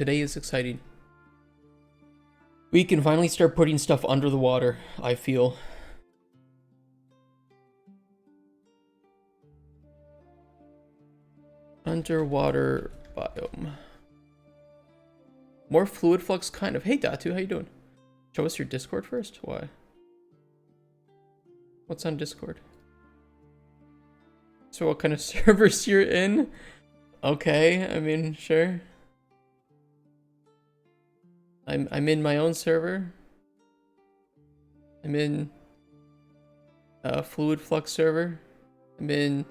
Today is exciting. We can finally start putting stuff under the water, I feel. Underwater biome. More fluid flux, kind of. Hey, Datu, how you doing? Show us your Discord first? Why? What's on Discord? So what kind of servers you're in? Okay, I mean, sure. I'm in my own server. I'm in a fluid flux server. I'm in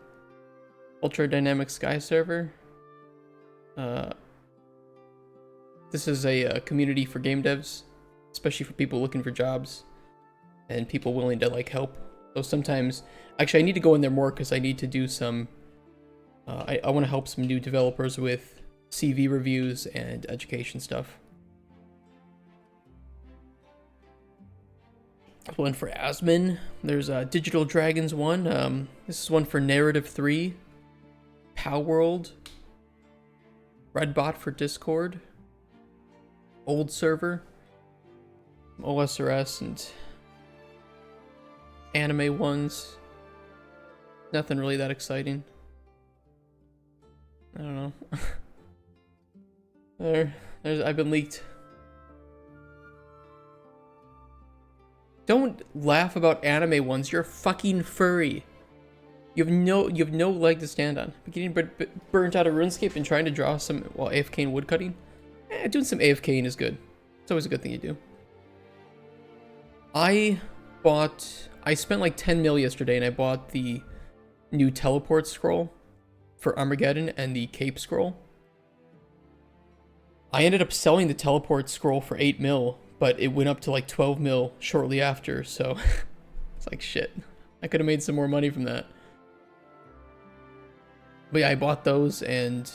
ultra dynamic sky server. This is a community for game devs, especially for people looking for jobs and people willing to like help. So sometimes, actually, I need to go in there more because I need to do some. I want to help some new developers with CV reviews and education stuff. One for Asmin. There's Digital Dragons 1. This is one for Narrative 3. Palworld. Redbot for Discord. Old server. OSRS and anime ones. Nothing really that exciting. I don't know. I've been leaked. Don't laugh about anime ones. You're a fucking furry. You have no leg to stand on. But getting burnt out of RuneScape and trying to draw some while AFK and woodcutting. Doing some AFKing is good. It's always a good thing to do. I spent like 10 mil yesterday and I bought the new teleport scroll for Armageddon and the cape scroll. I ended up selling the teleport scroll for 8 mil. But it went up to like 12 mil shortly after, so it's like shit. I could have made some more money from that. But yeah, I bought those and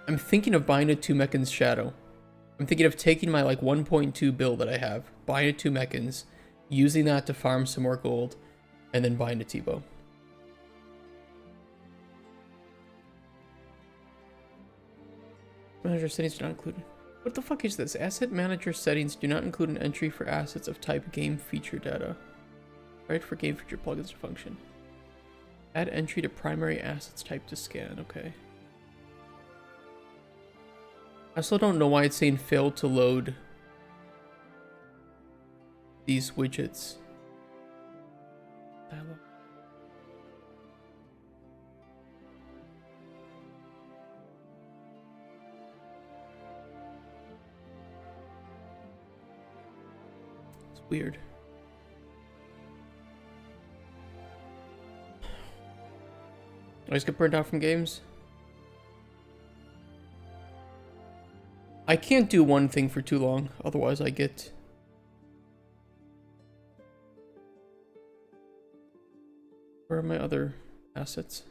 I'm thinking of buying a 2 Mechans Shadow. I'm thinking of taking my like 1.2 bill that I have, buying a 2 Mechans, using that to farm some more gold, and then buying a T-bow. Manager settings are not included. What the fuck is this? Asset manager settings do not include an entry for assets of type game feature data. Right for game feature plugins to function. Add entry to primary assets type to scan. Okay. I still don't know why it's saying failed to load these widgets. Dialogue. Weird. I just get burned out from games. I can't do one thing for too long, otherwise I get... Where are my other assets?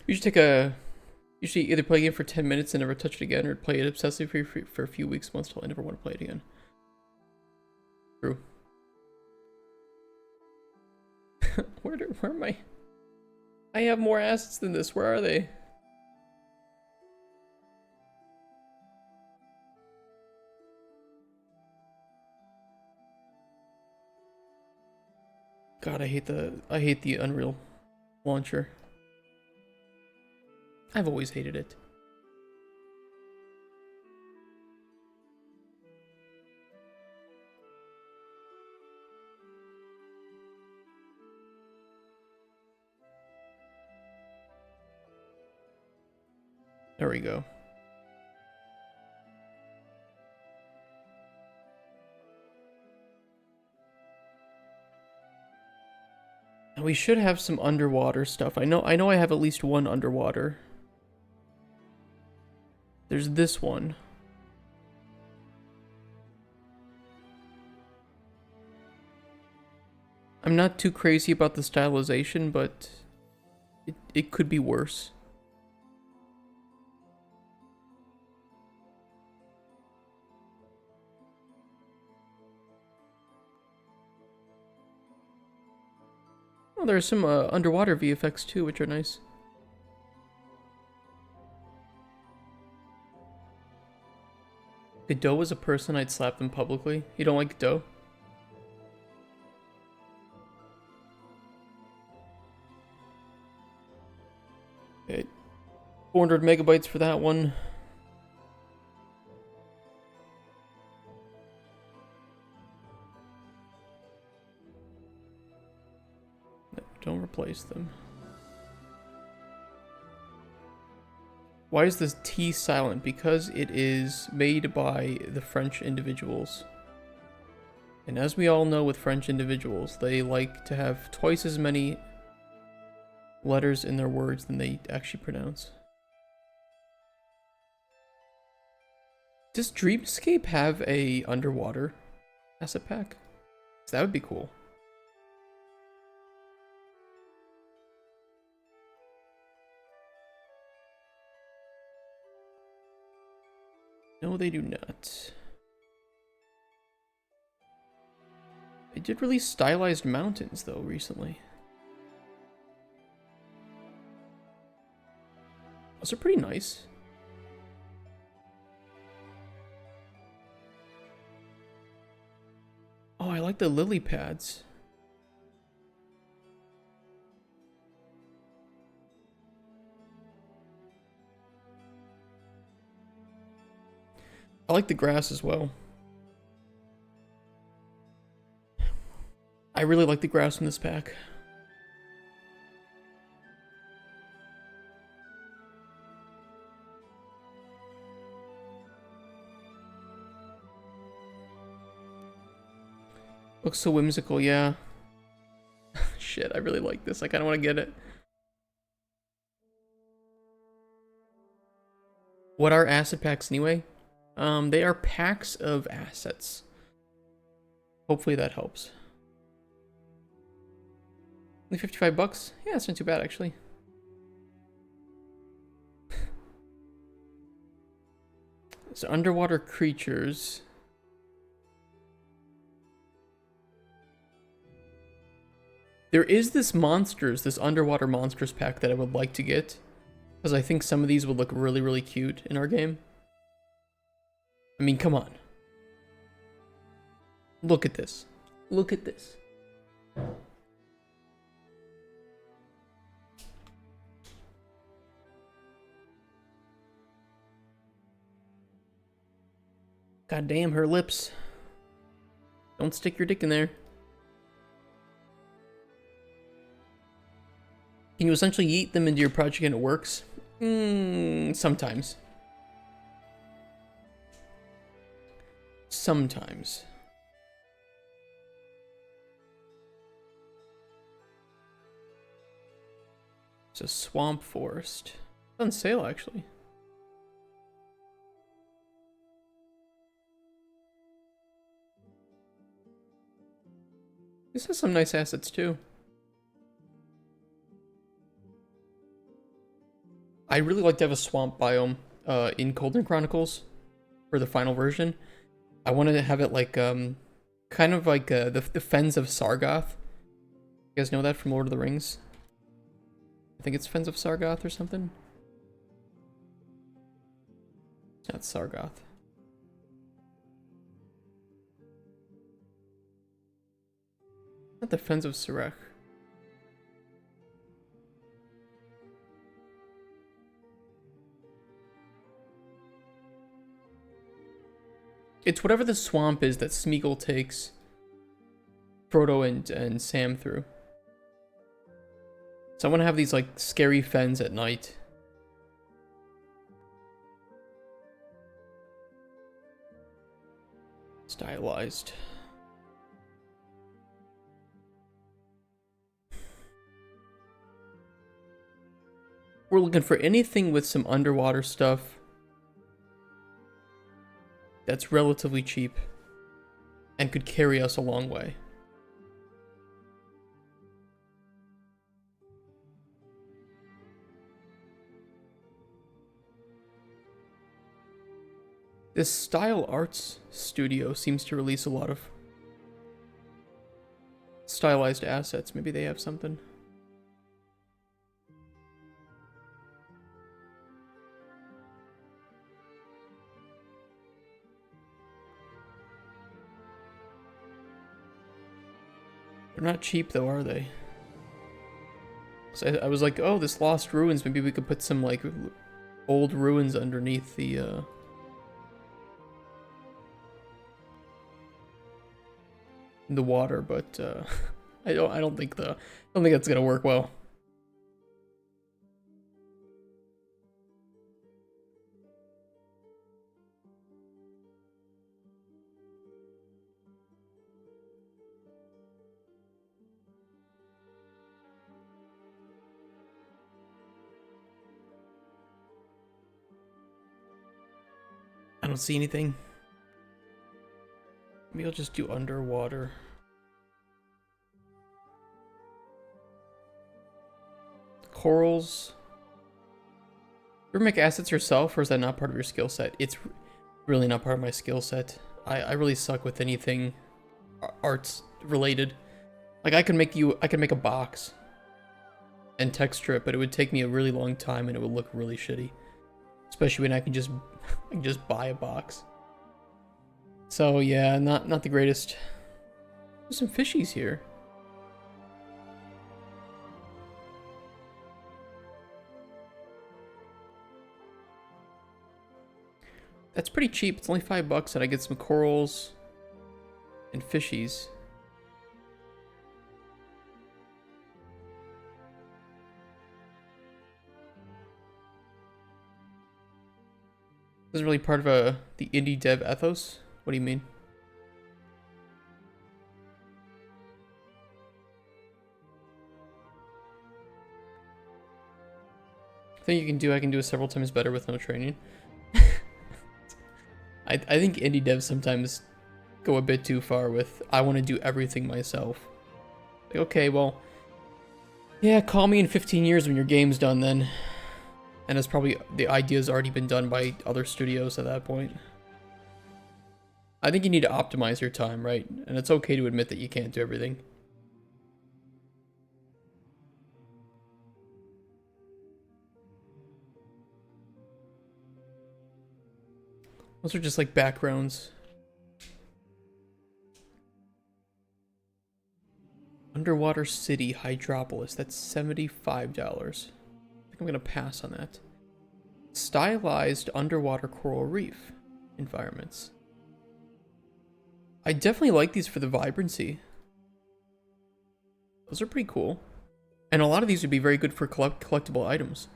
You usually either play a game for 10 minutes and never touch it again, or play it obsessively for a few weeks once until I never want to play it again. True. Where am I? I have more assets than this. Where are they? God, I hate the Unreal launcher. I've always hated it. There we go. We should have some underwater stuff. I know I have at least one underwater. There's this one. I'm not too crazy about the stylization, but it could be worse. Oh, there's some underwater VFX too, which are nice. Godot was a person, I'd slap them publicly. You don't like Godot? Okay. 400 megabytes for that one. No, don't replace them. Why is this T silent? Because it is made by the French individuals. And as we all know with French individuals, they like to have twice as many letters in their words than they actually pronounce. Does Dreamscape have a underwater asset pack? That would be cool. No, they do not. They did release stylized mountains, though, recently. Those are pretty nice. Oh, I like the lily pads. I like the grass as well. I really like the grass in this pack. Looks so whimsical, yeah. Shit, I really like this. I kind of want to get it. What are asset packs anyway? They are packs of assets. Hopefully that helps. Only 55 bucks? Yeah, that's not too bad actually. So underwater creatures. There is this underwater monsters pack that I would like to get. Because I think some of these would look really, really cute in our game. I mean, come on. Look at this. Look at this. God damn, her lips. Don't stick your dick in there. Can you essentially yeet them into your project and it works? Sometimes. Sometimes. It's a swamp forest. It's on sale, actually. This has some nice assets, too. I'd really like to have a swamp biome in Cauldron Chronicles for the final version. I wanted to have it like, kind of like the Fens of Sargoth. You guys know that from Lord of the Rings? I think it's Fens of Sargoth or something. It's not Sargoth. Not the Fens of Sarech. It's whatever the swamp is that Smeagol takes Frodo and Sam through. So I want to have these like scary fens at night. Stylized. We're looking for anything with some underwater stuff that's relatively cheap and could carry us a long way. This Style Arts studio seems to release a lot of stylized assets. Maybe they have something. They're not cheap though, are they? So I was like, oh, this lost ruins. Maybe we could put some like old ruins underneath the water, but I don't think that's gonna work well. I don't see anything. Maybe I'll just do underwater. Corals. You ever make assets yourself, or is that not part of your skill set? It's really not part of my skill set. I really suck with anything arts related. Like I could make a box and texture it, but it would take me a really long time and it would look really shitty. Especially when I can just buy a box. So yeah, not the greatest. There's some fishies here. That's pretty cheap. It's only $5 and I get some corals and fishies. This is really part of the indie dev ethos. What do you mean? I can do it several times better with no training. I think indie devs sometimes go a bit too far with, I want to do everything myself. Like, okay, well, yeah, call me in 15 years when your game's done then. And it's probably, the idea's already been done by other studios at that point. I think you need to optimize your time, right? And it's okay to admit that you can't do everything. Those are just like backgrounds. Underwater City Hydropolis. That's $75. I think I'm gonna pass on that. Stylized underwater coral reef environments. I definitely like these for the vibrancy. Those are pretty cool. And a lot of these would be very good for collectible items.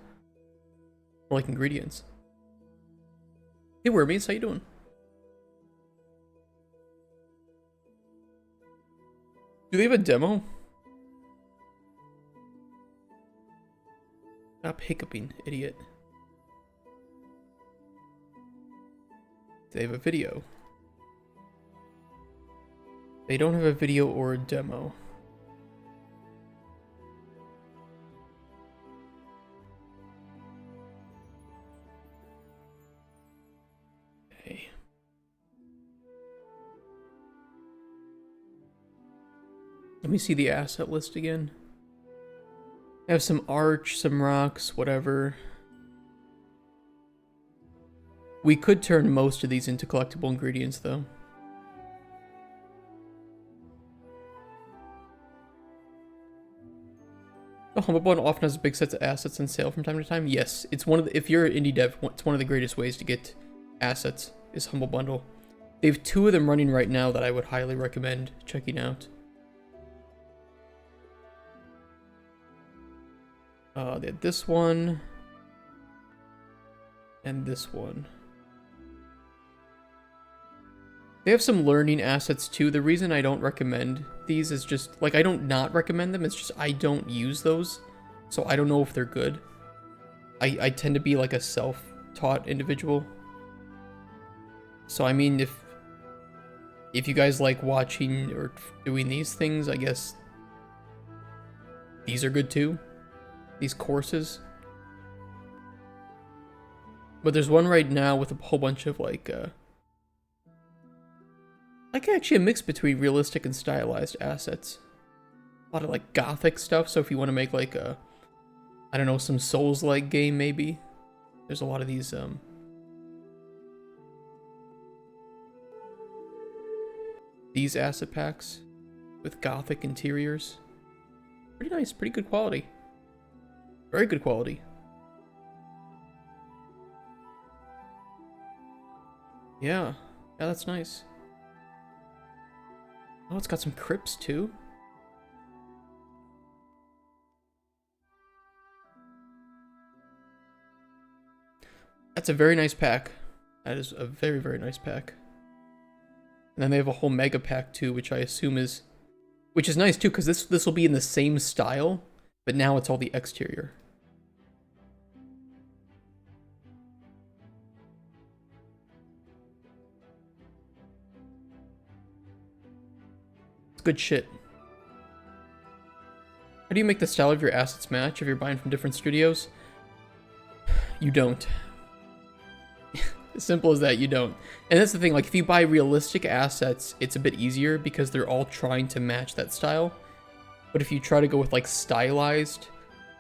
Or like ingredients. Hey Wormies, how you doing? Do they have a demo? Stop hiccuping, idiot. They have a video. They don't have a video or a demo. Okay. Let me see the asset list again. I have some arch, some rocks, whatever. We could turn most of these into collectible ingredients, though. The Humble Bundle often has big sets of assets on sale from time to time. Yes, it's one of the, if you're an indie dev, it's one of the greatest ways to get assets is Humble Bundle. They have 2 of them running right now that I would highly recommend checking out. They had this one and this one. They have some learning assets too. The reason I don't recommend these is just, like, I don't not recommend them. It's just I don't use those. So I don't know if they're good. I tend to be like a self-taught individual. So I mean, if you guys like watching or doing these things, I guess these are good too. These courses. But there's one right now with a whole bunch of like actually a mix between realistic and stylized assets. A lot of like gothic stuff, so if you want to make like a, I don't know, some Souls-like game maybe. There's a lot of these asset packs. with Gothic interiors. Pretty nice, pretty good quality. Very good quality. Yeah, yeah, that's nice. Oh, it's got some crypts too. That's a very nice pack. That is a very, very nice pack. And then they have a whole mega pack too, which I assume is, which is nice too, because this will be in the same style, but now it's all the exterior. It's good shit. How do you make the style of your assets match if you're buying from different studios? You don't. As simple as that, you don't. And that's the thing, like if you buy realistic assets, it's a bit easier because they're all trying to match that style. But if you try to go with like stylized,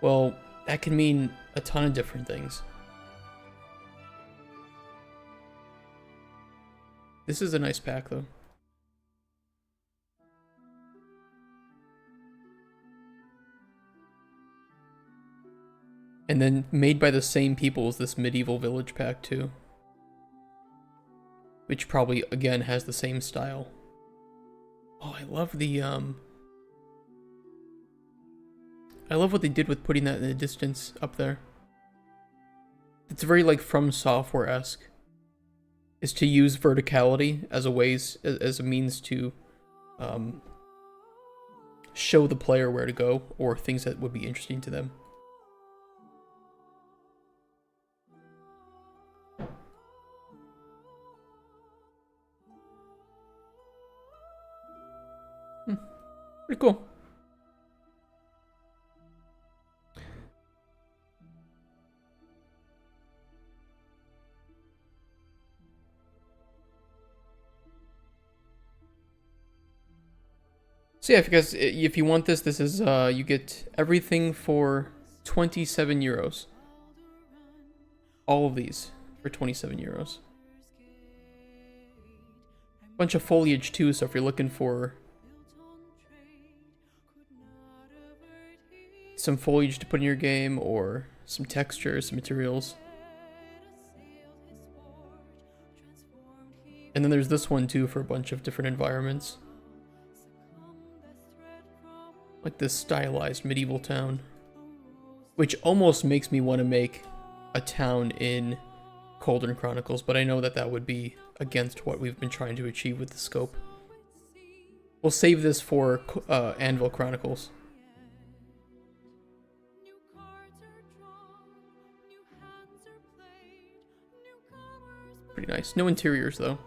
well, that can mean a ton of different things. This is a nice pack though. And then made by the same people as this medieval village pack too. Which probably, again, has the same style. Oh, I love the, I love what they did with putting that in the distance up there. It's very, like, From Software-esque. Is to use verticality as a means to, show the player where to go, or things that would be interesting to them. Pretty cool. So yeah, if you want this, this is you get everything for 27 euros. All of these for 27 euros. Bunch of foliage too, so if you're looking for some foliage to put in your game, or some textures, some materials. And then there's this one too for a bunch of different environments. Like this stylized medieval town. Which almost makes me want to make a town in Cauldron Chronicles, but I know that that would be against what we've been trying to achieve with the scope. We'll save this for Anvil Chronicles. Pretty nice. No interiors, though.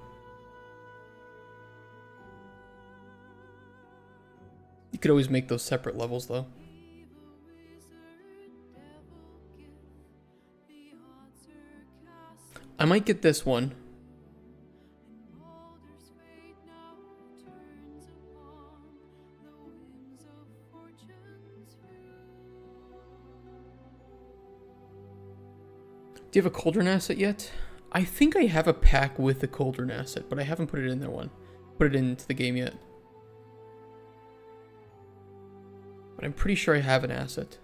You could always make those separate levels, though. I might get this one. Do you have a Cauldron asset yet? I think I have a pack with the Cauldron asset, but I haven't put it in there put it into the game yet. But I'm pretty sure I have an asset.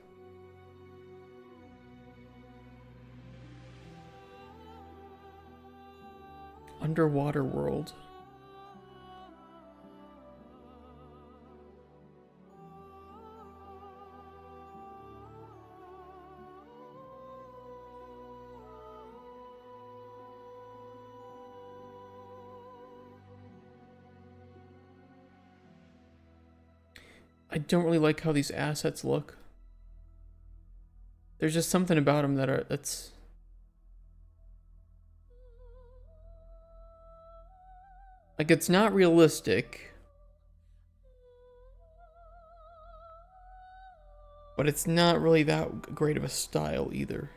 Underwater world. I don't really like how these assets look. There's just something about them that's like, it's not realistic, but it's not really that great of a style either.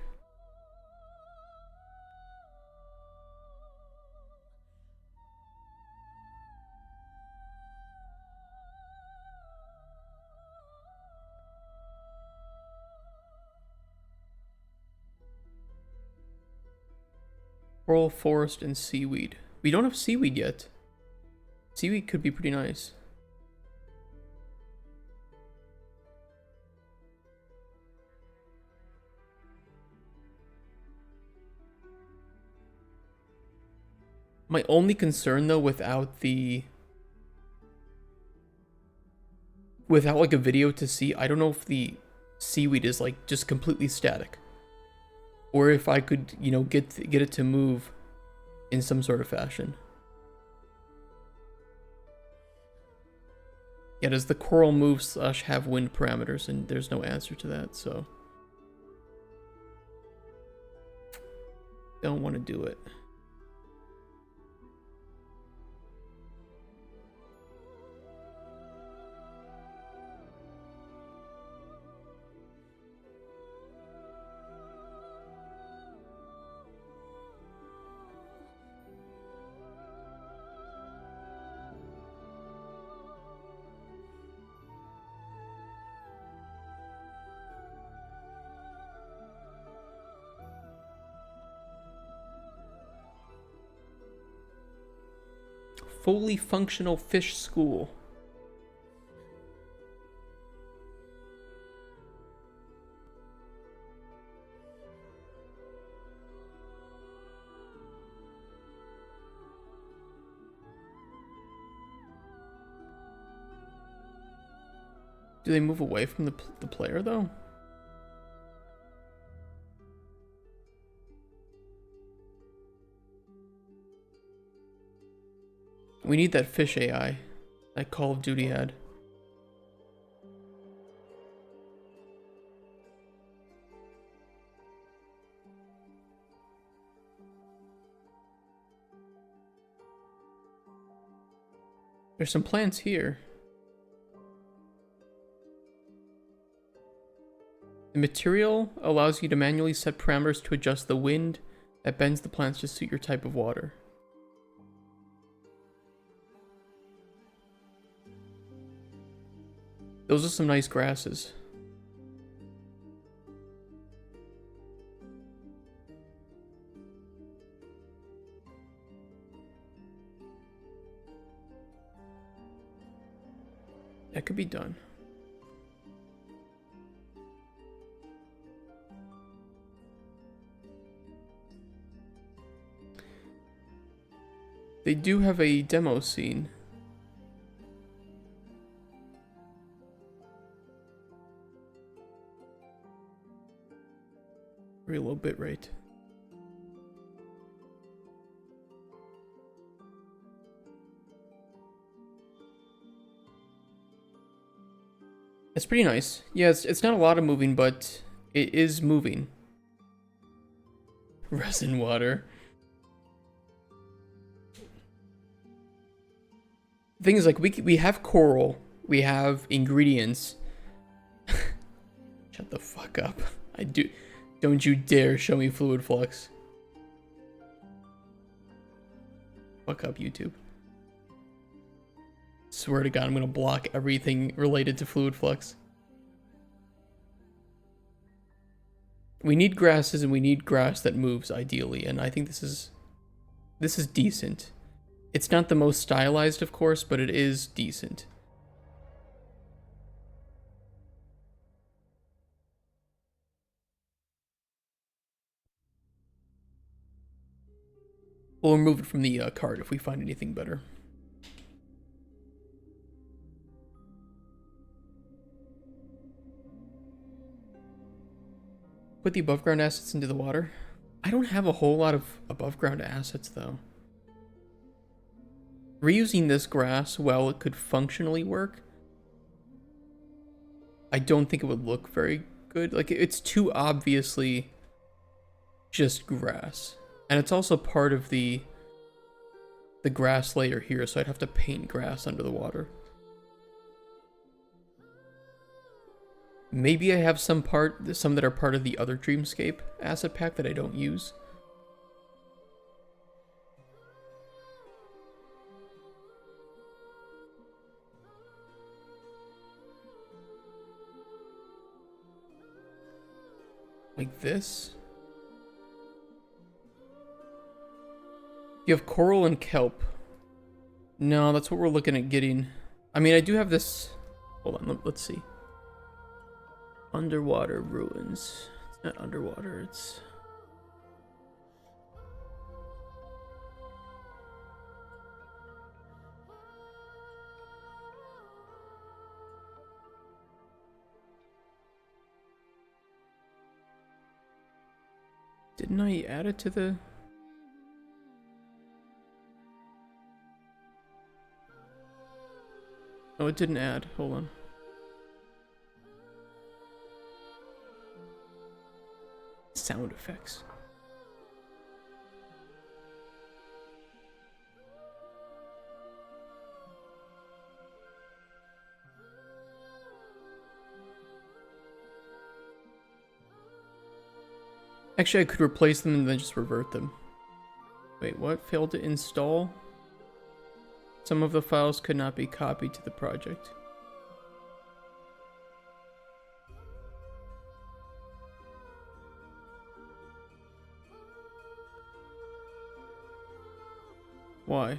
Coral, forest, and seaweed. We don't have seaweed yet. Seaweed could be pretty nice. My only concern though, without like a video to see, I don't know if the seaweed is like just completely static, or if I could, you know, get it to move in some sort of fashion. Yeah, does the coral move / have wind parameters? And there's no answer to that, so don't want to do it. Fully functional fish school. Do they move away from the player though? We need that fish AI that Call of Duty had. There's some plants here. The material allows you to manually set parameters to adjust the wind that bends the plants to suit your type of water. Those are some nice grasses. That could be done. They do have a demo scene. Very low bit rate. It's pretty nice. Yeah, it's not a lot of moving, but it is moving. Resin water. The thing is, like, we have coral, we have ingredients. Shut the fuck up. Don't you dare show me fluid flux. Fuck up, YouTube. Swear to God, I'm gonna block everything related to fluid flux. We need grasses, and we need grass that moves ideally, and I think this is decent. It's not the most stylized, of course, but it is decent. We'll remove it from the card if we find anything better. Put the above ground assets into the water. I don't have a whole lot of above ground assets though. Reusing this grass, while it could functionally work, I don't think it would look very good. Like, it's too obviously just grass. And it's also part of the grass layer here, so I'd have to paint grass under the water. Maybe I have some that are part of the other Dreamscape asset pack that I don't use. Like this. You have coral and kelp. No, that's what we're looking at getting. I mean, I do have this. Hold on, let's see. Underwater ruins. It's not underwater, it's... Didn't I add it to the... Oh, it didn't add. Hold on. Sound effects. Actually, I could replace them and then just revert them. Wait, what? Failed to install? Some of the files could not be copied to the project. Why?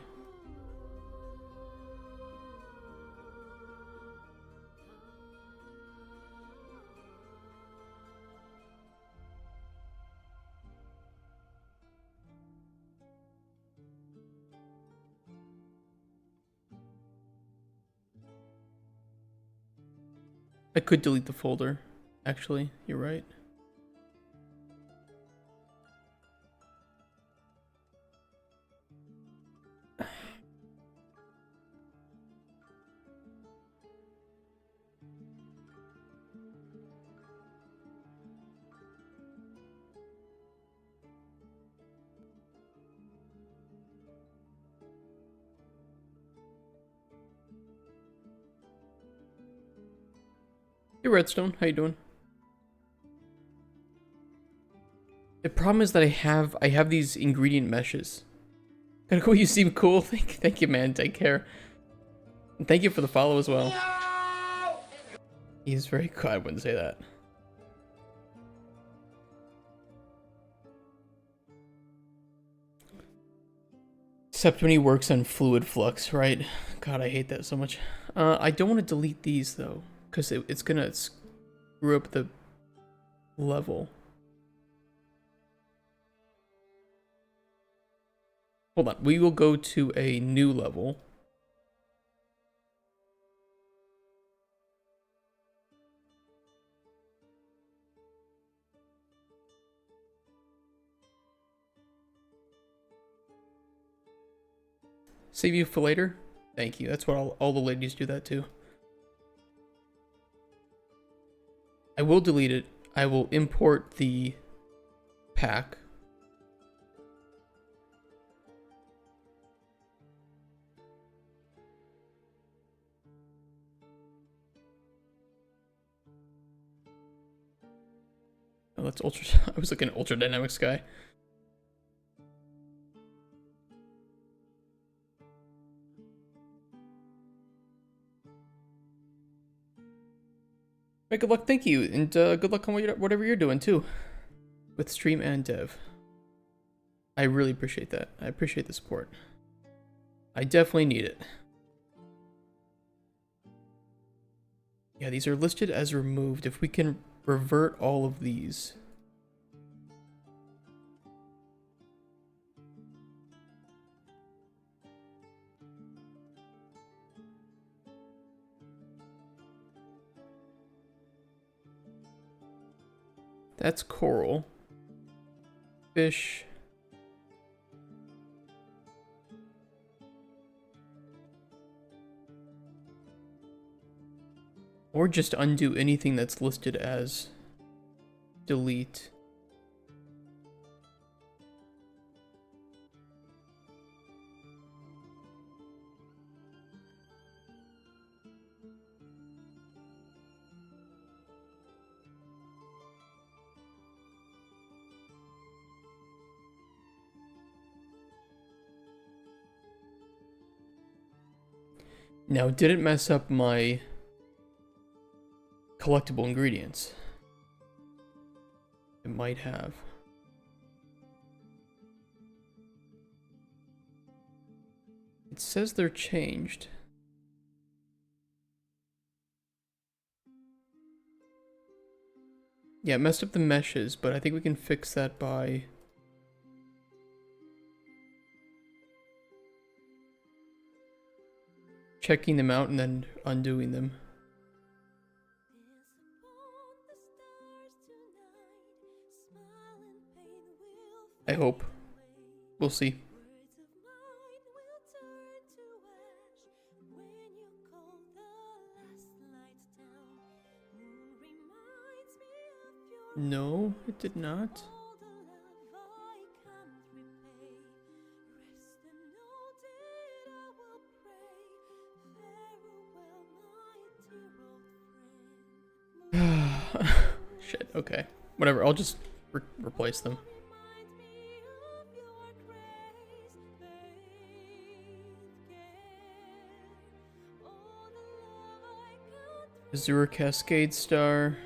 I could delete the folder. Actually, you're right. Hey Redstone, how you doing? The problem is that I have these ingredient meshes. Gotta go, you seem cool. Thank you, man. Take care. And thank you for the follow as well. No! He's very cool. I wouldn't say that. Except when he works on fluid flux, right? God, I hate that so much. I don't want to delete these though, because it's gonna screw up the level. Hold on, we will go to a new level. Save you for later? Thank you. That's what all the ladies do that too. I will delete it. I will import the pack. Oh, that's ultra. I was looking at Ultra Dynamic Sky. Right, good luck, thank you, and good luck on whatever you're doing too, with stream and dev. I really appreciate that. I appreciate the support. I definitely need it. Yeah, these are listed as removed. If we can revert all of these. That's coral. Fish. Or just undo anything that's listed as delete. Now, did it mess up my collectible ingredients? It might have. It says they're changed. Yeah, it messed up the meshes, but I think we can fix that by checking them out and then undoing them. I hope. We'll see. No, it did not. Shit, okay. Whatever, I'll just replace them. Azure Cascade Star.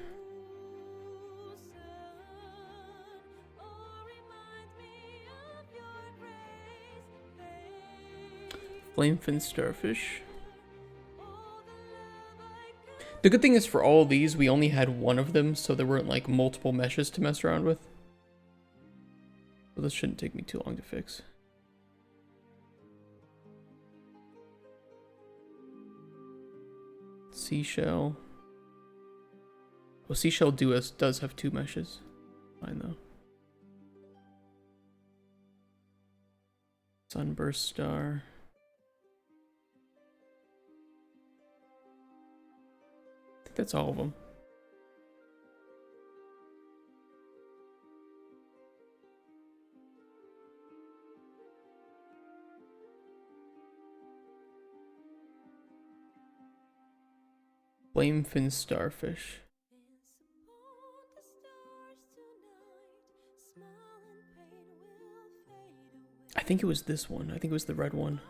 Flamefin Starfish. The good thing is for all of these, we only had one of them, so there weren't like multiple meshes to mess around with. So this shouldn't take me too long to fix. Seashell. Well, Seashell does have 2 meshes. Fine though. Sunburst Star. I think that's all of them. Flamefin Starfish. I think it was this one. I think it was the red one.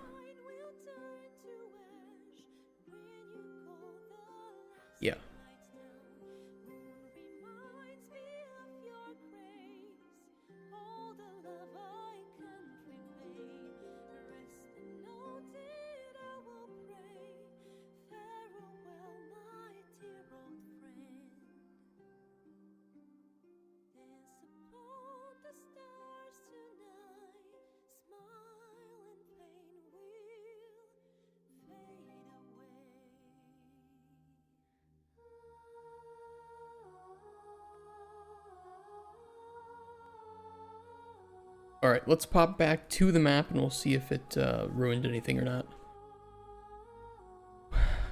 Yeah. Alright, let's pop back to the map and we'll see if it ruined anything or not.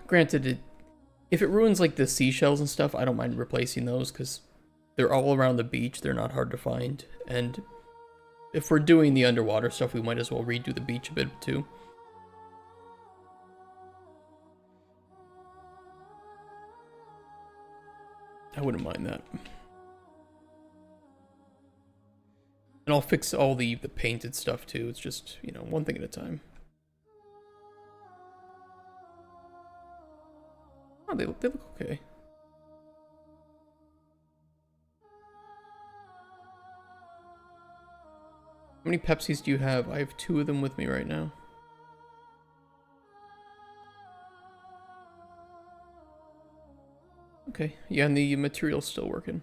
Granted, if it ruins like the seashells and stuff, I don't mind replacing those because they're all around the beach, they're not hard to find, and if we're doing the underwater stuff, we might as well redo the beach a bit too. I wouldn't mind that. And I'll fix all the painted stuff too. It's just, you know, one thing at a time. Oh, they look okay. How many Pepsis do you have? I have 2 of them with me right now. Okay, yeah, and the material's still working.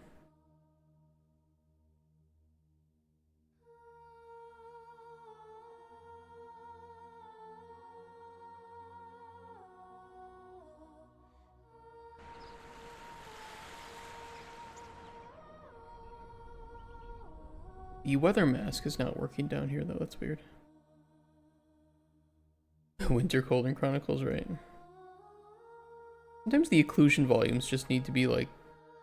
The weather mask is not working down here, though. That's weird. Winter Cauldron Chronicles, right? Sometimes the occlusion volumes just need to be, like,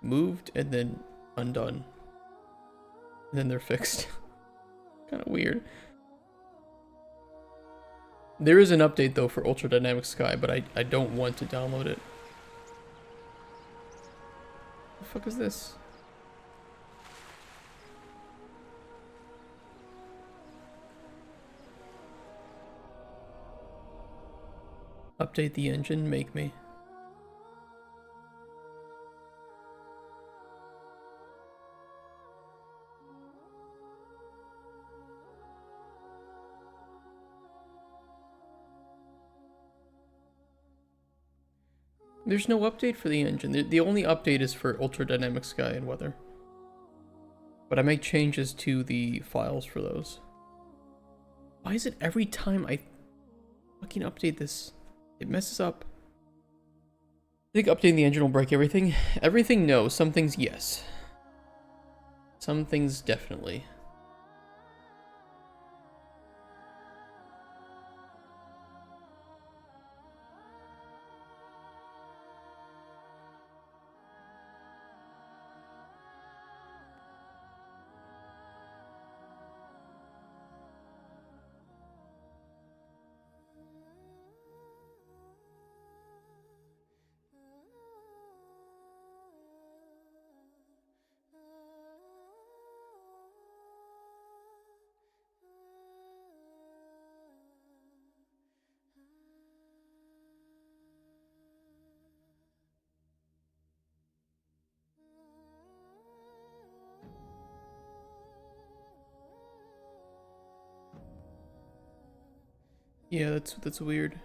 moved and then undone. And then they're fixed. Kind of weird. There is an update, though, for Ultra Dynamic Sky, but I don't want to download it. What the fuck is this? Update the engine, make me. There's no update for the engine. The only update is for Ultra Dynamic Sky and weather. But I make changes to the files for those. Why is it every time I fucking update this, it messes up? I think updating the engine will break everything. Everything, no. Some things, yes. Some things, definitely. Yeah, that's weird.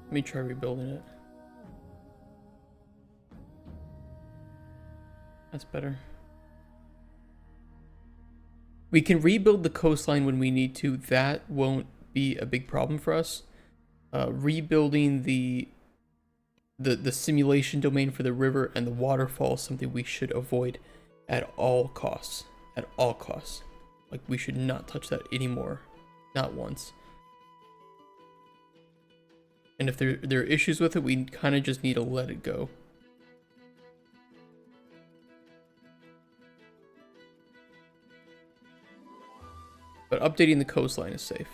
Let me try rebuilding it. That's better. We can rebuild the coastline when we need to. That won't be a big problem for us. Rebuilding the simulation domain for the river and the waterfall is something we should avoid at all costs. At all costs. Like, we should not touch that anymore. Not once. And if there are issues with it, we kind of just need to let it go. But updating the coastline is safe.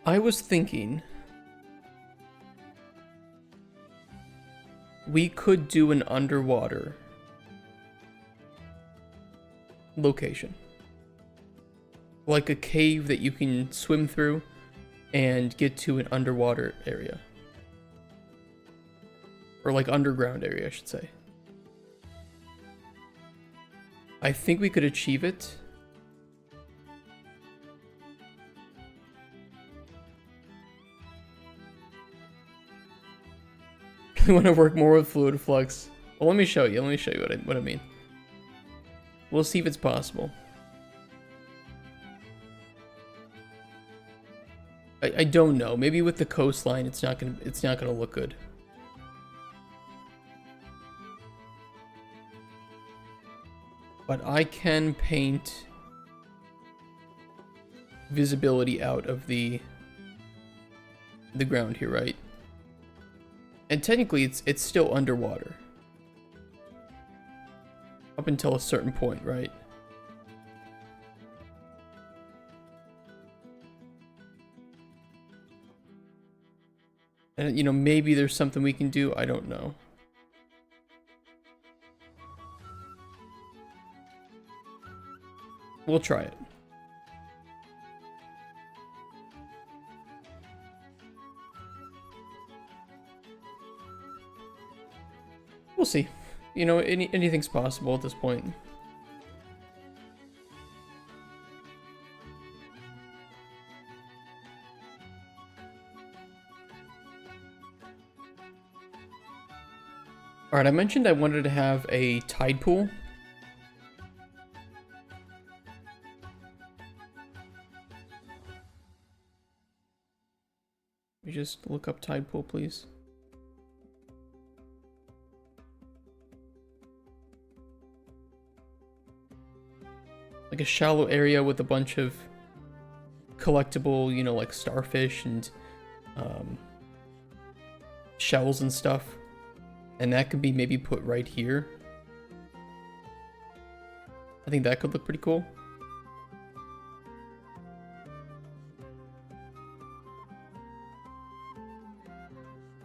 I was thinking we could do an underwater location. Like a cave that you can swim through and get to an underwater area. Or like underground area, I should say. I think we could achieve it. I want to work more with fluid flux. Well, let me show you. Let me show you what I mean. We'll see if it's possible. I don't know. Maybe with the coastline, it's not gonna look good. But I can paint visibility out of the ground here, right? And technically, it's still underwater. Up until a certain point, right? And, you know, maybe there's something we can do. I don't know. We'll try it. We'll see. You know, anything's possible at this point. Alright, I mentioned I wanted to have a tide pool. Let me just look up tide pool, please. Like a shallow area with a bunch of collectible, you know, like starfish and shells and stuff. And that could be maybe put right here. I think that could look pretty cool.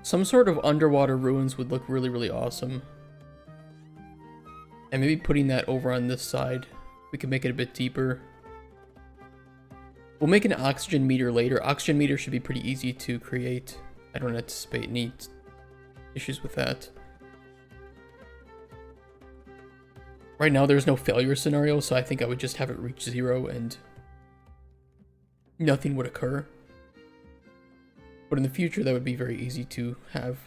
Some sort of underwater ruins would look really, really awesome. And maybe putting that over on this side. We can make it a bit deeper. We'll make an oxygen meter later. Oxygen meter should be pretty easy to create. I don't anticipate any issues with that. Right now there's no failure scenario, so I think I would just have it reach 0 and nothing would occur. But in the future that would be very easy to have.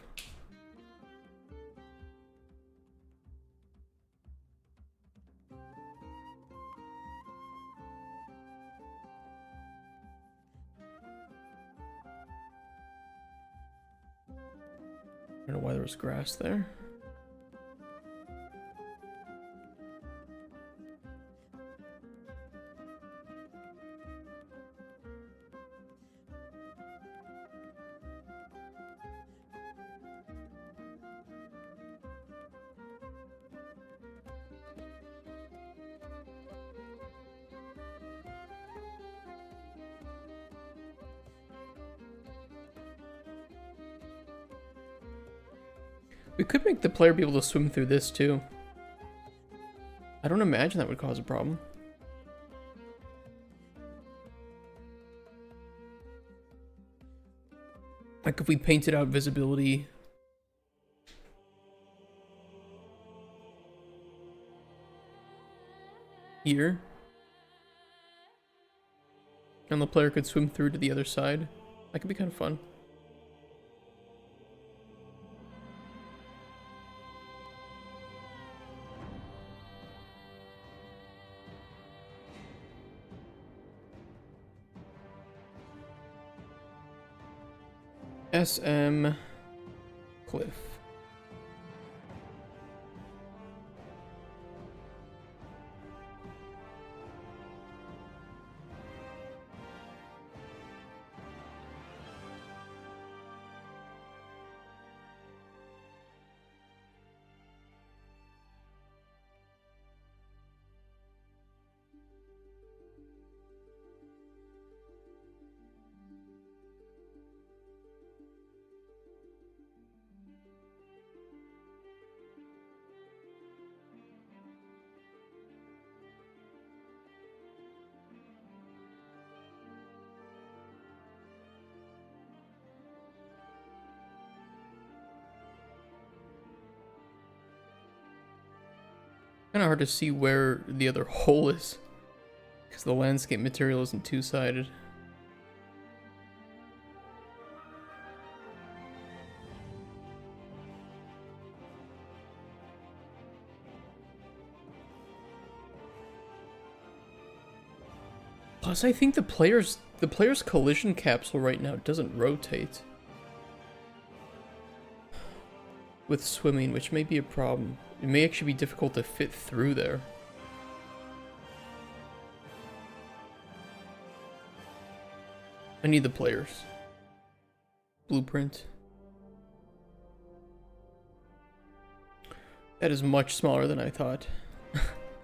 I don't know why there was grass there. We could make the player be able to swim through this too. I don't imagine that would cause a problem. Like if we painted out visibility. Here. And the player could swim through to the other side. That could be kind of fun. SM Cliff. Kind of hard to see where the other hole is, because the landscape material isn't two-sided. Plus, I think the player's collision capsule right now doesn't rotate with swimming, which may be a problem. It may actually be difficult to fit through there. I need the players. Blueprint. That is much smaller than I thought.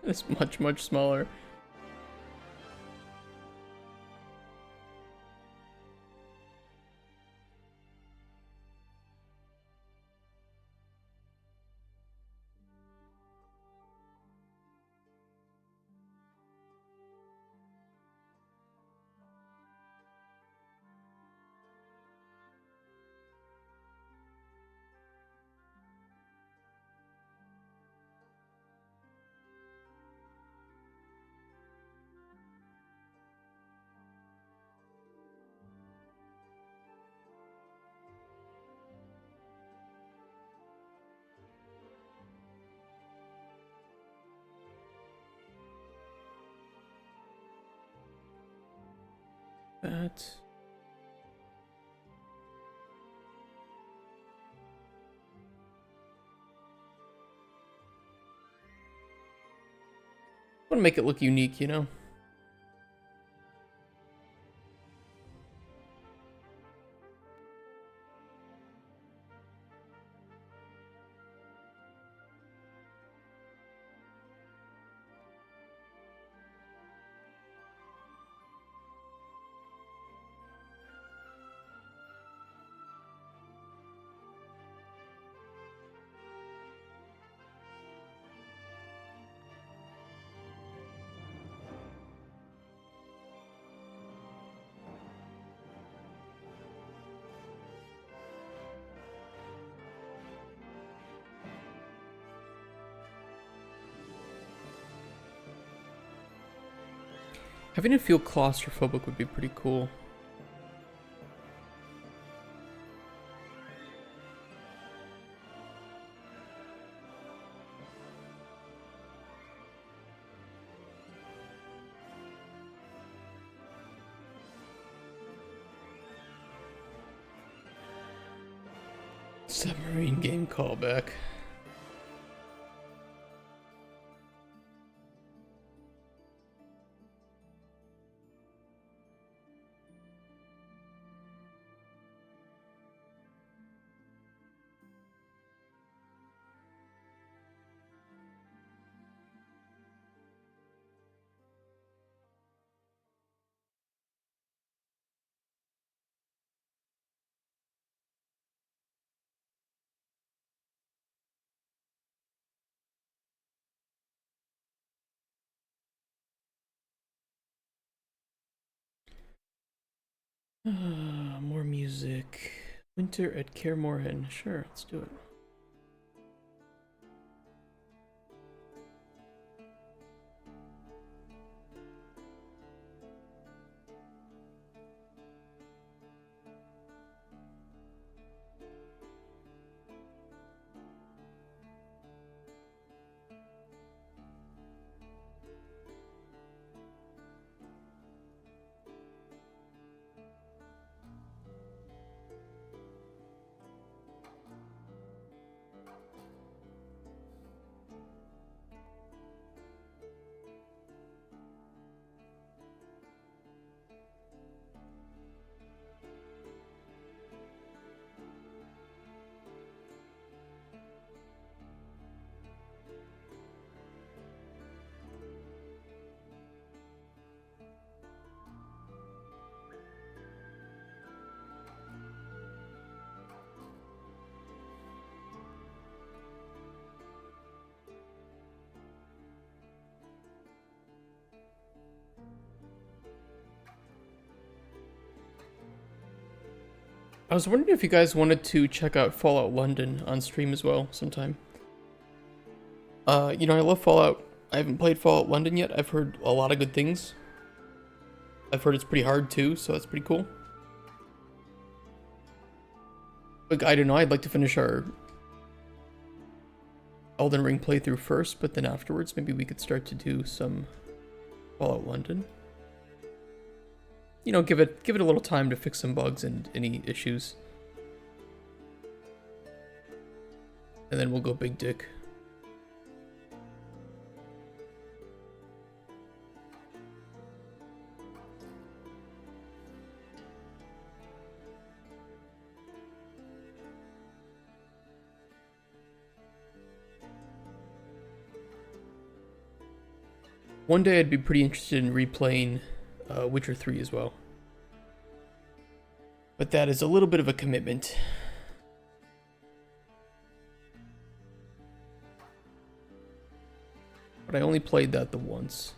It's much, much smaller. That. I want to make it look unique, you know? Having it feel claustrophobic would be pretty cool. Submarine game callback. More music. Winter at Kaer Morhen. Sure, let's do it. I was wondering if you guys wanted to check out Fallout London on stream as well sometime. You know, I love Fallout. I haven't played Fallout London yet. I've heard a lot of good things. I've heard it's pretty hard too, so that's pretty cool. Like, I don't know, I'd like to finish our Elden Ring playthrough first, but then afterwards maybe we could start to do some Fallout London. You know, give it a little time to fix some bugs and any issues. And then we'll go big dick. One day I'd be pretty interested in replaying Witcher 3 as well. But that is a little bit of a commitment. But I only played that the once.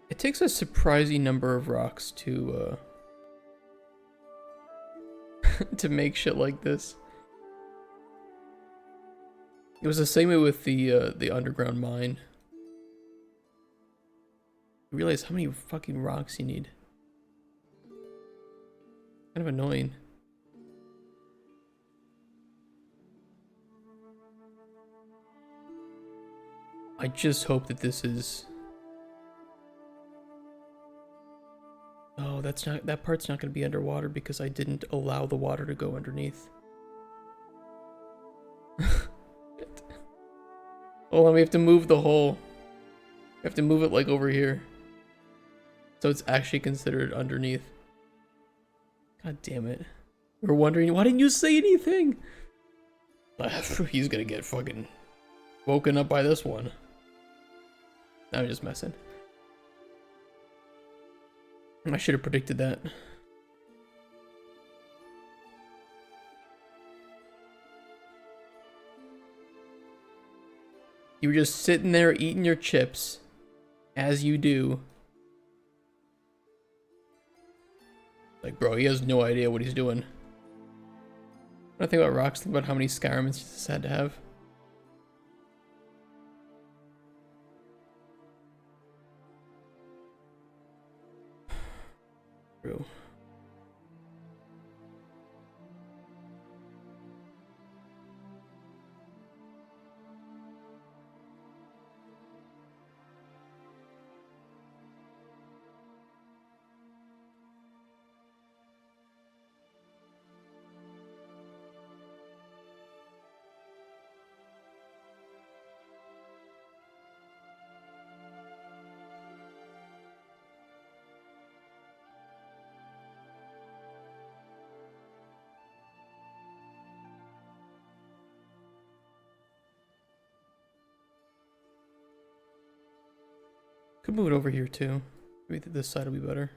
It takes a surprising number of rocks to to make shit like this. It was the same way with the underground mine. You realize how many fucking rocks you need. Kind of annoying. I just hope that this is... Oh, that part's not going to be underwater because I didn't allow the water to go underneath. Oh, we have to move the hole. We have to move it like over here. So it's actually considered underneath. God damn it. We were wondering, why didn't you say anything? He's gonna get fucking woken up by this one. I'm just messing. I should have predicted that. You were just sitting there eating your chips, as you do. Like, bro, he has no idea what he's doing. When I think about rocks, think about how many Skyrims he just had to have. True. Could move it over here too. Maybe this side will be better.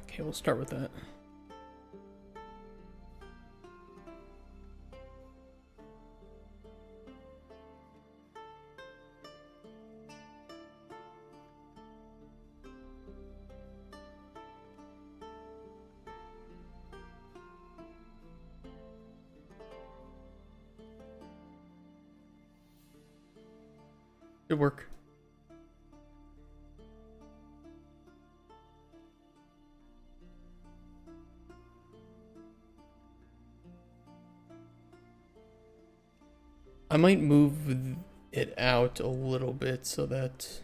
Okay, we'll start with that. Good work. I might move it out a little bit so that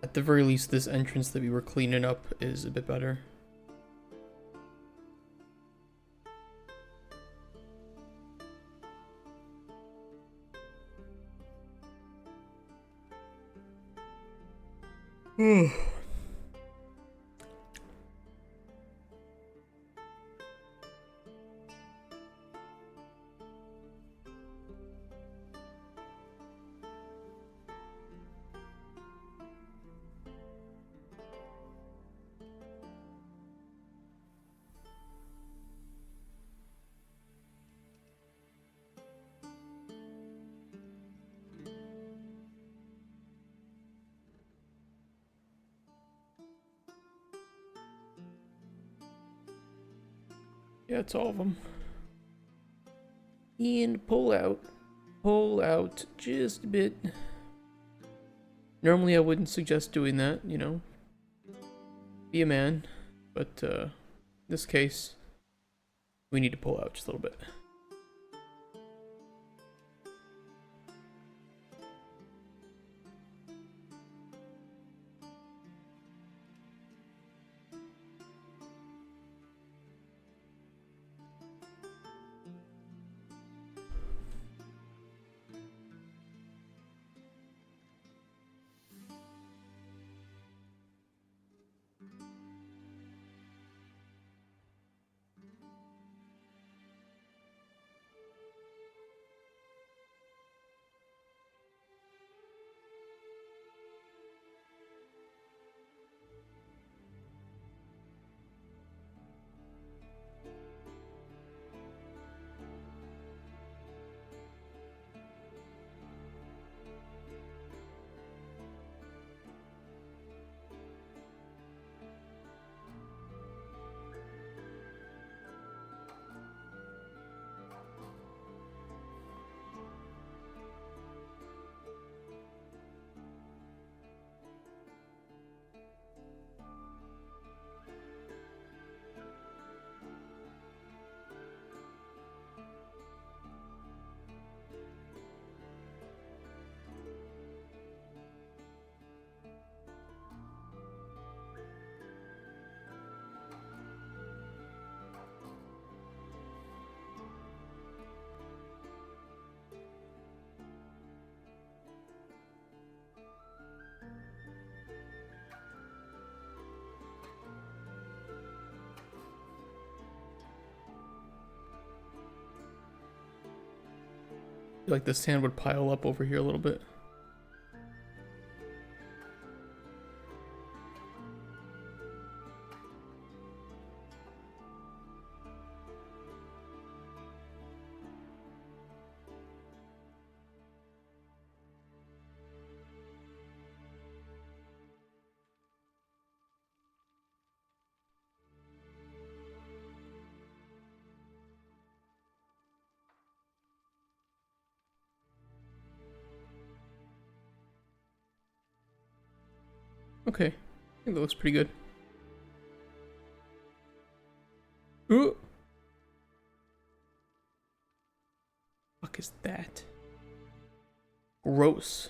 at the very least this entrance that we were cleaning up is a bit better. Yeah, it's all of them. And pull out just a bit. Normally I wouldn't suggest doing that, you know. Be a man, but in this case, we need to pull out just a little bit. I feel like the sand would pile up over here a little bit. Okay. I think that looks pretty good. Ooh. Fuck is that? Gross.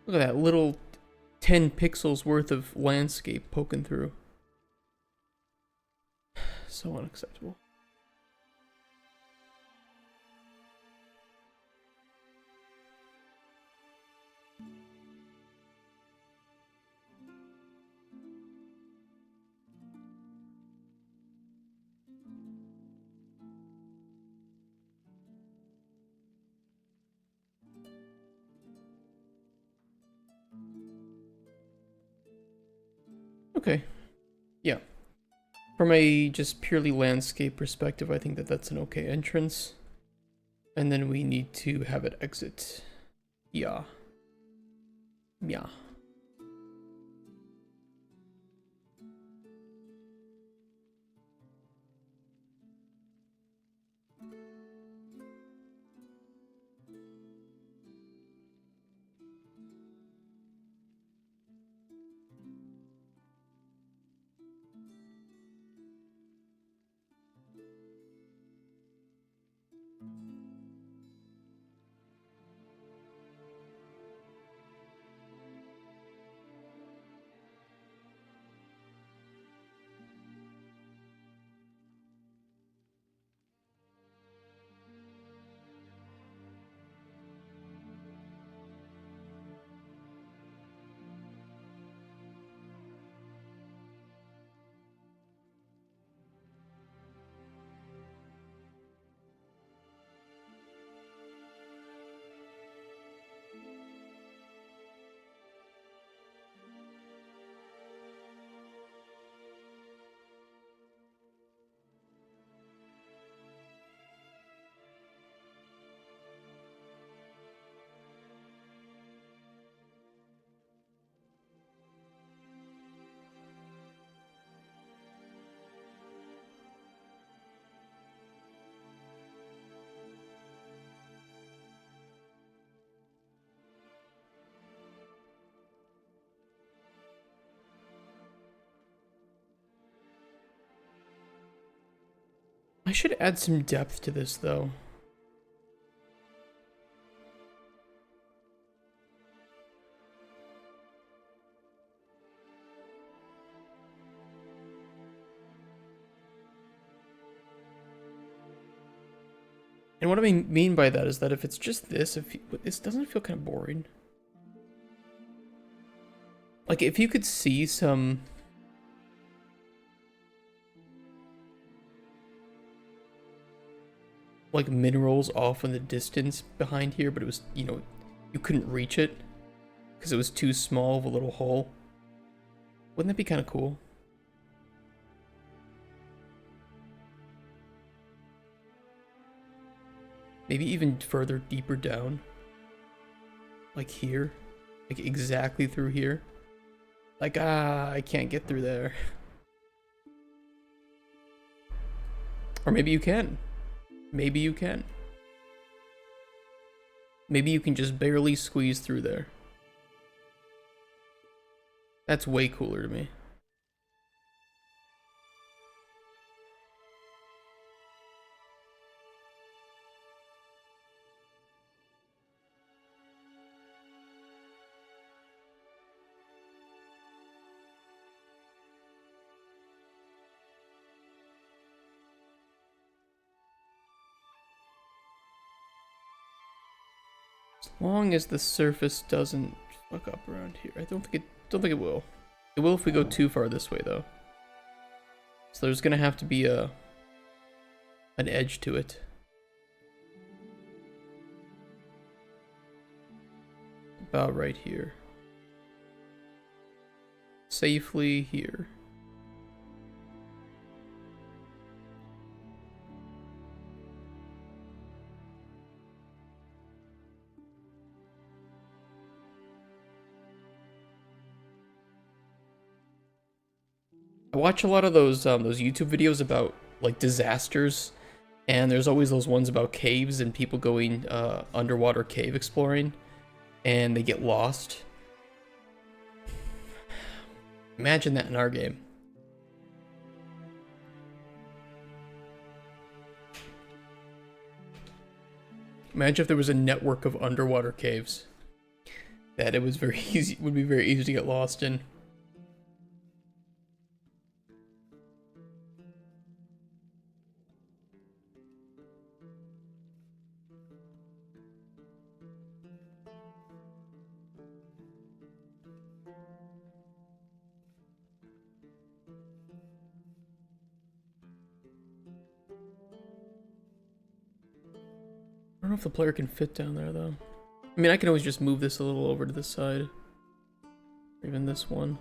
Look at that little 10 pixels worth of landscape poking through. So unacceptable. Okay. Yeah. From a just purely landscape perspective, I think that that's an okay entrance. And then we need to have it exit. Yeah. Yeah. I should add some depth to this, though. And what I mean by that is that if it's just this, this doesn't feel kind of boring. Like, if you could see some... like, minerals off in the distance behind here, but it was, you know, you couldn't reach it because it was too small of a little hole. Wouldn't that be kind of cool? Maybe even further deeper down. Like here. Like exactly through here. Like, I can't get through there. Or maybe you can. Maybe you can. Maybe you can just barely squeeze through there. That's way cooler to me. As long as the surface doesn't fuck up around here. I don't think it will. It will if we go too far this way though. So there's gonna have to be an edge to it. About right here. Safely here. I watch a lot of those YouTube videos about like disasters, and there's always those ones about caves and people going underwater cave exploring. and they get lost. Imagine that in our game. Imagine if there was a network of underwater caves that it was very easy, would be very easy to get lost in. I don't know if the player can fit down there, though. I mean, I can always just move this a little over to this side. Or even this one.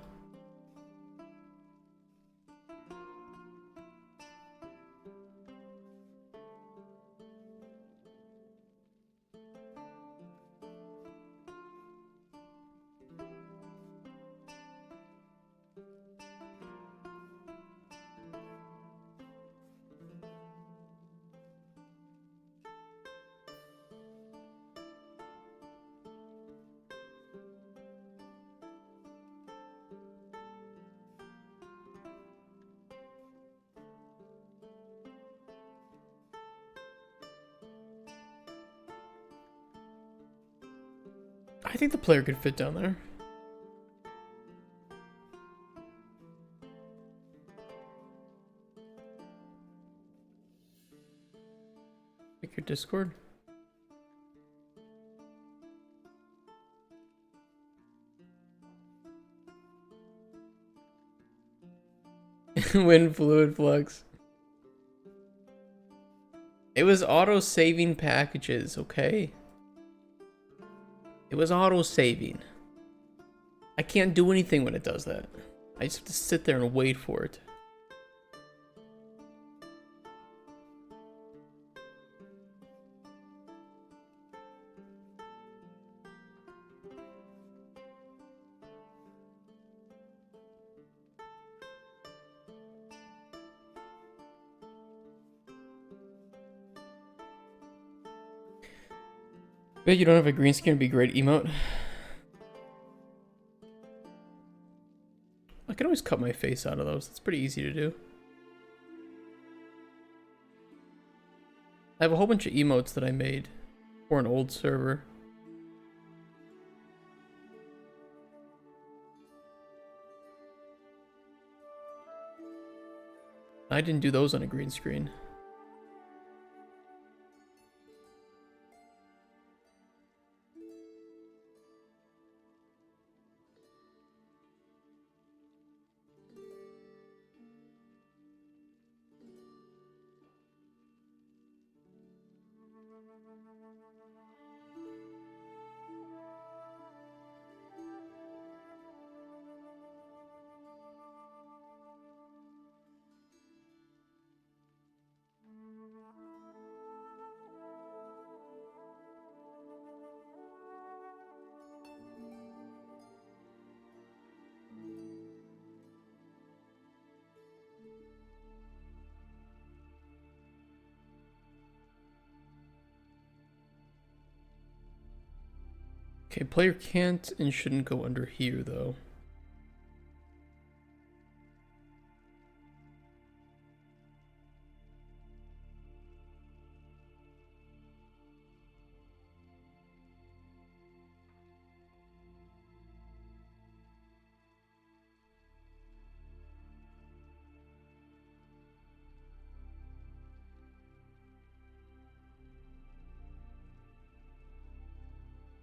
I think the player could fit down there. Pick your Discord. Win fluid flux. It was auto-saving packages, okay? It was auto-saving. I can't do anything when it does that. I just have to sit there and wait for it. Bet you don't have a green screen would be great emote. I can always cut my face out of those. That's pretty easy to do. I have a whole bunch of emotes that I made for an old server. I didn't do those on a green screen. Okay, player can't and shouldn't go under here, though.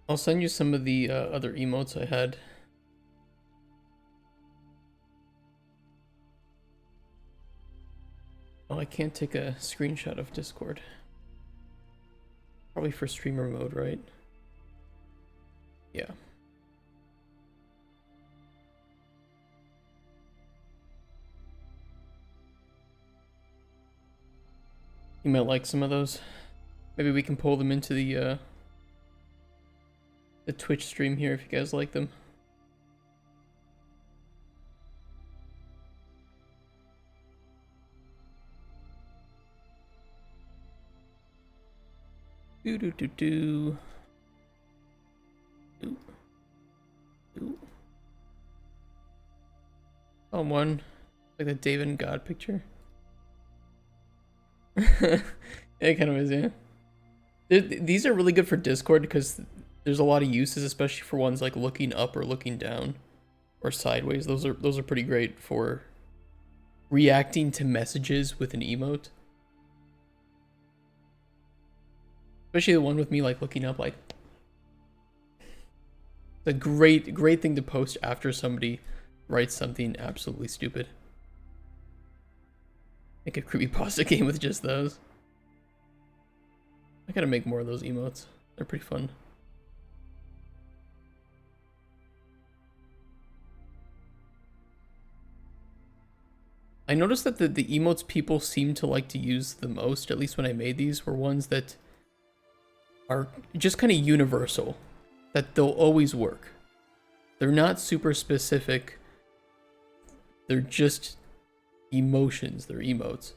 I'll send you some of the other emotes I had. Oh, I can't take a screenshot of Discord. Probably for streamer mode, right? Yeah. You might like some of those. Maybe we can pull them into the Twitch stream here if you guys like them. Do do do do. Ooh. one. Like the David and God picture. It kind of is, yeah. These are really good for Discord because there's a lot of uses, especially for ones like looking up or looking down or sideways. Those are pretty great for reacting to messages with an emote. Especially the one with me like looking up, like it's a great thing to post after somebody writes something absolutely stupid. Make a creepypasta game with just those. I gotta make more of those emotes. They're pretty fun. I noticed that the emotes people seem to like to use the most, at least when I made these, were ones that are just kind of universal. That they'll always work. They're not super specific. They're just emotions. They're emotes.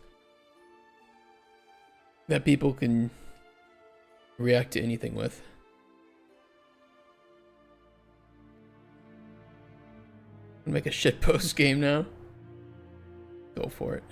That people can react to anything with. Make a shitpost game now. Go for it.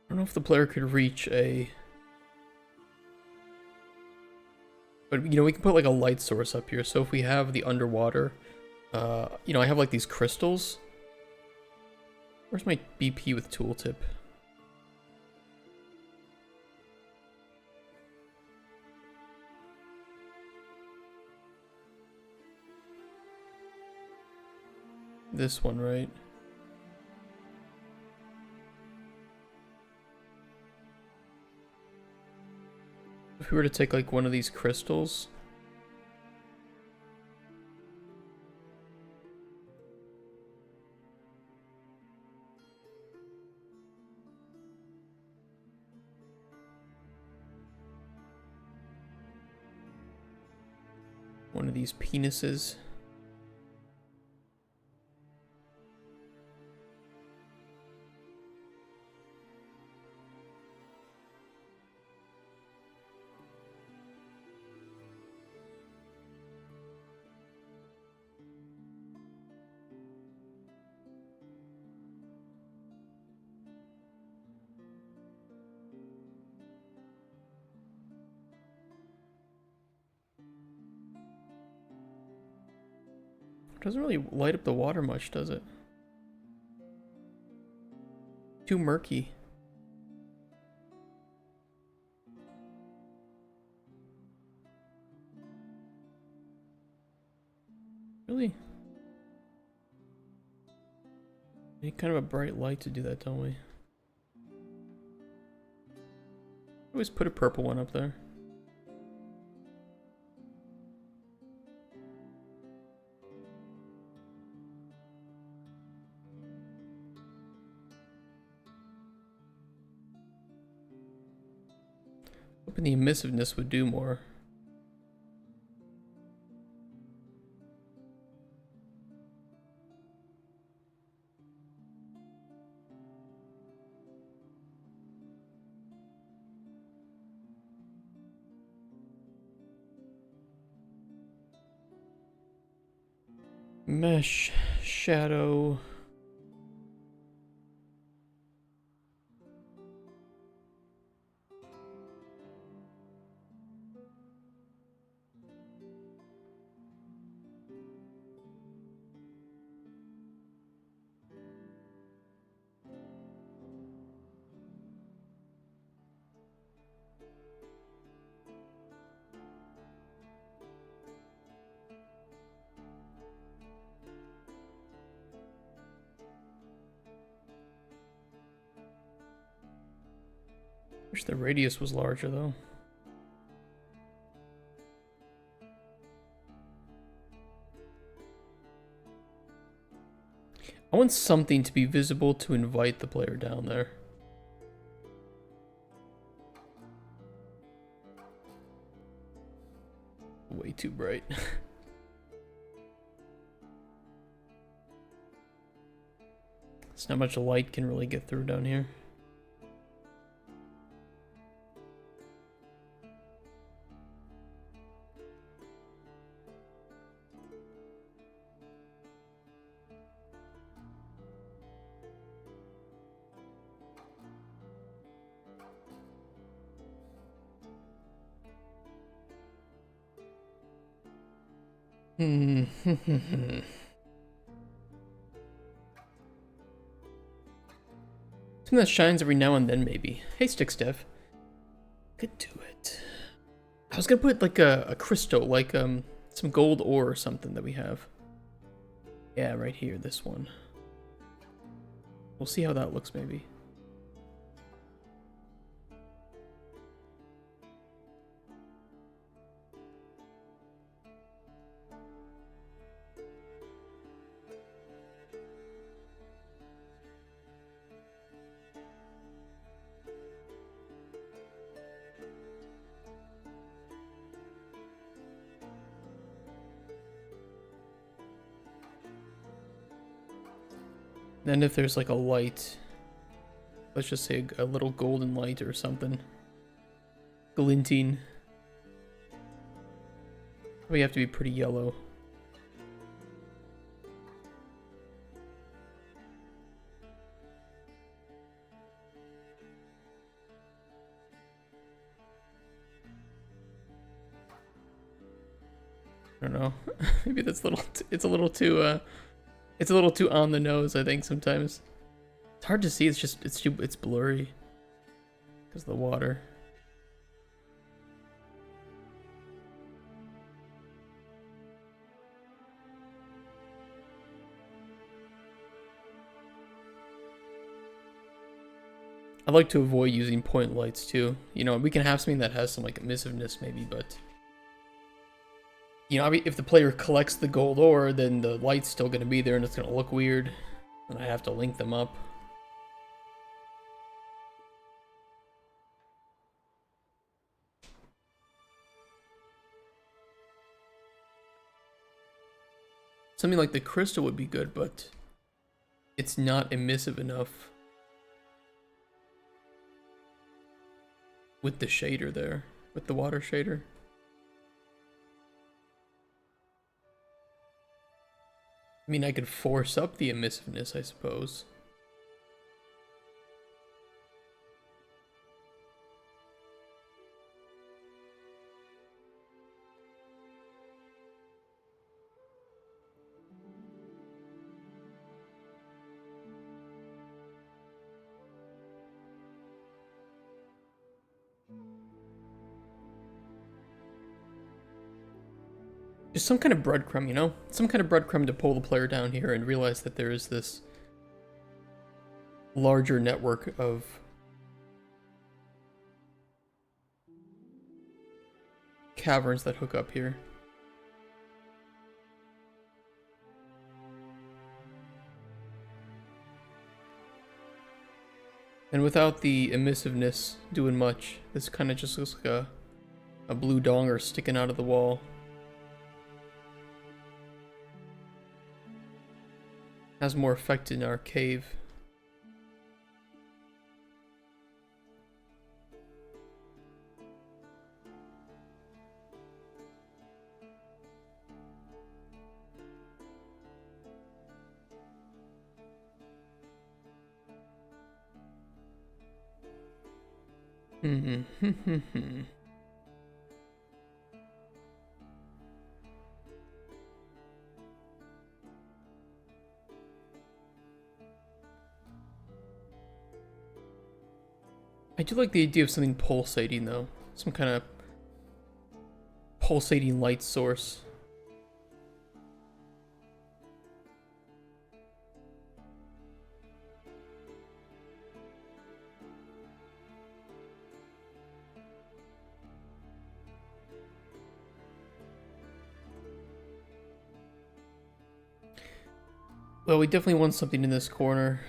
I don't know if the player could reach a... But, you know, we can put like a light source up here. So if we have the underwater, you know, I have like these crystals. Where's my BP with tooltip? This one, right? If we were to take like one of these crystals, one of these penises. It doesn't really light up the water much, does it? Too murky. Really? We need kind of a bright light to do that, don't we? Always put a purple one up there. Hoping the emissiveness would do more. Mesh, shadow. Wish the radius was larger though. I want something to be visible to invite the player down there. Way too bright. There's not much light can really get through down here. Something that shines every now and then, maybe. Hey, Stick Steph. Could do it. I was gonna put like a crystal, like some gold ore or something that we have. Yeah, right here, this one. We'll see how that looks, maybe. Then if there's like a light, let's just say a little golden light or something. Glinting. We have to be pretty yellow. I don't know. Maybe that's it's a little too it's a little too on the nose, I think, sometimes. It's hard to see, it's blurry because of the water. I like to avoid using point lights too. You know, we can have something that has some like emissiveness maybe, but you know, I mean, if the player collects the gold ore, then the light's still going to be there and it's going to look weird. And I have to link them up. Something like the crystal would be good, but it's not emissive enough with the shader there, with the water shader. I mean, I could force up the emissiveness, I suppose. Just some kind of breadcrumb, you know? Some kind of breadcrumb to pull the player down here and realize that there is this larger network of caverns that hook up here. And without the emissiveness doing much, this kind of just looks like a blue donger sticking out of the wall. Has more effect in our cave. I do like the idea of something pulsating though. Some kind of pulsating light source. Well, we definitely want something in this corner.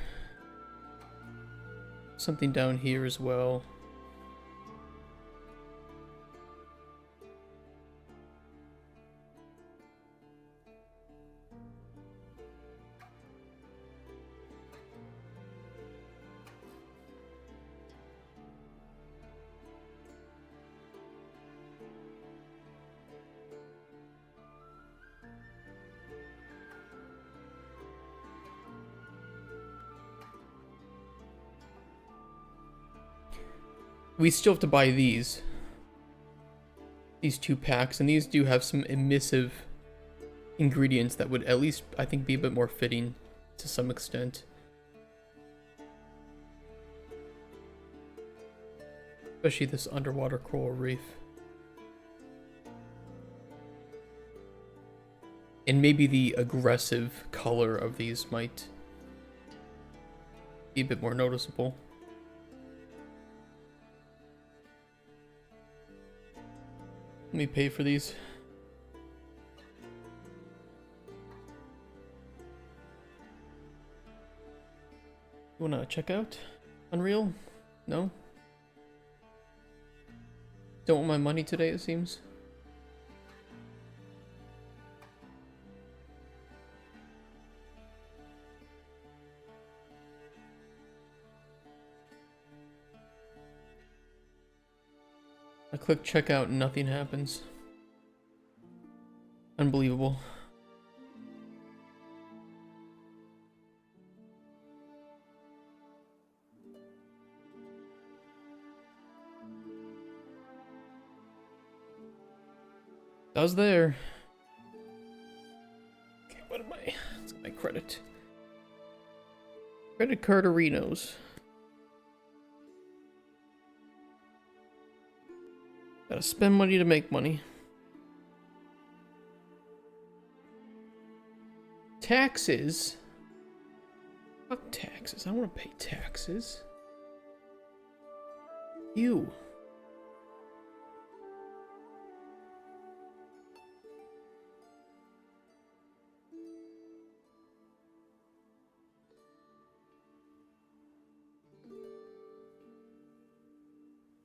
Something down here as well. We still have to buy these 2 packs, and these do have some emissive ingredients that would at least, I think, be a bit more fitting to some extent. Especially this underwater coral reef. And maybe the aggressive color of these might be a bit more noticeable. Let me pay for these. You wanna check out Unreal? No? Don't want my money today, it seems. I click checkout and nothing happens. Unbelievable. I was there. Okay, what am I? Let's get my credit. Credit card arenos. Gotta spend money to make money. Taxes? Fuck taxes. I don't want to pay taxes. You.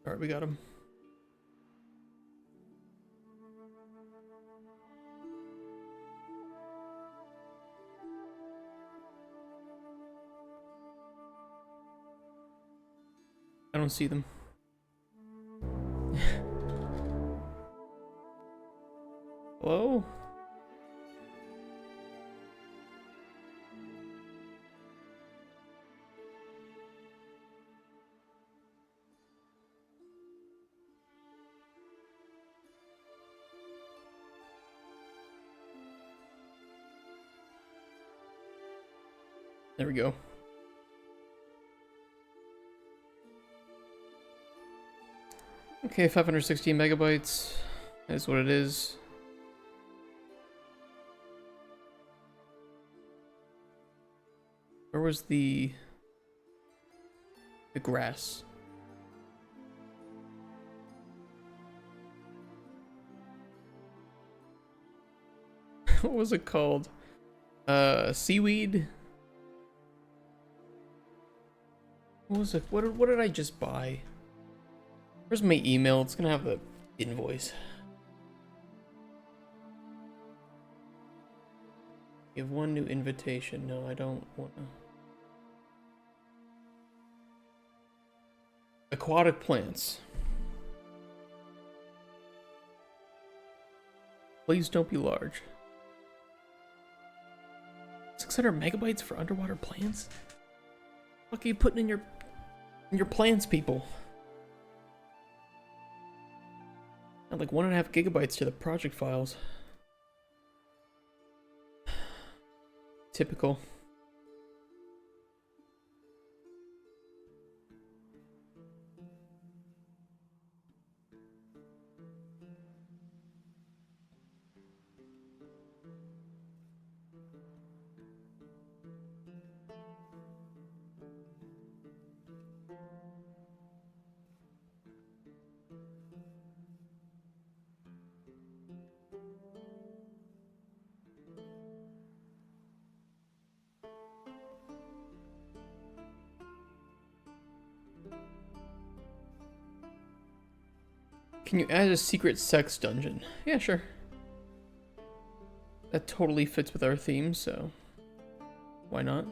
Alright, we got him. I don't see them. Hello? There we go. Okay, 516 megabytes is what it is. Where was the grass? What was it called? Seaweed? What was it? What did I just buy? Where's my email? It's gonna have the invoice. You have one new invitation. No, I don't want to. Aquatic plants. Please don't be large. 600 megabytes for underwater plants? What are you putting in your plants, people? Add like 1.5 gigabytes to the project files. Typical. Can you add a secret sex dungeon? Yeah, sure. That totally fits with our theme, so why not?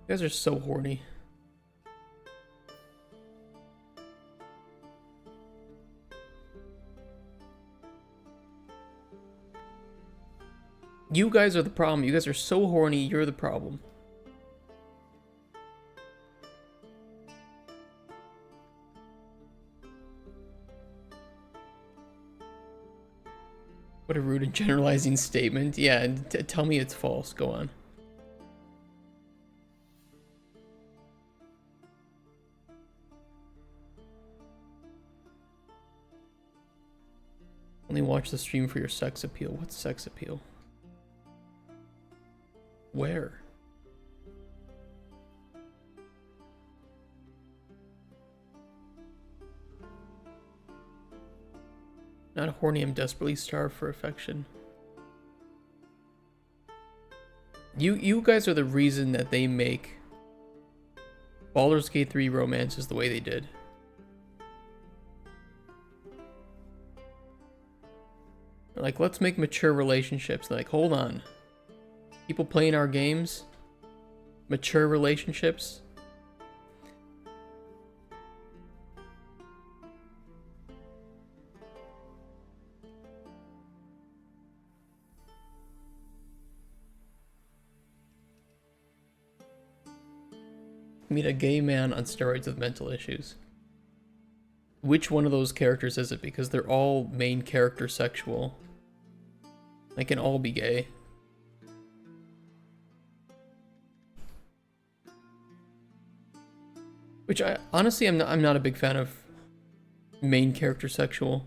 You guys are so horny. You guys are the problem. You guys are so horny, you're the problem. What a rude and generalizing statement. Yeah, and tell me it's false. Go on. Only watch the stream for your sex appeal. What's sex appeal? Where? Not horny, I'm desperately starved for affection. You guys are the reason that they make Baldur's Gate 3 romances the way they did. They're like, let's make mature relationships. They're like, hold on. People playing our games? Mature relationships? Meet a gay man on steroids with mental issues. Which one of those characters is it? Because they're all main character sexual. They can all be gay. Which I honestly I'm not a big fan of main character sexual.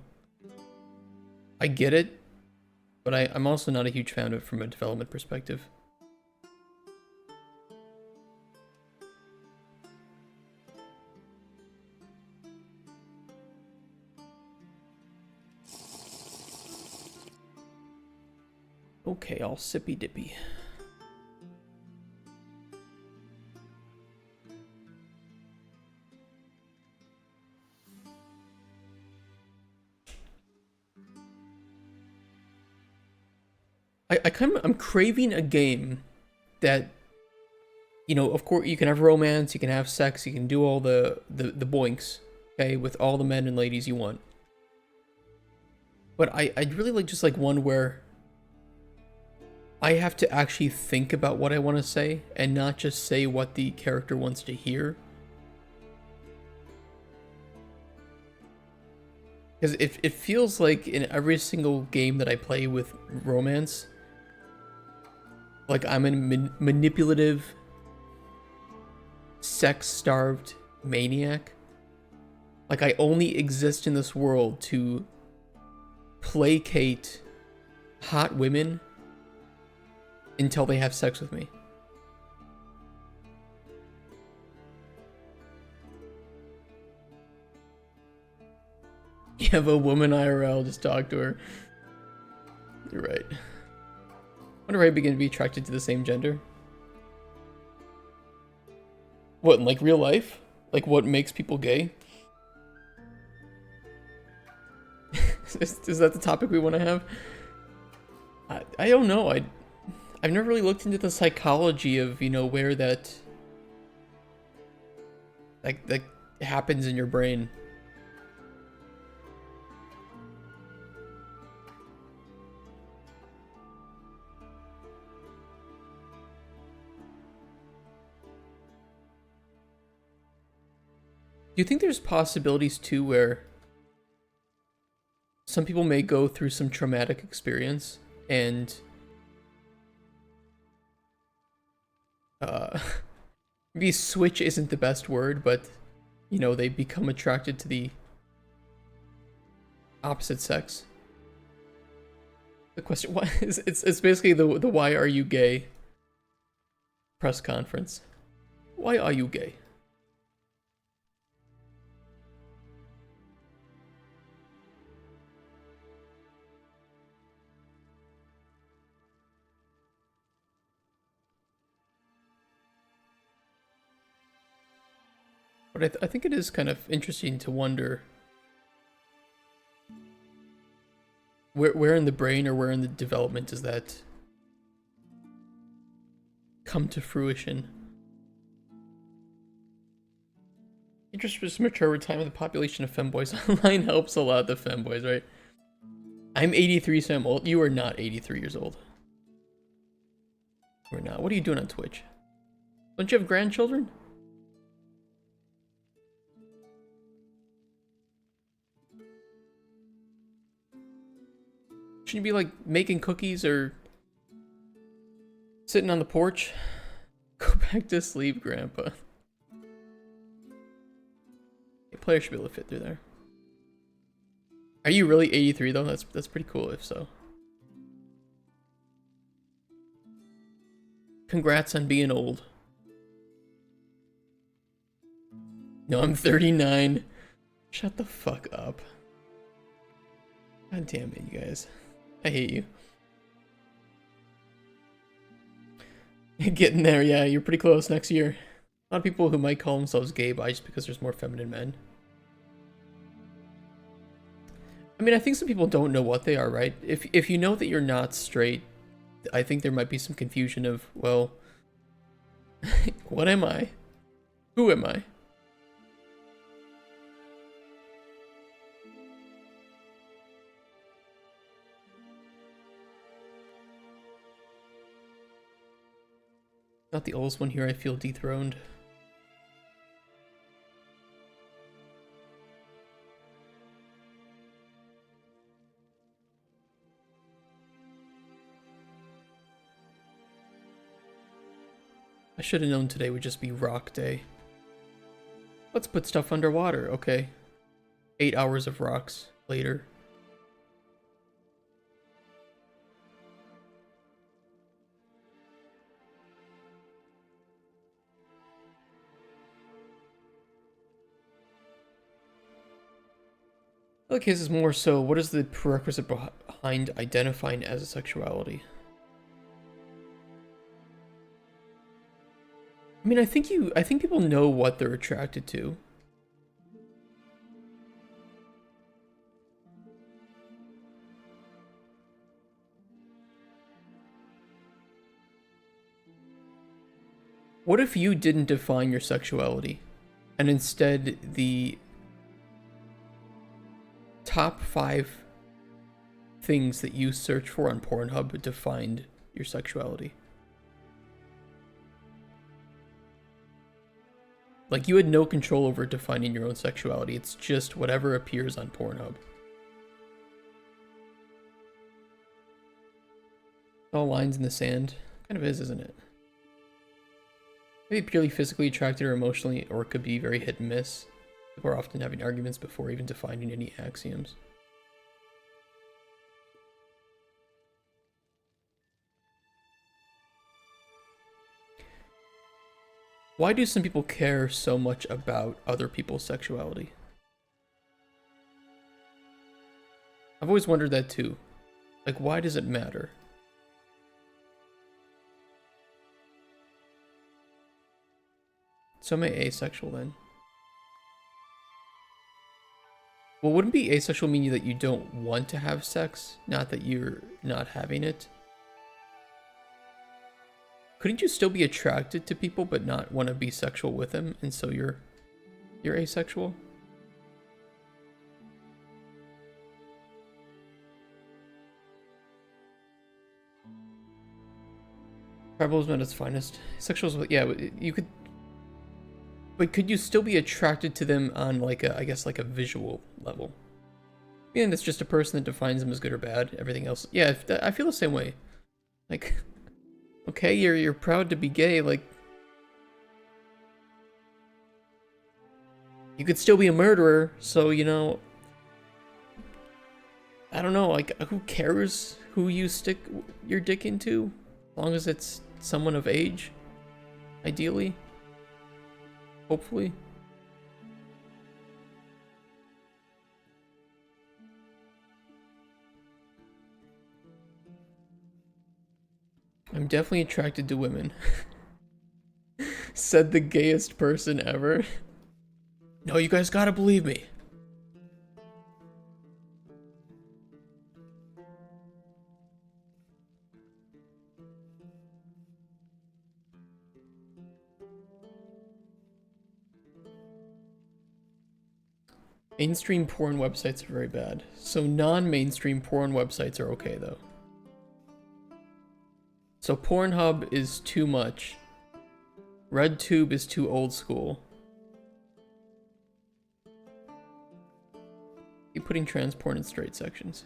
I get it, but I'm also not a huge fan of it from a development perspective. Okay, all sippy dippy. I'm craving a game that, you know, of course you can have romance, you can have sex, you can do all the boinks, okay, with all the men and ladies you want. But I'd really like just like one where I have to actually think about what I want to say and not just say what the character wants to hear. Because it feels like in every single game that I play with romance, like I'm a manipulative, sex-starved maniac. Like I only exist in this world to placate hot women until they have sex with me. You have a woman IRL, just talk to her. You're right. When do I begin to be attracted to the same gender? What, in like real life? Like what makes people gay? Is that the topic we want to have? I don't know. I've never really looked into the psychology of, you know, where that happens in your brain. Do you think there's possibilities too where some people may go through some traumatic experience and maybe switch isn't the best word, but you know, they become attracted to the opposite sex? The question, why is it's basically the why are you gay press conference. Why are you gay? But I think it is kind of interesting to wonder where in the brain or where in the development does that come to fruition. Interest mature over time with the population of femboys online helps a lot, the femboys, right? I'm 83, so I'm old. You are not 83 years old. We're not. What are you doing on Twitch? Don't you have grandchildren? Shouldn't you be like making cookies or sitting on the porch? Go back to sleep, Grandpa. A player should be able to fit through there. Are you really 83 though? That's pretty cool if so. Congrats on being old. No, I'm 39. Shut the fuck up. God damn it, you guys. I hate you. Getting there, yeah, you're pretty close next year. A lot of people who might call themselves gay bi just because there's more feminine men. I mean, I think some people don't know what they are, right? If you know that you're not straight, I think there might be some confusion of, well, what am I? Who am I? Not the oldest one here, I feel dethroned. I should have known today would just be rock day. Let's put stuff underwater, okay. 8 hours of rocks later. The case is more so, what is the prerequisite behind identifying as a sexuality? I mean, I think people know what they're attracted to. What if you didn't define your sexuality, and instead the top 5 things that you search for on Pornhub defined your sexuality? Like, you had no control over defining your own sexuality. It's just whatever appears on Pornhub. All lines in the sand. Kind of is, isn't it? Maybe purely physically attracted or emotionally, or it could be very hit and miss. People are often having arguments before even defining any axioms. Why do some people care so much about other people's sexuality? I've always wondered that too. Like, why does it matter? So am I asexual then? Well, wouldn't be asexual mean that you don't want to have sex, not that you're not having it? Couldn't you still be attracted to people but not want to be sexual with them, and so you're asexual? Tribalism at its finest. Sexual, yeah, you could. But could you still be attracted to them on like a, I guess like a visual level? And it's just a person that defines them as good or bad. Everything else, yeah, I feel the same way. Like, okay, you're proud to be gay. Like, you could still be a murderer. So you know, I don't know. Like, who cares who you stick your dick into, as long as it's someone of age, ideally. Hopefully. I'm definitely attracted to women. Said the gayest person ever. No, you guys gotta believe me. Mainstream porn websites are very bad. So non-mainstream porn websites are okay though. So Pornhub is too much. RedTube is too old school. Keep putting trans porn in straight sections.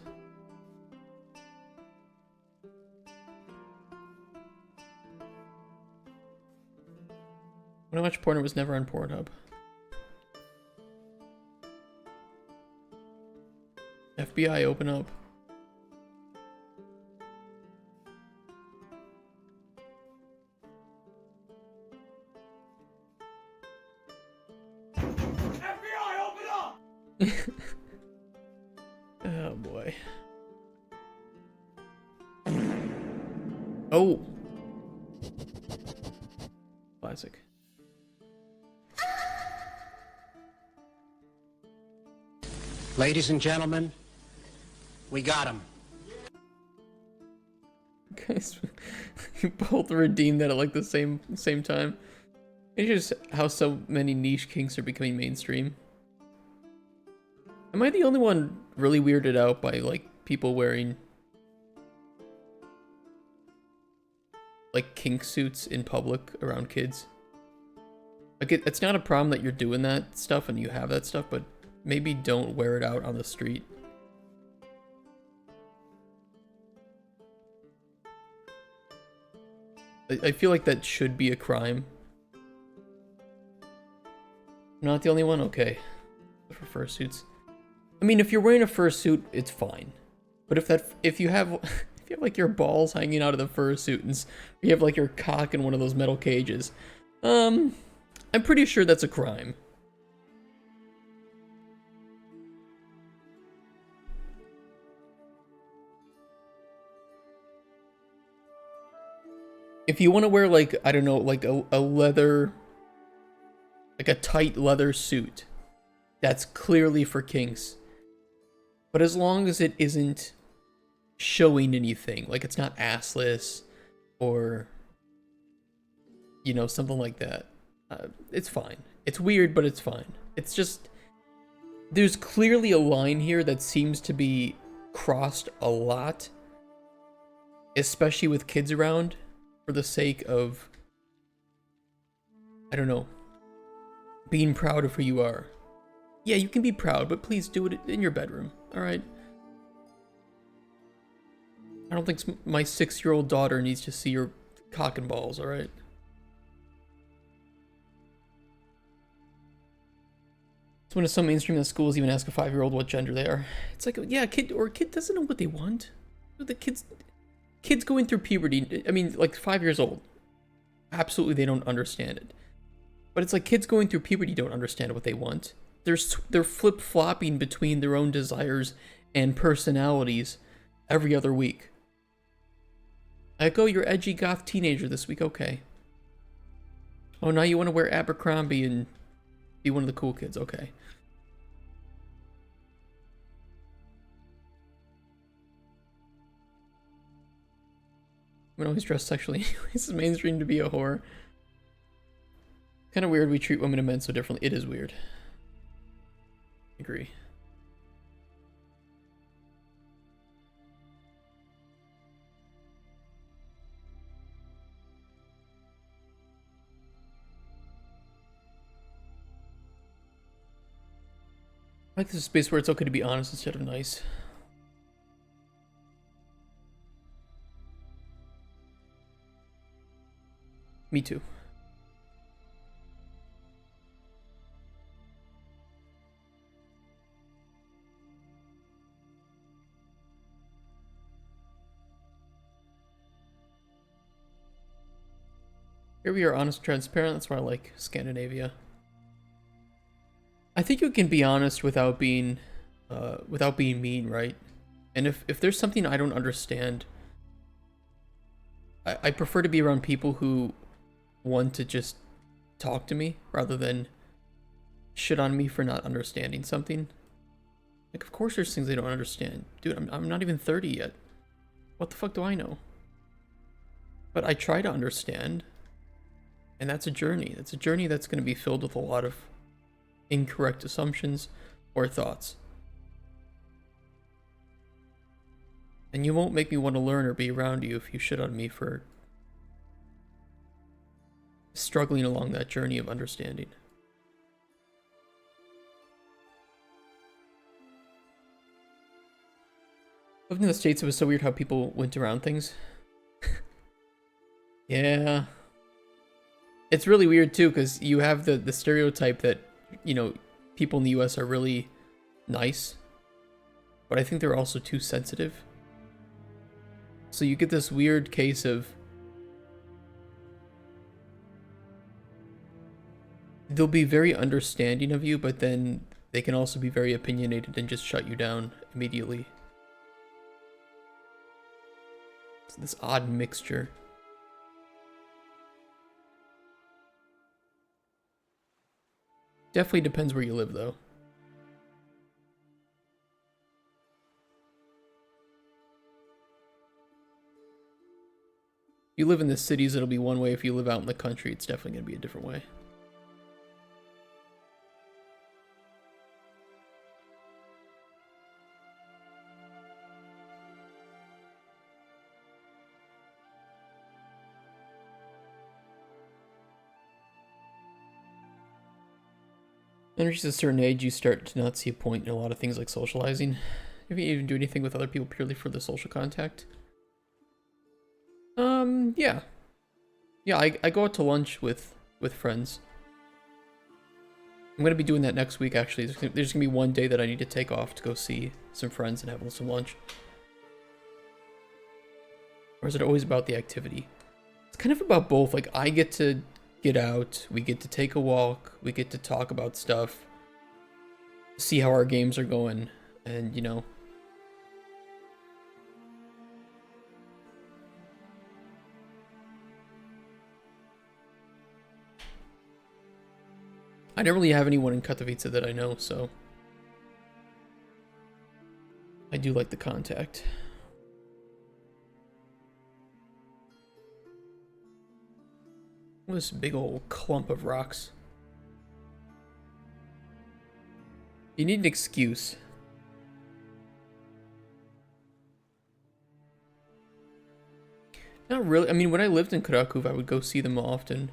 When I watched porn, it was never on Pornhub. FBI, open up. FBI, open up! Oh boy. Oh. Classic. Ladies and gentlemen, we got him. Guys, you both redeemed that at like the same time. It's just how so many niche kinks are becoming mainstream. Am I the only one really weirded out by like people wearing like kink suits in public around kids? Like it's not a problem that you're doing that stuff and you have that stuff, but maybe don't wear it out on the street. I feel like that should be a crime. I'm not the only one? Okay. For fursuits. I mean, if you're wearing a fursuit, it's fine. But if you have like your balls hanging out of the fursuit and you have like your cock in one of those metal cages, I'm pretty sure that's a crime. If you want to wear like, I don't know, like a leather, like a tight leather suit, that's clearly for kinks. But as long as it isn't showing anything, like it's not assless or, you know, something like that, it's fine. It's weird, but it's fine. It's just, there's clearly a line here that seems to be crossed a lot, especially with kids around, for the sake of, I don't know, being proud of who you are. Yeah, you can be proud, but please do it in your bedroom, alright? I don't think my 6-year-old daughter needs to see your cock and balls, alright? It's when some mainstream schools even ask a 5-year-old what gender they are. It's like, yeah, a kid doesn't know what they want. The kids going through puberty, I mean, like 5 years old. Absolutely, they don't understand it. But it's like kids going through puberty don't understand what they want. They're flip-flopping between their own desires and personalities every other week. Like, oh, you're edgy goth teenager this week, okay. Oh, now you want to wear Abercrombie and be one of the cool kids, okay. Women always dress sexually anyways. It's mainstream to be a whore. Kind of weird we treat women and men so differently. It is weird. Agree. I like this space where it's okay to be honest instead of nice. Me too. Here we are, honest, transparent. That's why I like Scandinavia. I think you can be honest without being mean, right? And if there's something I don't understand, I prefer to be around people who want to just talk to me rather than shit on me for not understanding something. Like, of course there's things they don't understand. Dude, I'm not even 30 yet. What the fuck do I know? But I try to understand. And that's a journey. That's a journey that's going to be filled with a lot of incorrect assumptions or thoughts. And you won't make me want to learn or be around you if you shit on me for struggling along that journey of understanding. Living in the States, it was so weird how people went around things. Yeah. It's really weird too, because you have the stereotype that, you know, people in the US are really nice. But I think they're also too sensitive. So you get this weird case of they'll be very understanding of you, but then they can also be very opinionated and just shut you down immediately. It's this odd mixture. Definitely depends where you live, though. If you live in the cities, it'll be one way. If you live out in the country, it's definitely going to be a different way. When you reach a certain age, you start to not see a point in a lot of things like socializing. If you even do anything with other people purely for the social contact. Yeah. Yeah, I go out to lunch with friends. I'm going to be doing that next week, actually. There's going to be one day that I need to take off to go see some friends and have some lunch. Or is it always about the activity? It's kind of about both. Like, I get to get out, we get to take a walk, we get to talk about stuff, see how our games are going, and, you know... I don't really have anyone in Katowice that I know, so... I do like the contact. This big old clump of rocks. You need an excuse. Not really. I mean, when I lived in Kraków, I would go see them often.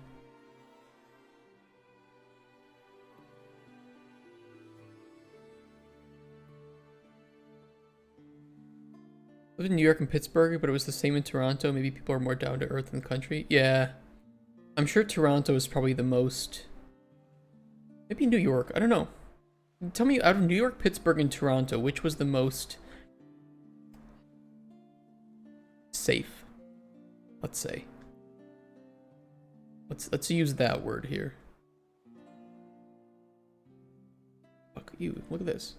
I lived in New York and Pittsburgh, but it was the same in Toronto. Maybe people are more down to earth in the country. Yeah. I'm sure Toronto is probably the most... Maybe New York. I don't know. Tell me, out of New York, Pittsburgh, and Toronto, which was the most... safe? Let's say. Let's use that word here. Fuck you. Look at this.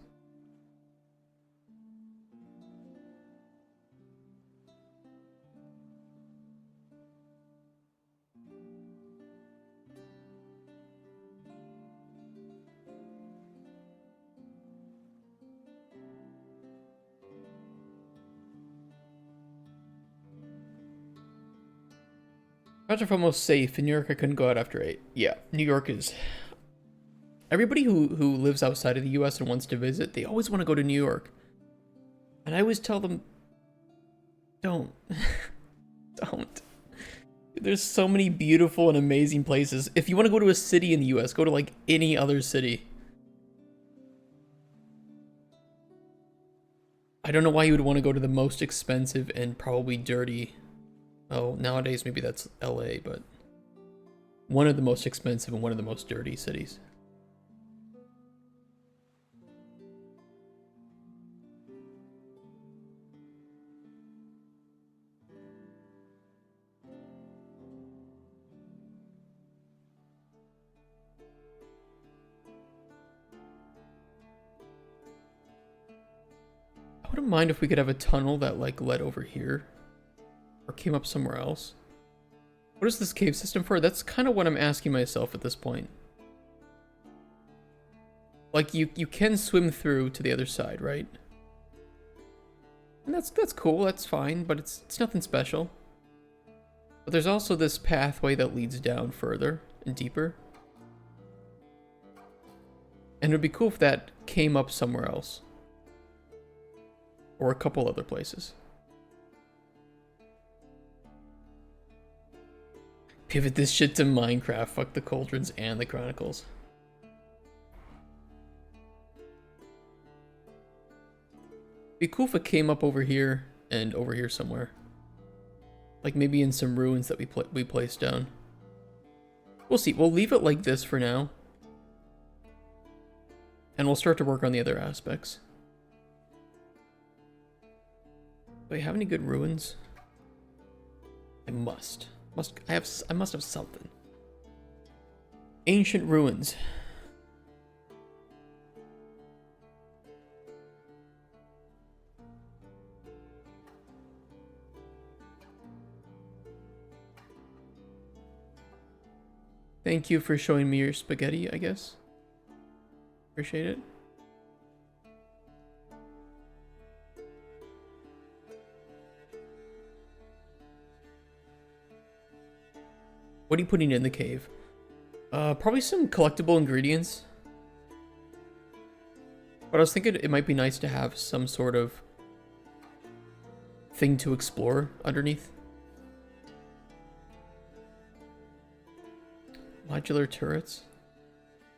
Project almost safe. In New York, I couldn't go out after 8. Yeah, New York is... Everybody who lives outside of the US and wants to visit, they always want to go to New York. And I always tell them, don't. Don't. There's so many beautiful and amazing places. If you want to go to a city in the US, go to like any other city. I don't know why you would want to go to the most expensive and probably dirty... Oh, nowadays maybe that's LA, but one of the most expensive and one of the most dirty cities. I wouldn't mind if we could have a tunnel that like led over here. Or came up somewhere else. What is this cave system for? That's kind of what I'm asking myself at this point. Like you can swim through to the other side, right? And that's cool, that's fine, but it's nothing special. But there's also this pathway that leads down further and deeper. And it would be cool if that came up somewhere else. Or a couple other places. Pivot this shit to Minecraft. Fuck the Cauldrons and the Chronicles. Be cool if it came up over here and over here somewhere. Like maybe in some ruins that we placed down. We'll see. We'll leave it like this for now. And we'll start to work on the other aspects. Do I have any good ruins? I must. I must have something. Ancient ruins. Thank you for showing me your spaghetti, I guess. Appreciate it. What are you putting in the cave? Probably some collectible ingredients. But I was thinking it might be nice to have some sort of thing to explore underneath. Modular turrets?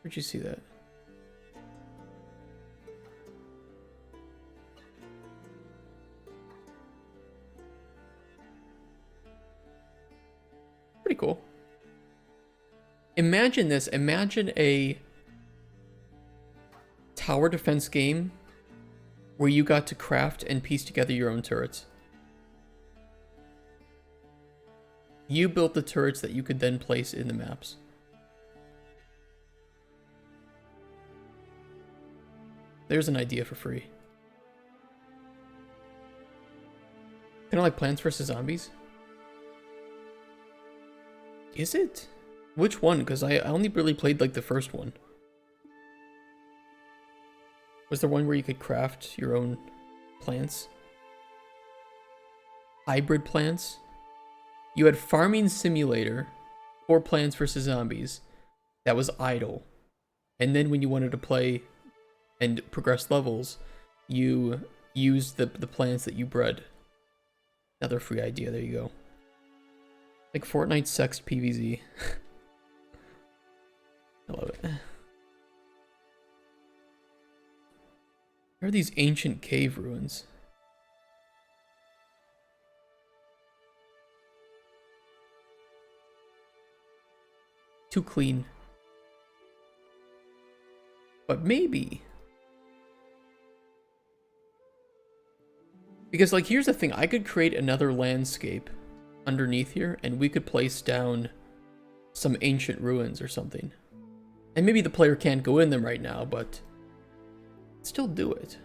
Where'd you see that? Pretty cool. Imagine this. Imagine a tower defense game where you got to craft and piece together your own turrets. You built the turrets that you could then place in the maps. There's an idea for free. Kind of like Plants vs. Zombies. Is it? Which one? Because I only really played like the first one. Was there one where you could craft your own plants? Hybrid plants? You had Farming Simulator for Plants vs. Zombies that was idle. And then when you wanted to play and progress levels, you used the plants that you bred. Another free idea, there you go. Like Fortnite sexed PvZ. I love it. Where are these ancient cave ruins? Too clean. But maybe. Because like here's the thing, I could create another landscape underneath here and we could place down some ancient ruins or something. And maybe the player can't go in them right now, but still do it.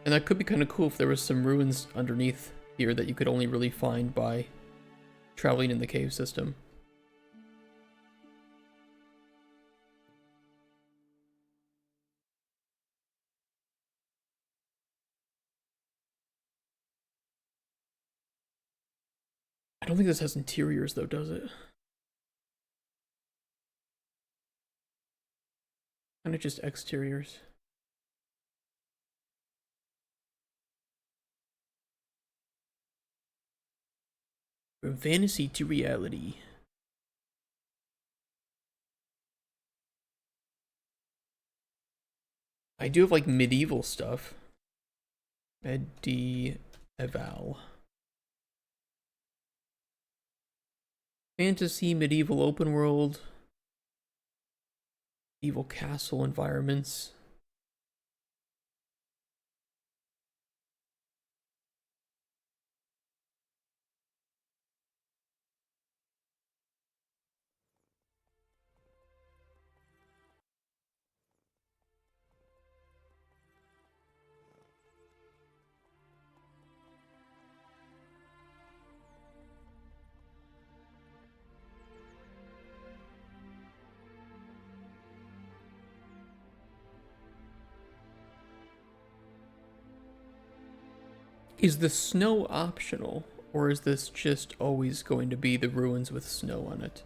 And that could be kind of cool if there was some ruins underneath here that you could only really find by traveling in the cave system. I don't think this has interiors though, does it? Kind of just exteriors. From fantasy to reality. I do have like medieval stuff. Medieval. Fantasy, medieval open world. Medieval castle environments. Is the snow optional, or is this just always going to be the ruins with snow on it?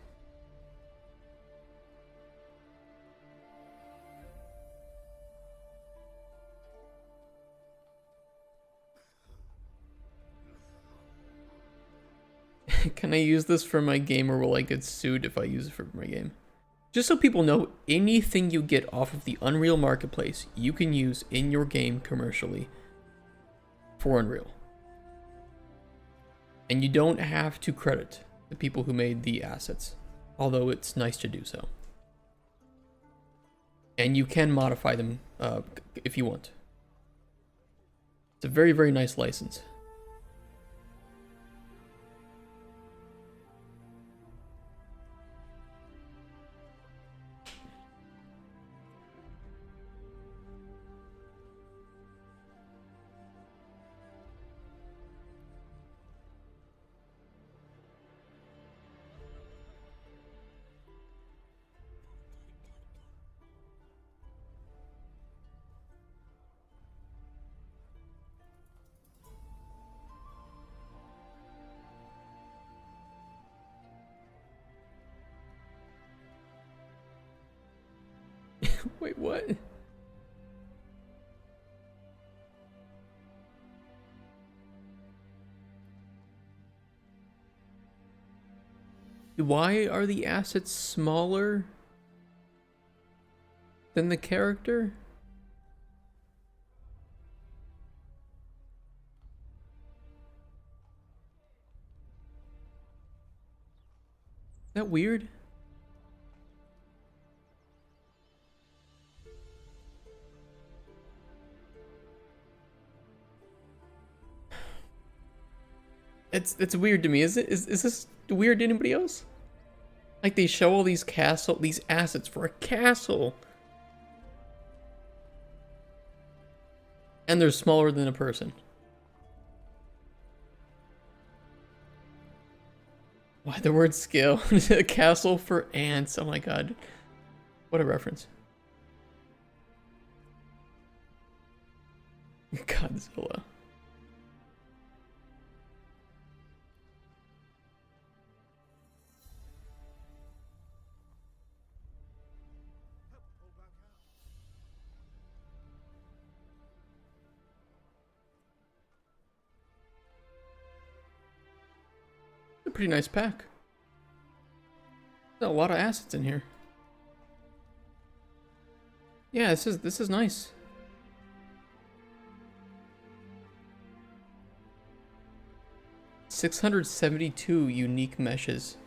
Can I use this for my game, or will I get sued if I use it for my game? Just so people know, anything you get off of the Unreal Marketplace, you can use in your game commercially for Unreal. And you don't have to credit the people who made the assets, although it's nice to do so. And you can modify them if you want. It's a very, very nice license. Wait, what? Why are the assets smaller than the character? Is that weird? It's weird to me. Is it? Is this weird to anybody else? Like, they show all these assets for a castle, and they're smaller than a person. Why the word scale? A castle for ants. Oh my god. What a reference. Godzilla. A pretty nice pack. There's a lot of assets in here. Yeah, this is nice. $672 unique meshes.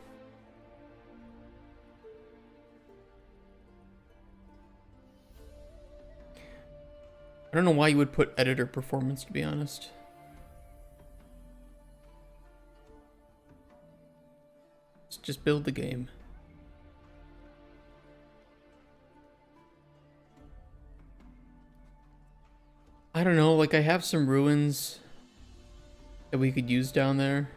I don't know why you would put editor performance, to be honest. Just build the game. I don't know, like, I have some ruins that we could use down there.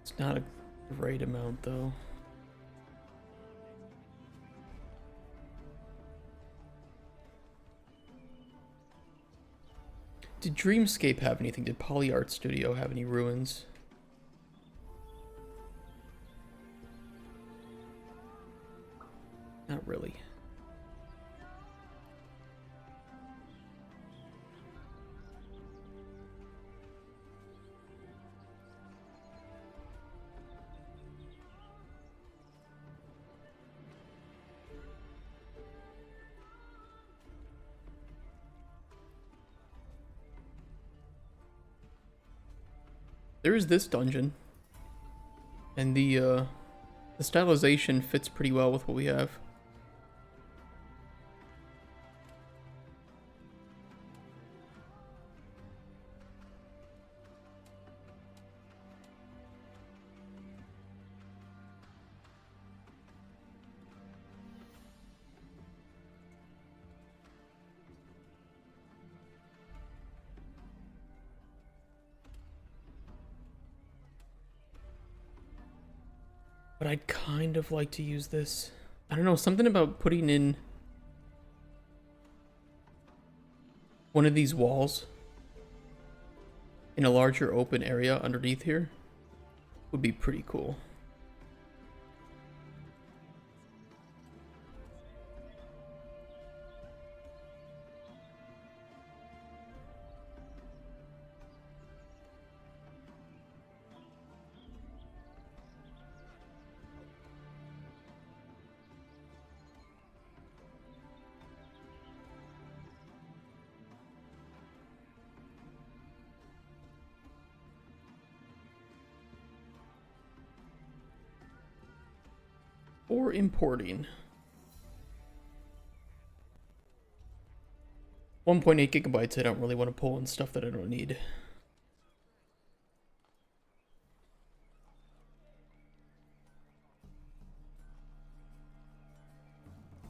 It's not a great amount, though. Did Dreamscape have anything? Did Poly Art Studio have any ruins? Not really. There is this dungeon, and the stylization fits pretty well with what we have. But I'd kind of like to use this. I don't know, something about putting in one of these walls in a larger open area underneath here would be pretty cool. Or importing. 1.8 gigabytes, I don't really want to pull in stuff that I don't need.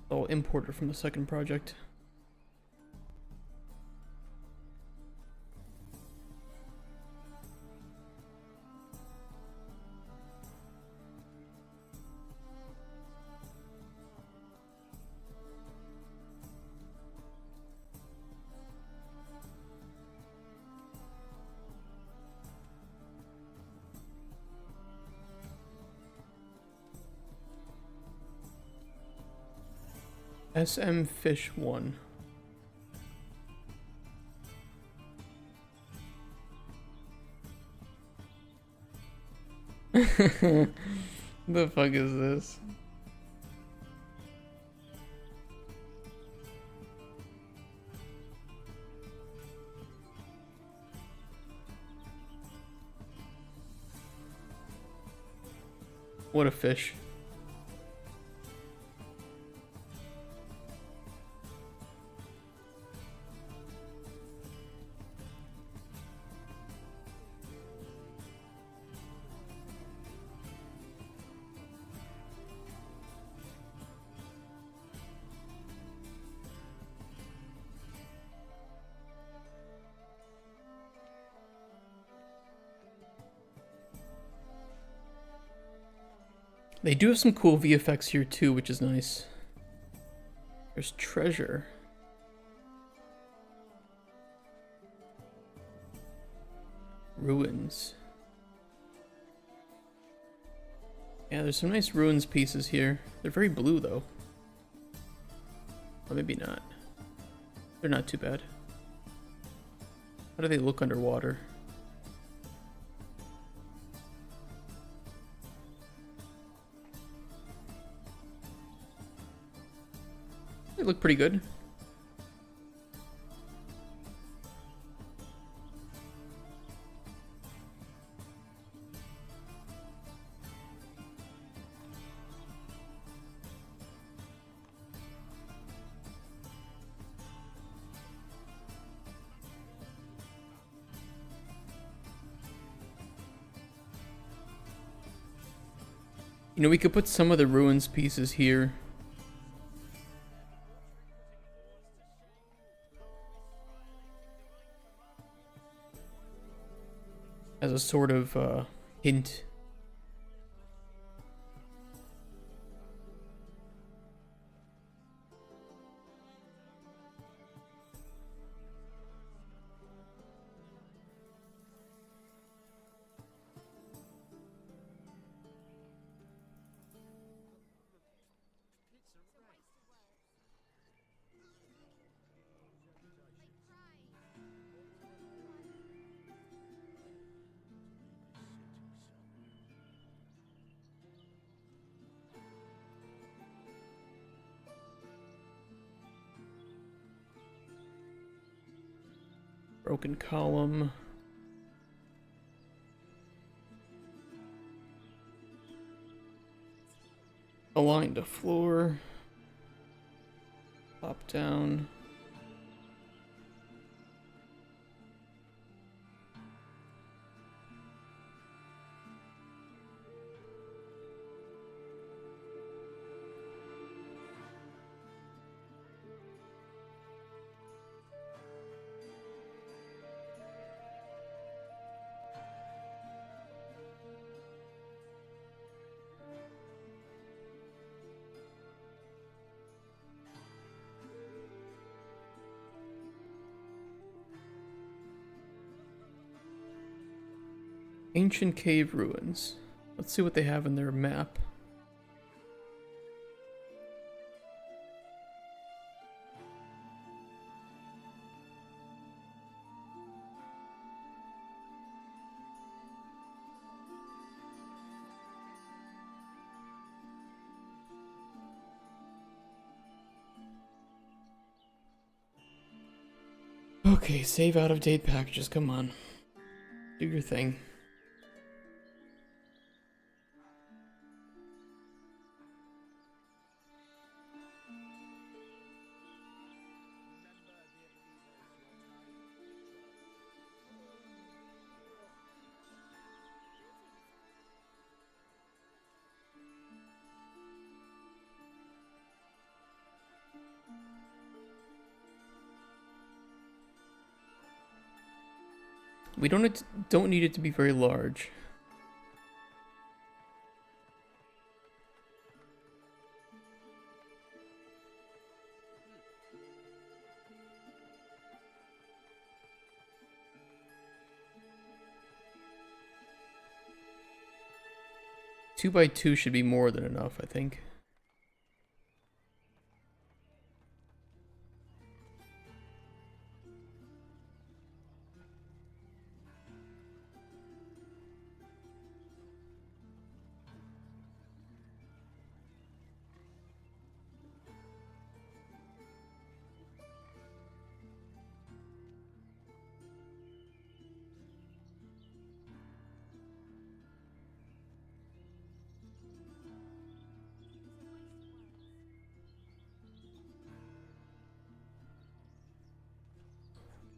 I'll import it from the second project. SM Fish 1. The fuck is this? What a fish. They do have some cool VFX here too, which is nice. There's treasure. Ruins. Yeah, there's some nice ruins pieces here. They're very blue though. Or maybe not. They're not too bad. How do they look underwater? They look pretty good. You know, we could put some of the ruins pieces here. As a sort of hint. Broken column. Aligned to floor. Pop down. Ancient cave ruins. Let's see what they have in their map. Okay, save out of date packages, come on. Do your thing. We don't need it to be very large. Two by two should be more than enough, I think.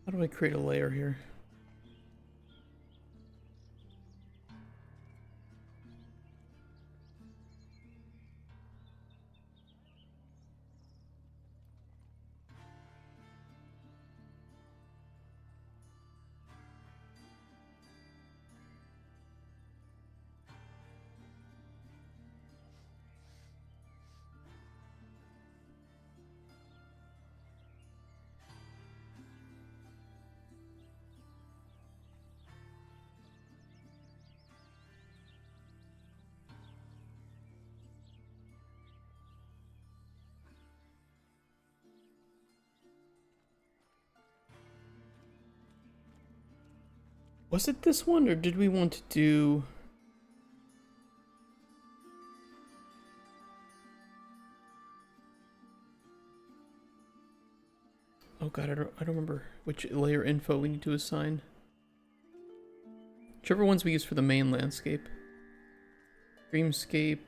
How do I create a layer here? Was it this one, or did we want to do... Oh god, I don't remember which layer info we need to assign. Whichever ones we use for the main landscape. Dreamscape.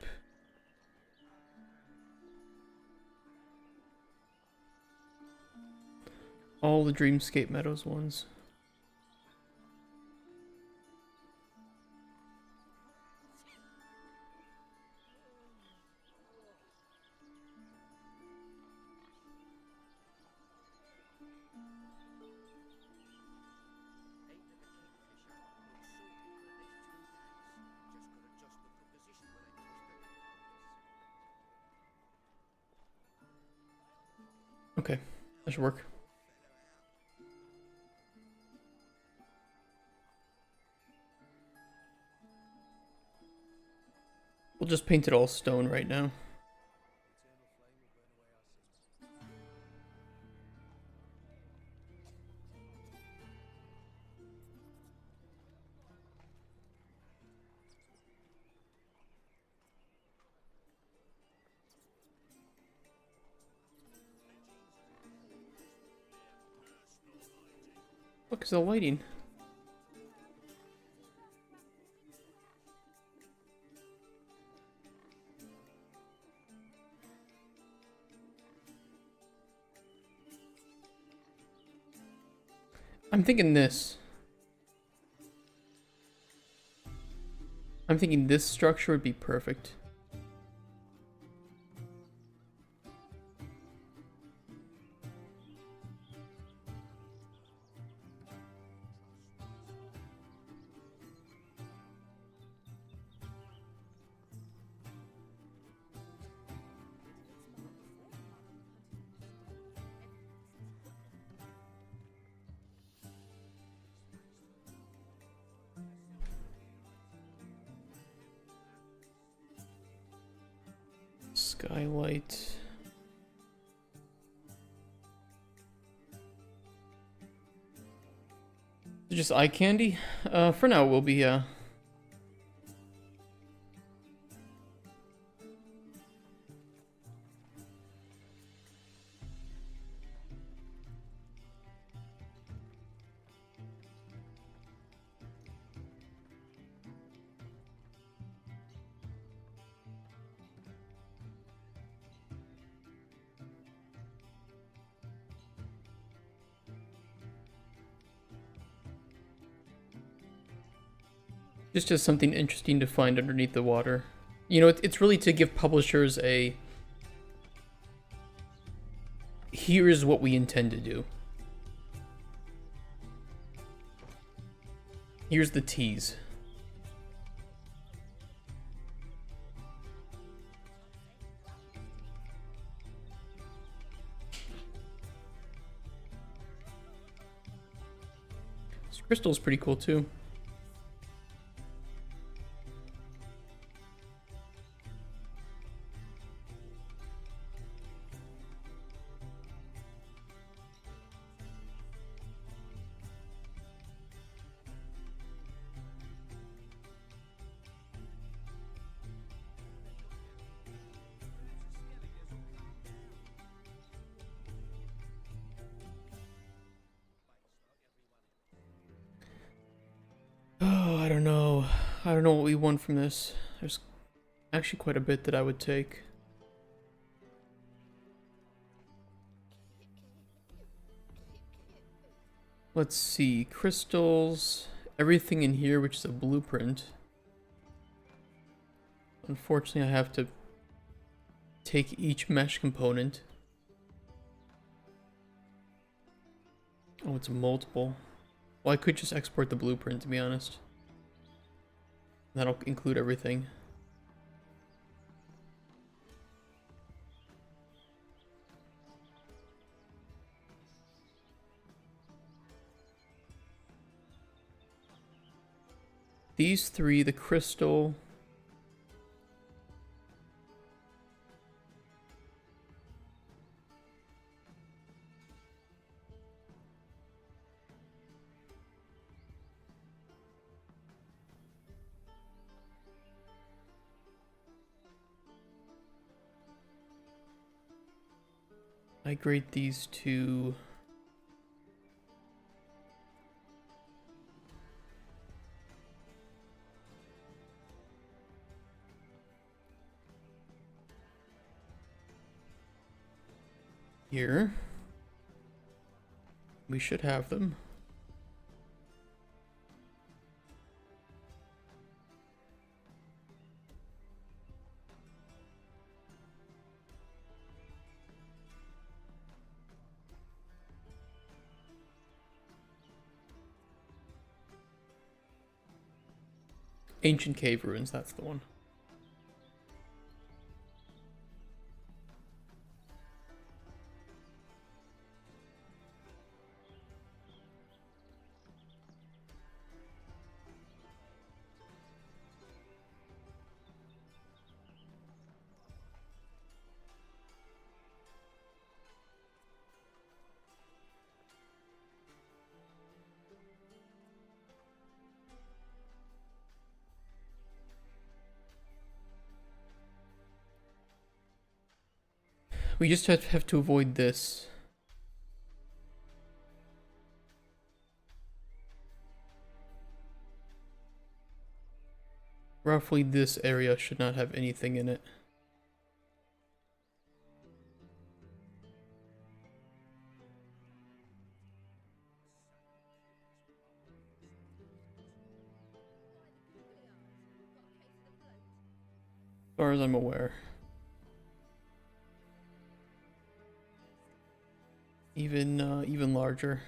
All the Dreamscape Meadows ones. Okay, that should work. We'll just paint it all stone right now. Look, it's the lighting. I'm thinking this. I'm thinking this structure would be perfect. Skylight. Just eye candy? For now, we'll be, just as something interesting to find underneath the water. You know, it's really to give publishers a... Here's what we intend to do. Here's the tease. This crystal's pretty cool too. Oh, I don't know. I don't know what we want from this. There's actually quite a bit that I would take. Let's see. Crystals. Everything in here, which is a blueprint. Unfortunately, I have to take each mesh component. Oh, it's multiple. Well, I could just export the blueprint, to be honest. That'll include everything. These three, the crystal... Migrate these to... here. We should have them. Ancient cave ruins, that's the one. We just have to avoid this. Roughly this area should not have anything in it. As far as I'm aware. Even larger.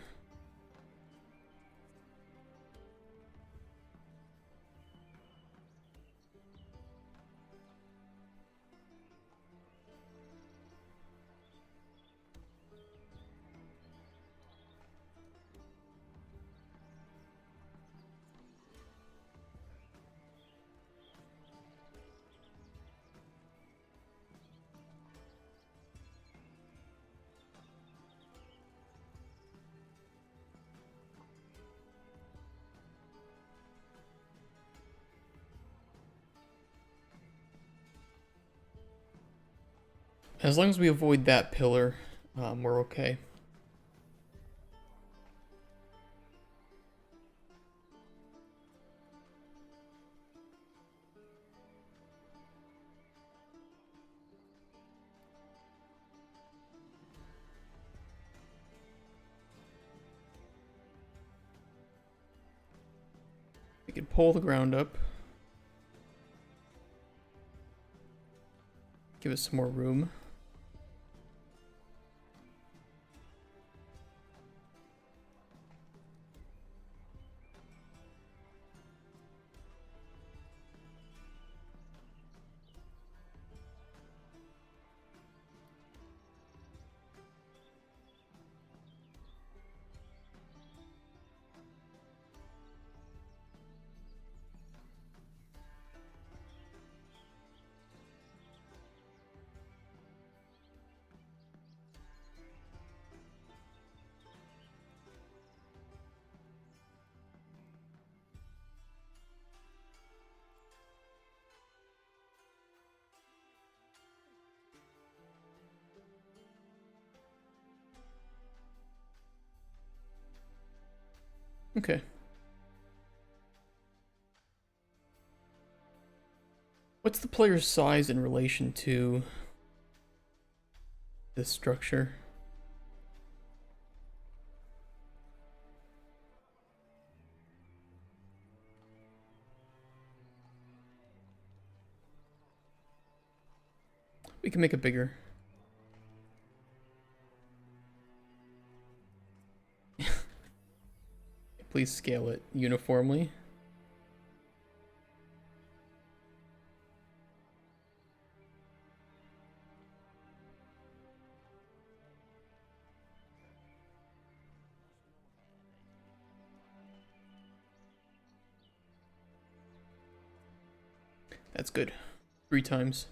As long as we avoid that pillar, we're okay. We can pull the ground up. Give us some more room. Okay. What's the player's size in relation to this structure? We can make it bigger. Please scale it uniformly. That's good. 3 times.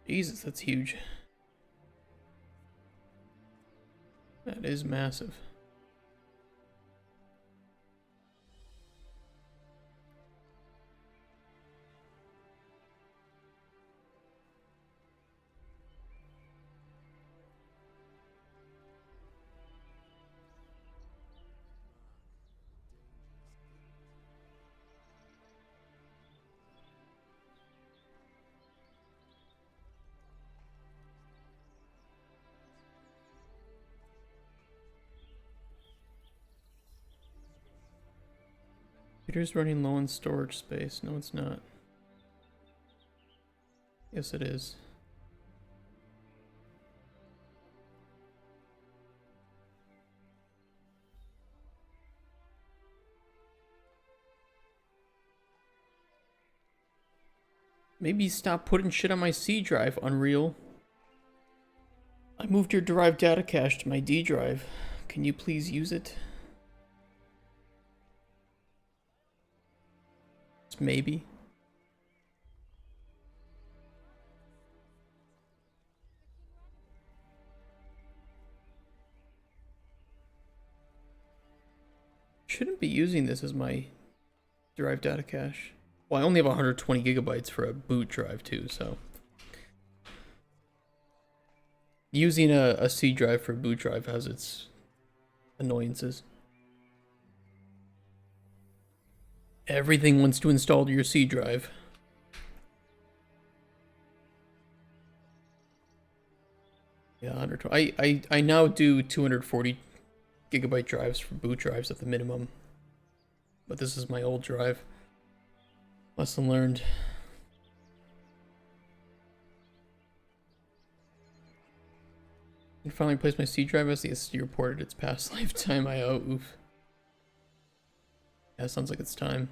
Jesus, that's huge. That is massive. Computer's running low on storage space. No, it's not. Yes, it is. Maybe stop putting shit on my C drive, Unreal. I moved your derived data cache to my D drive. Can you please use it? Maybe. Shouldn't be using this as my derived data cache. Well, I only have 120 gigabytes for a boot drive too, so using a C drive for a boot drive has its annoyances. Everything wants to install to your C drive. Yeah, 120. I now do 240 gigabyte drives for boot drives at the minimum. but this is my old drive. Lesson learned. I finally replaced my C drive as the SSD reported its past lifetime IO. Oof. Yeah, sounds like it's time.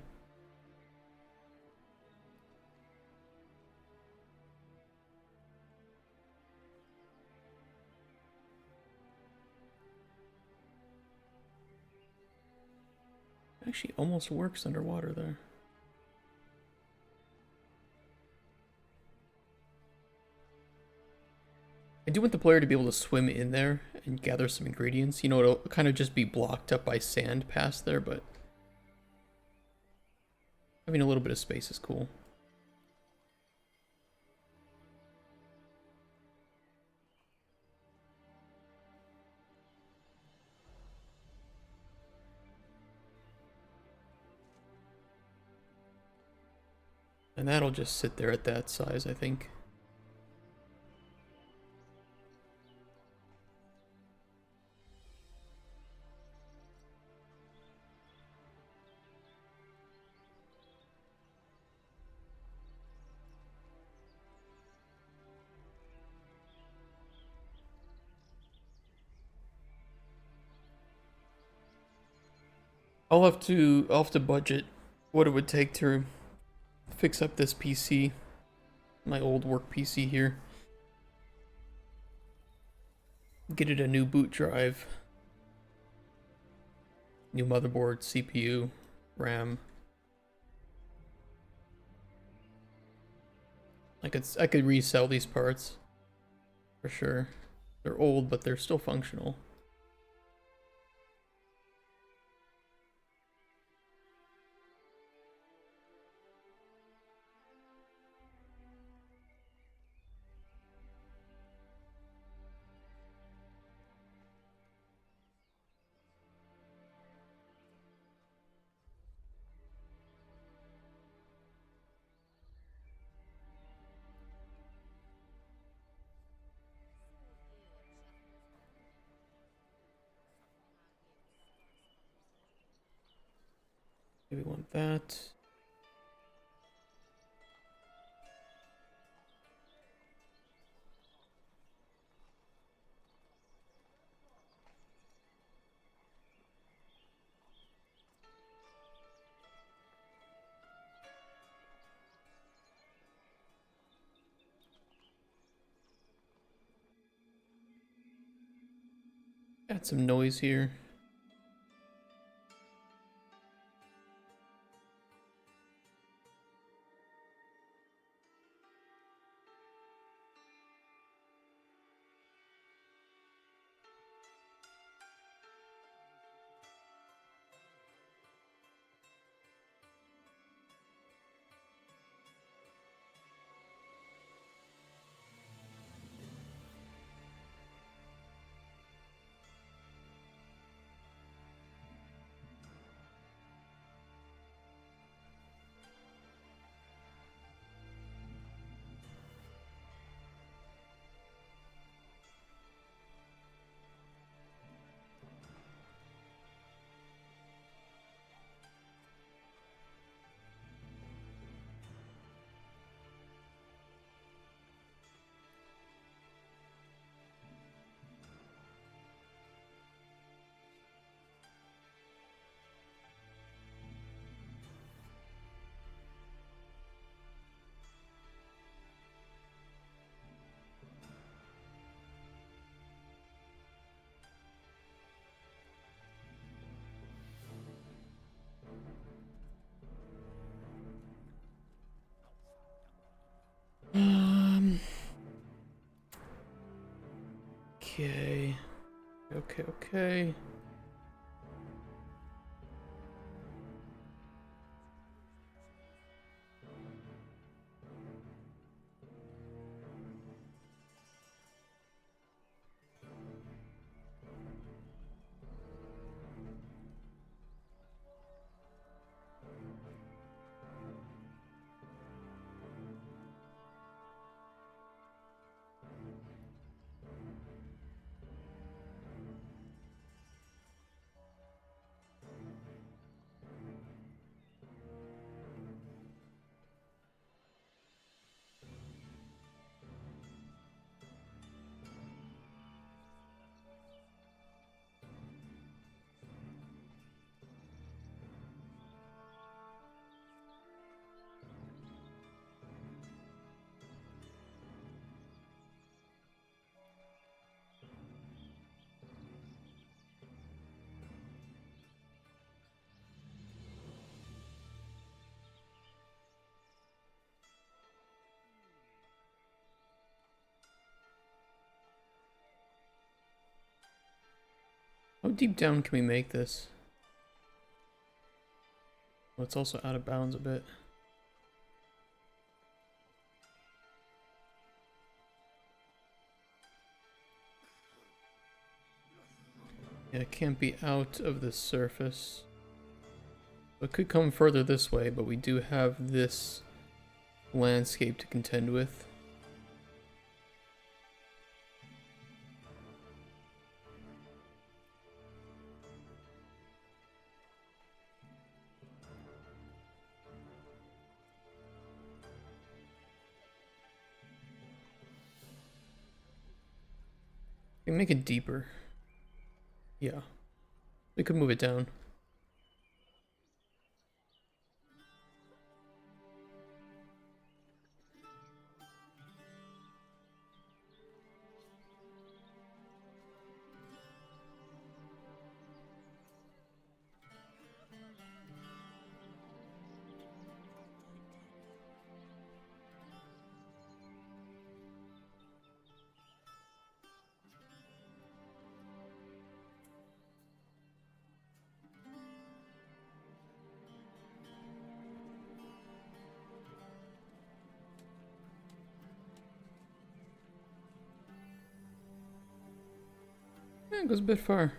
Actually almost works underwater there. I do want the player to be able to swim in there and gather some ingredients. You know, it'll kind of just be blocked up by sand past there, but having a little bit of space is cool. And that'll just sit there at that size, I think. I'll have to budget what it would take to fix up this PC, my old work PC here. Get it a new boot drive, new motherboard, CPU, RAM. I could resell these parts for sure. They're old, but they're still functional. Maybe want that. Add some noise here. Okay. Okay. How deep down can we make this? Well, it's also out of bounds a bit. Yeah, it can't be out of the surface. It could come further this way, but we do have this landscape to contend with. We can make it deeper. Yeah. We could move it down. Yeah, it goes a bit far.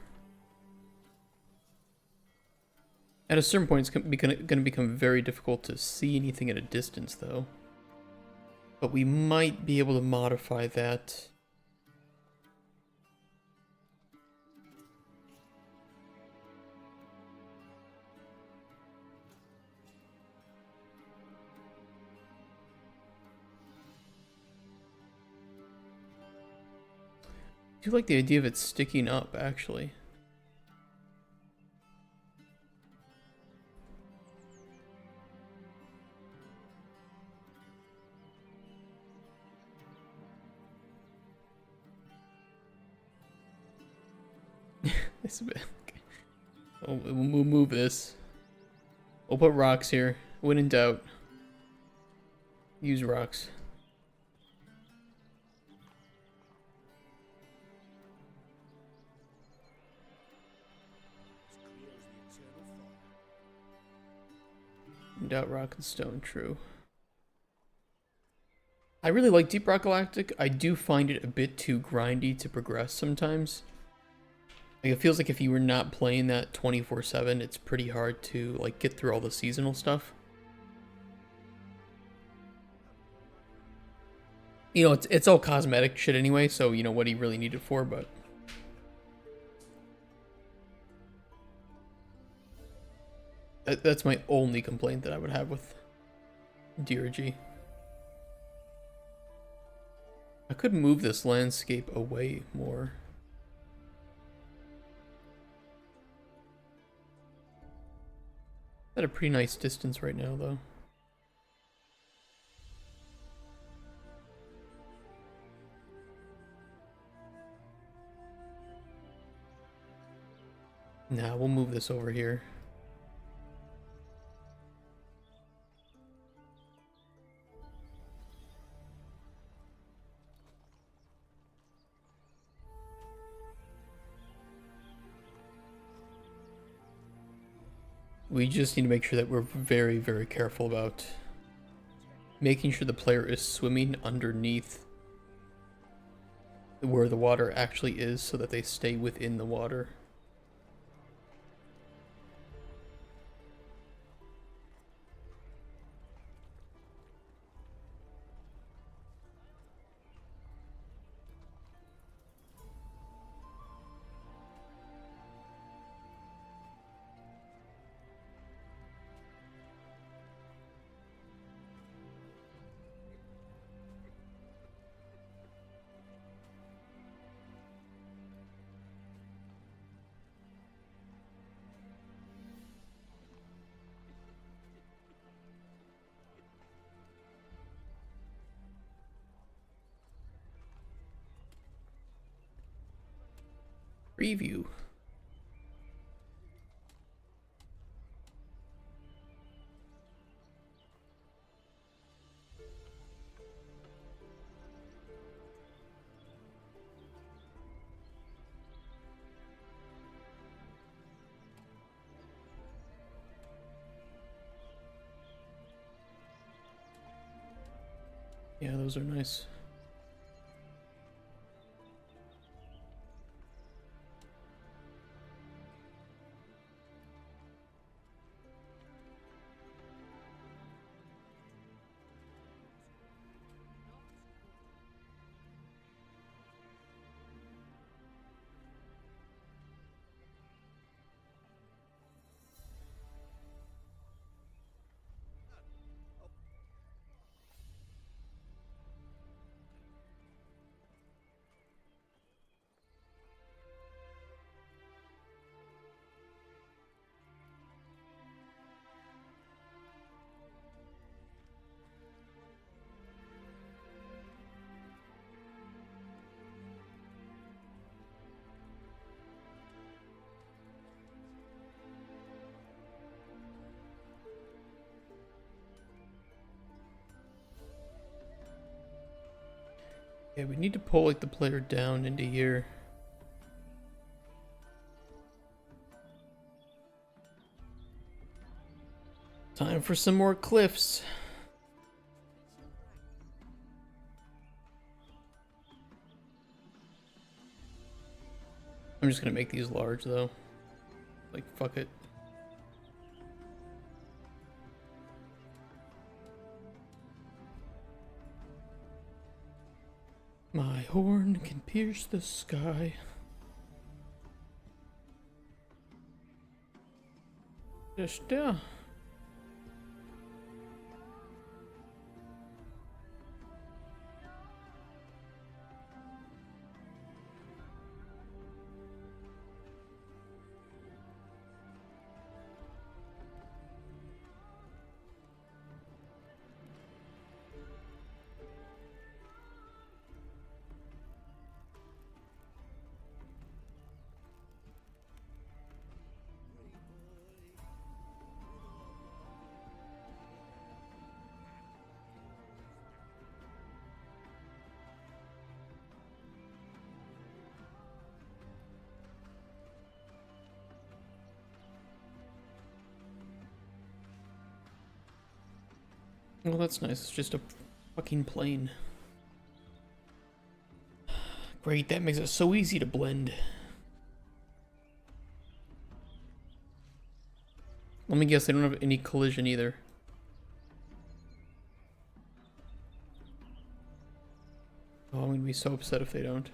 At a certain point, it's going to become very difficult to see anything at a distance, though. But we might be able to modify that. I do like the idea of it sticking up, actually. It's a bit. Okay. We'll move this. We'll put rocks here. When in doubt, use rocks. In doubt, rock and stone. True. I really like Deep Rock Galactic. I do find it a bit too grindy to progress sometimes. Like, it feels like if you were not playing that 24/7, it's pretty hard to like get through all the seasonal stuff. You know, it's all cosmetic shit anyway, so you know what do you really need it for, but that's my only complaint that I would have with DRG. I could move this landscape away more. At a pretty nice distance right now, though. Nah, we'll move this over here. We just need to make sure that we're very, very careful about making sure the player is swimming underneath where the water actually is so that they stay within the water. Preview. Yeah, those are nice. Yeah, we need to pull like the player down into here. Time for some more cliffs. I'm just gonna make these large though. Like, fuck it. My horn can pierce the sky. Just, yeah. Well, that's nice. It's just a fucking plane. Great, that makes it so easy to blend. Let me guess, they don't have any collision either. Oh, I'm gonna be so upset if they don't.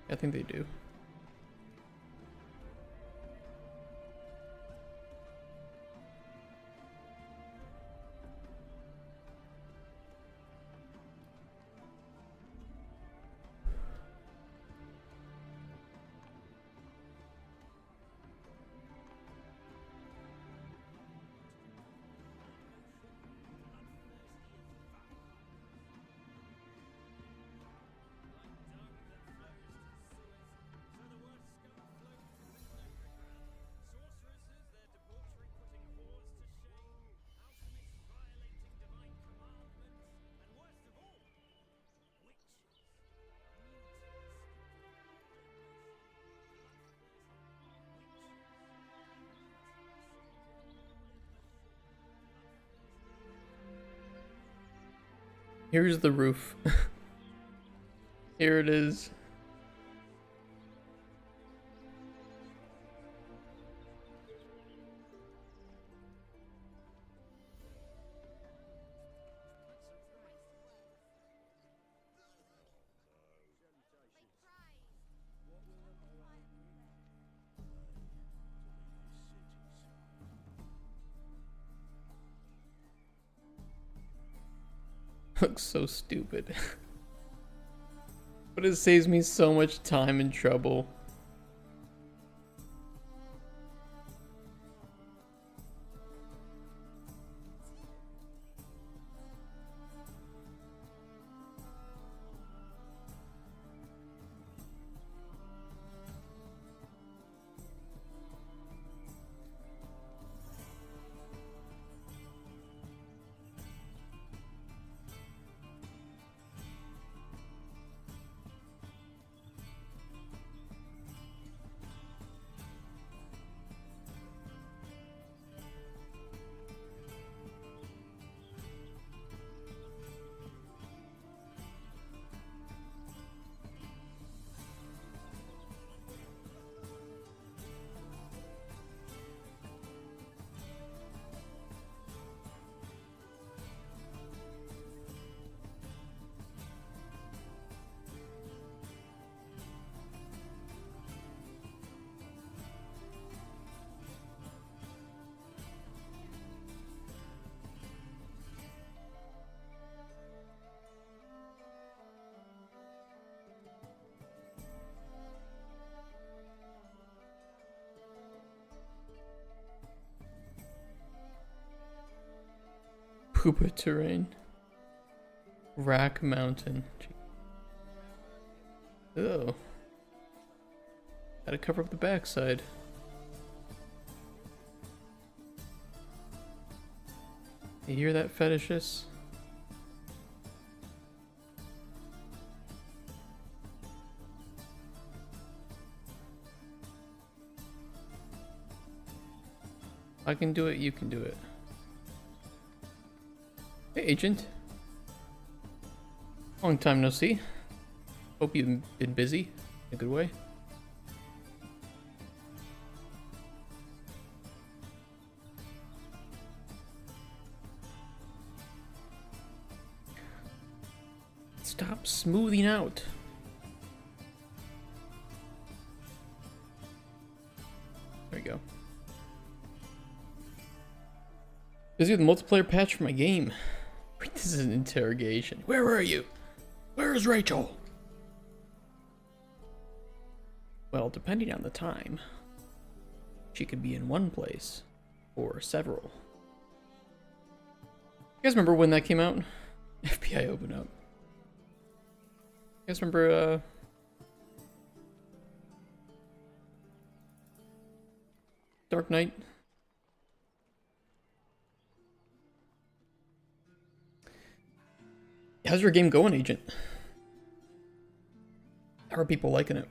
I think they do. Here's the roof. Here it is. Looks so stupid. But it saves me so much time and trouble. Poopa terrain. Rack mountain. Oh. Gotta cover up the backside. You hear that, fetishes? I can do it, you can do it. Hey, Agent. Long time no see. Hope you've been busy in a good way. Stop smoothing out. There we go. Busy with the multiplayer patch for my game. This is an interrogation. Where are you? Where is Rachel? Well, depending on the time, she could be in one place or several. You guys remember when that came out? FBI open up. You guys remember Dark Knight? How's your game going, Agent? How are people liking it?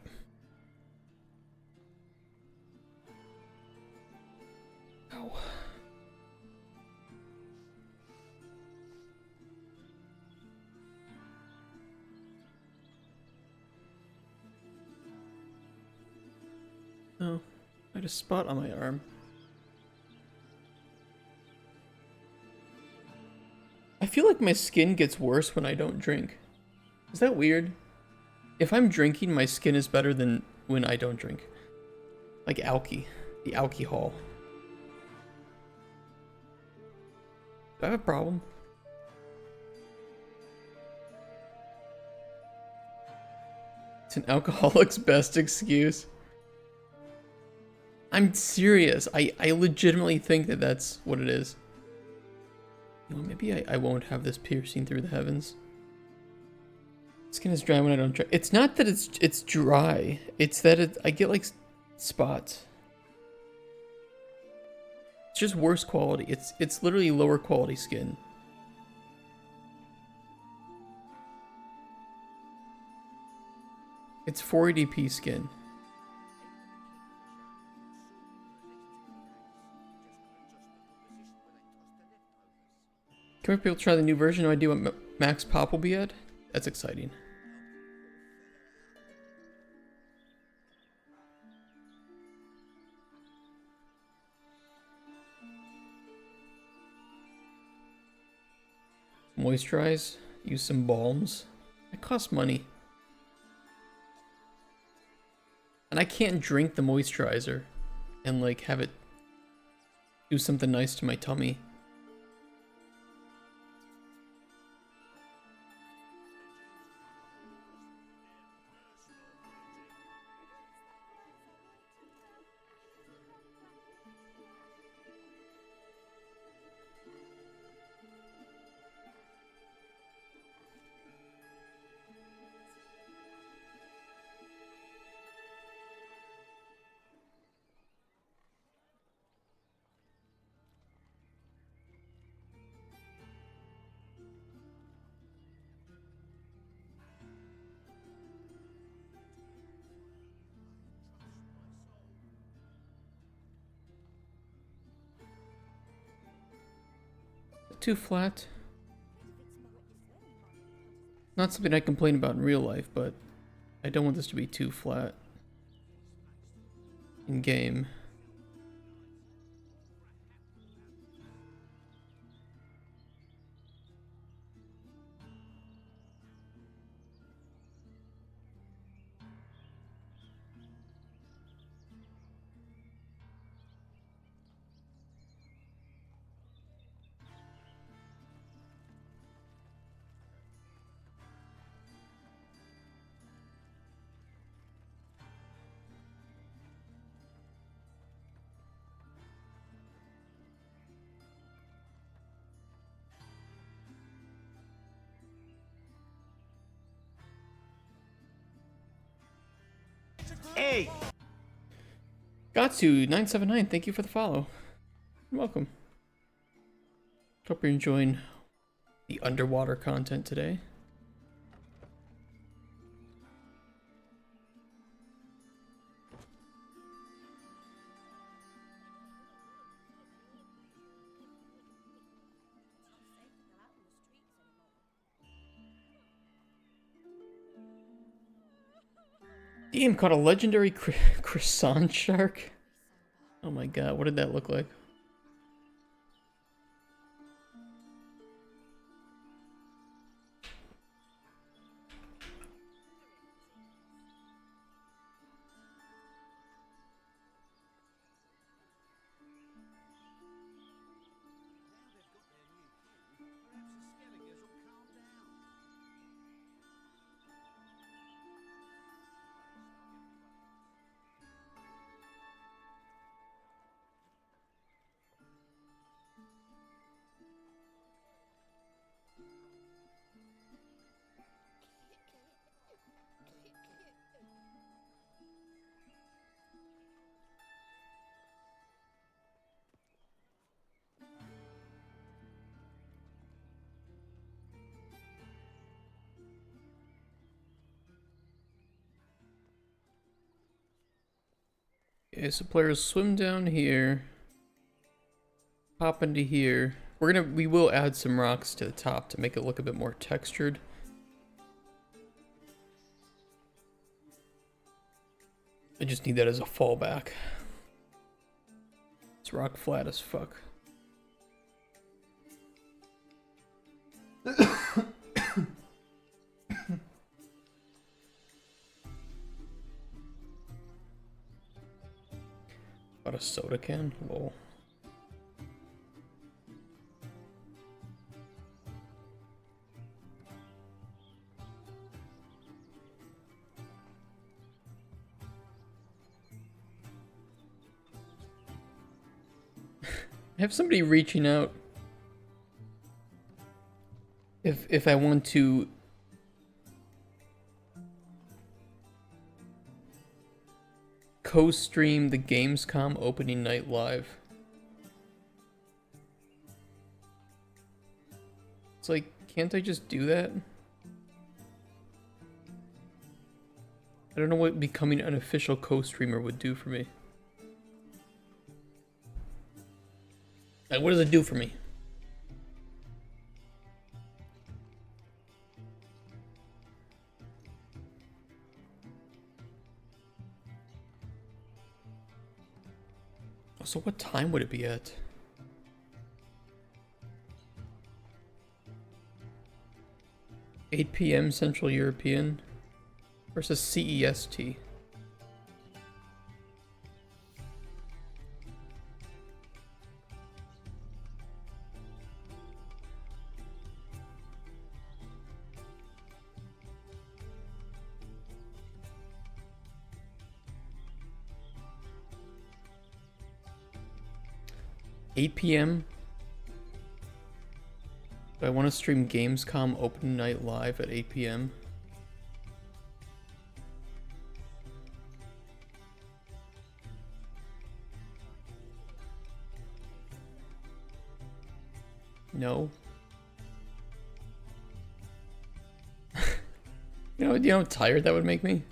Ow. Oh, I had a spot on my arm. I feel like my skin gets worse when I don't drink. Is that weird? If I'm drinking, my skin is better than when I don't drink. Like alky. The alcohol. Do I have a problem? It's an alcoholic's best excuse. I'm serious. I legitimately think that that's what it is. You know, maybe I won't have this piercing through the heavens. Skin is dry when I don't drink. It's not that it's dry. It's that I get like spots. It's just worse quality. It's literally lower quality skin. It's 480p skin. Can we people try the new version? No idea what Max Pop will be at? That's exciting. Moisturize. Use some balms. It costs money. And I can't drink the moisturizer and like have it do something nice to my tummy. Too flat. Not something I complain about in real life, but I don't want this to be too flat in game. Hey! Gatsu979, thank you for the follow. You're welcome. Hope you're enjoying the underwater content today. Damn, caught a legendary croissant shark. Oh my god, what did that look like? Okay, so players swim down here, pop into here. We will add some rocks to the top to make it look a bit more textured. I just need that as a fallback. It's rock flat as fuck. About a soda can? Lol. I have somebody reaching out if I want to co-stream the Gamescom opening night live. It's like, can't I just do that? I don't know what becoming an official co-streamer would do for me. Like, what does it do for me? So what time would it be at? (8 p.m. Central European versus CEST. (8 p.m. Do I want to stream Gamescom open night live at 8 p.m.? No. You know how tired that would make me?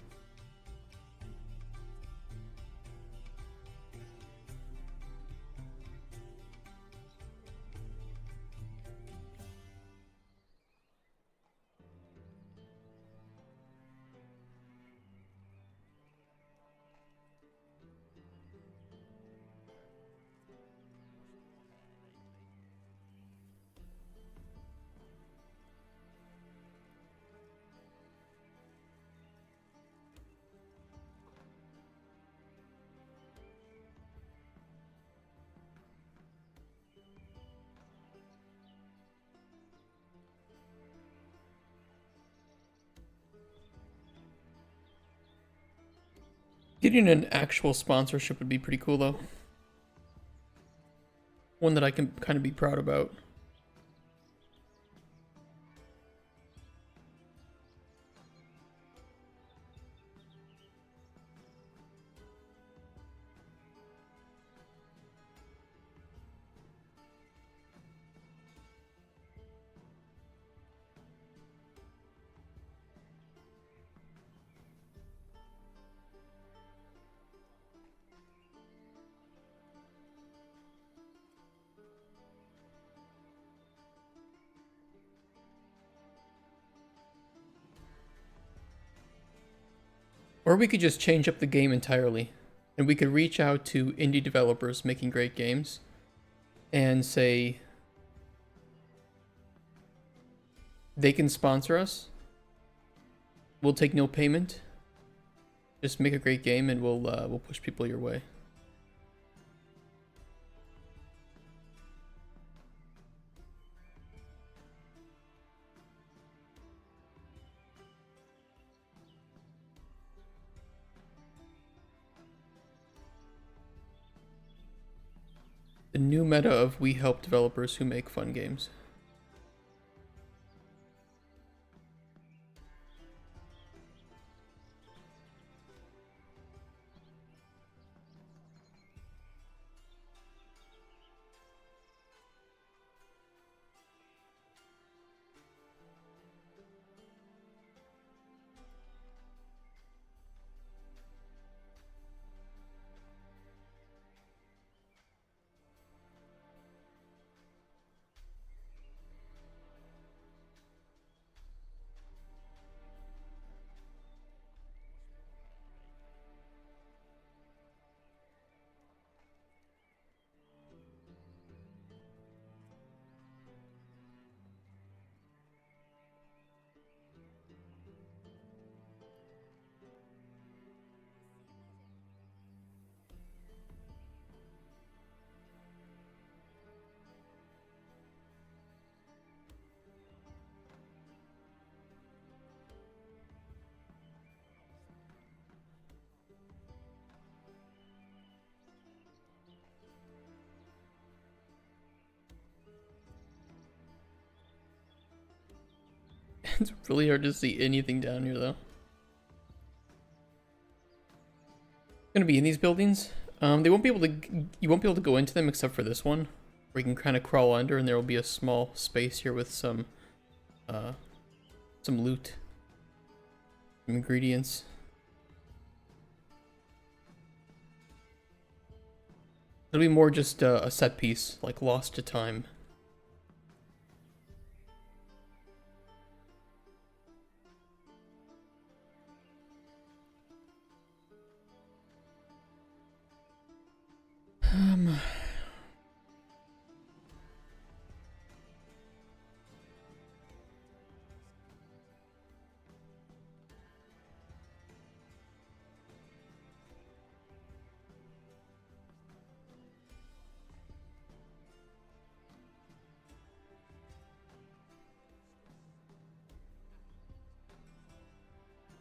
Getting an actual sponsorship would be pretty cool, though. One that I can kind of be proud about. Or we could just change up the game entirely. And we could reach out to indie developers making great games and say they can sponsor us. We'll take no payment. Just make a great game and we'll push people your way. The new meta of we help developers who make fun games. It's really hard to see anything down here, though. Gonna be in these buildings. They won't be able to. You won't be able to go into them except for this one, where you can kind of crawl under, and there will be a small space here with some loot, some ingredients. It'll be more just a set piece, like Lost to Time.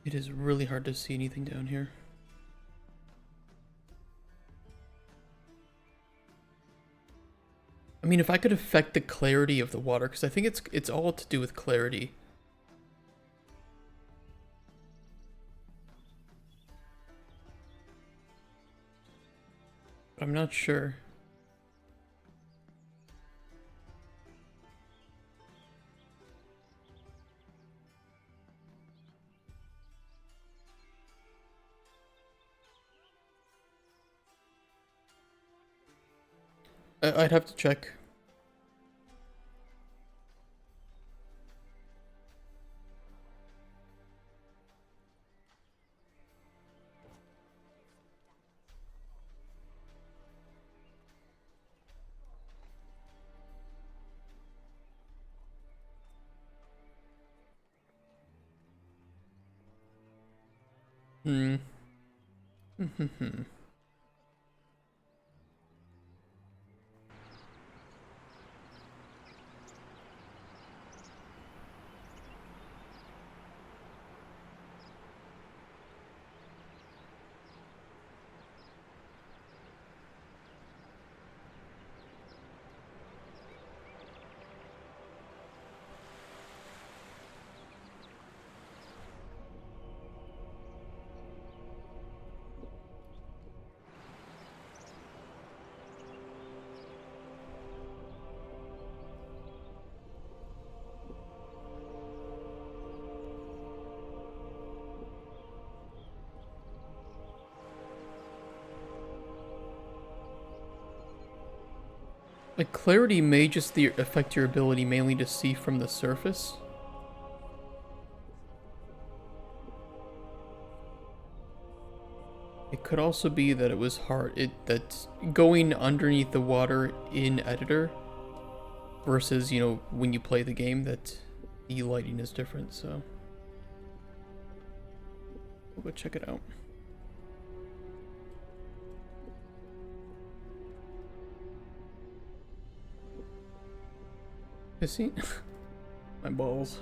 It is really hard to see anything down here. I mean, if I could affect the clarity of the water, because I think it's all to do with clarity. But I'm not sure. I'd have to check. Hmm. Like, clarity may just affect your ability mainly to see from the surface. It could also be that it was hard. That going underneath the water in editor versus, you know, when you play the game, that the lighting is different. So we'll go check it out. Pissy? My balls.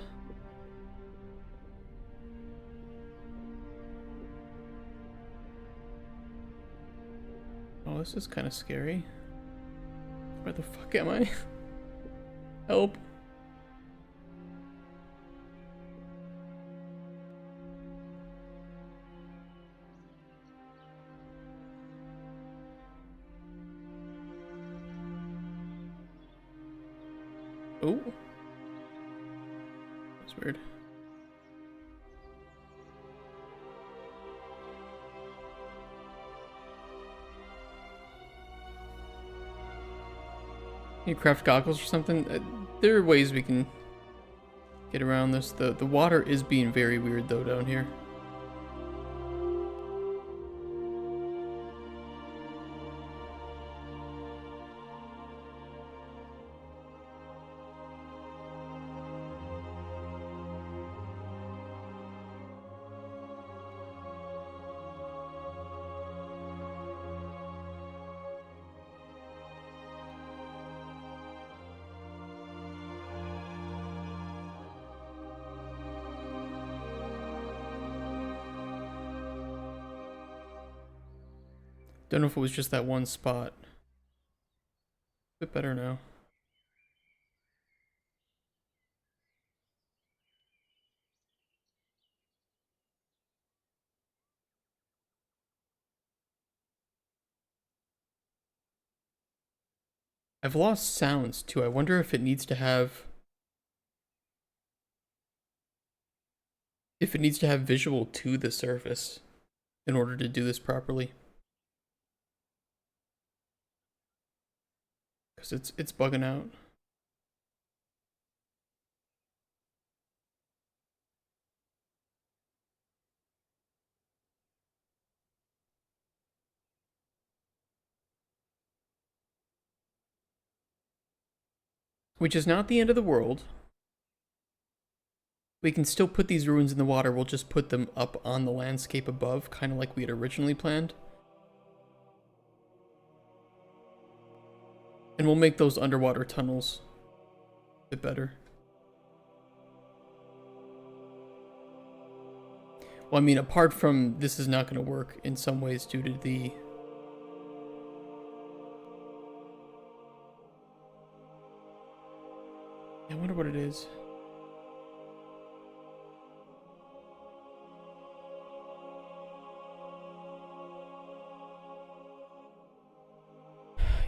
Oh, this is kind of scary. Where the fuck am I? Help. Oh. That's weird. You craft goggles or something? There are ways we can get around this. The water is being very weird though down here. Don't know if it was just that one spot. A bit better now. I've lost sounds too. I wonder if it needs to have visual to the surface in order to do this properly. Cuz it's bugging out. Which is not the end of the world. We can still put these ruins in the water. We'll just put them up on the landscape above, kind of like we had originally planned. And we'll make those underwater tunnels a bit better. Well, I mean, apart from this is not going to work in some ways due to the... I wonder what it is.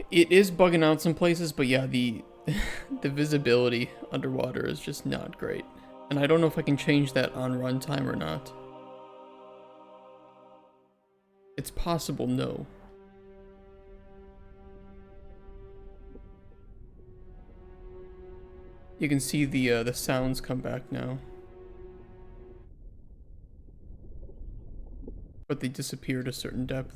It is bugging out some places, but yeah, the the visibility underwater is just not great. And I don't know if I can change that on runtime or not. It's possible, no. You can see the sounds come back now. But they disappear at a certain depth.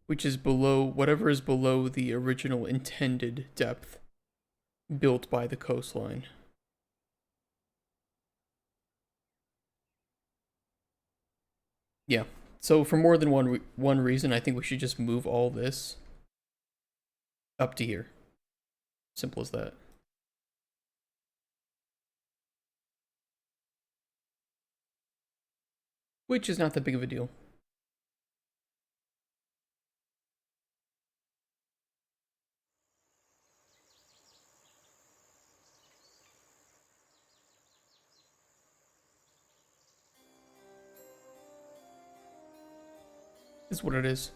Which is below, whatever is below the original intended depth built by the coastline. Yeah, so for more than one reason, I think we should just move all this up to here. Simple as that. Which is not that big of a deal. Is what it is.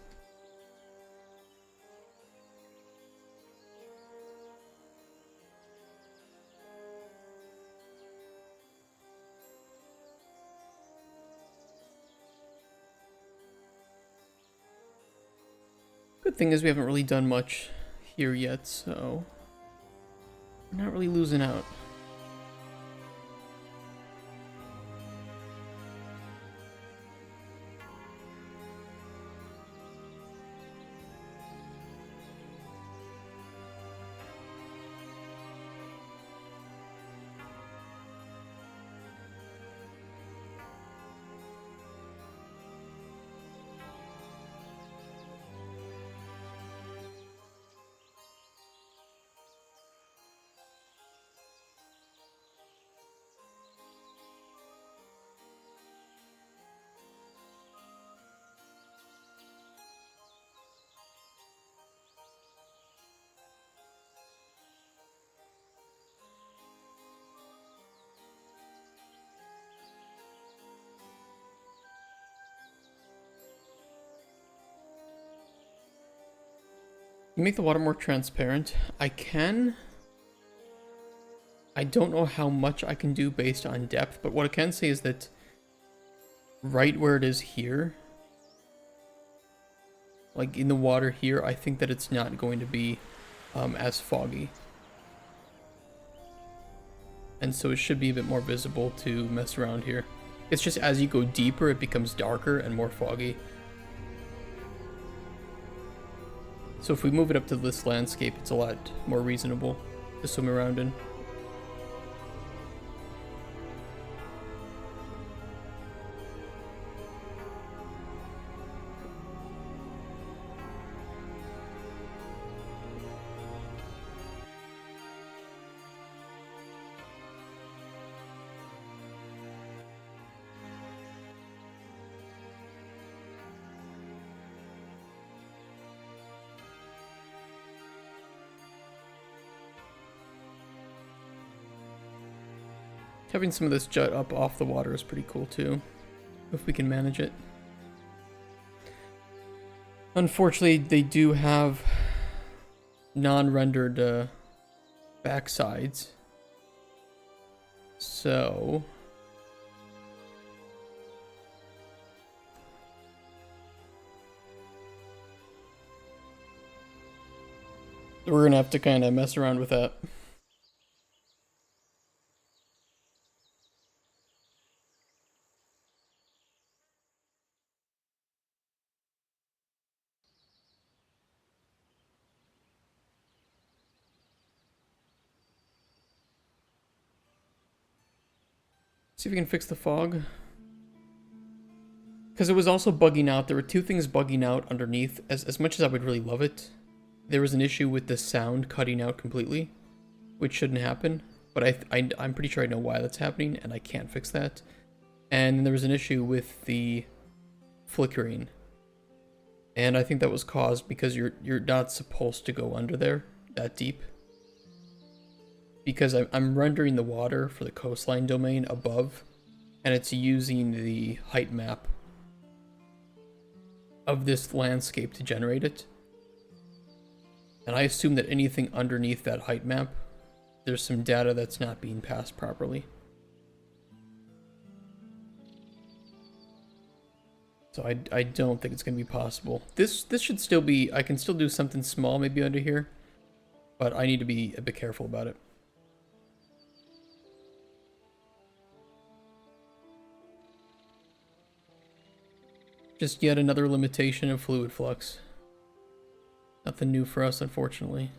Good thing is we haven't really done much here yet, so we're not really losing out. Make the water more transparent. I can. I don't know how much I can do based on depth, but what I can say is that right where it is here, like in the water here, I think that it's not going to be as foggy. And so it should be a bit more visible to mess around here. It's just as you go deeper, it becomes darker and more foggy. So if we move it up to this landscape, it's a lot more reasonable to swim around in. Having some of this jut up off the water is pretty cool too, if we can manage it. Unfortunately, they do have non-rendered backsides, so we're gonna have to kind of mess around with that. See if we can fix the fog. Because it was also bugging out. There were two things bugging out underneath. As much as I would really love it, there was an issue with the sound cutting out completely, which shouldn't happen. But I'm pretty sure I know why that's happening, and I can't fix that. And there was an issue with the flickering. And I think that was caused because you're not supposed to go under there that deep. Because I'm rendering the water for the coastline domain above, and it's using the height map of this landscape to generate it. And I assume that anything underneath that height map, there's some data that's not being passed properly. So I don't think it's going to be possible. This should still be, I can still do something small maybe under here, but I need to be a bit careful about it. Just yet another limitation of fluid flux. Nothing new for us, unfortunately.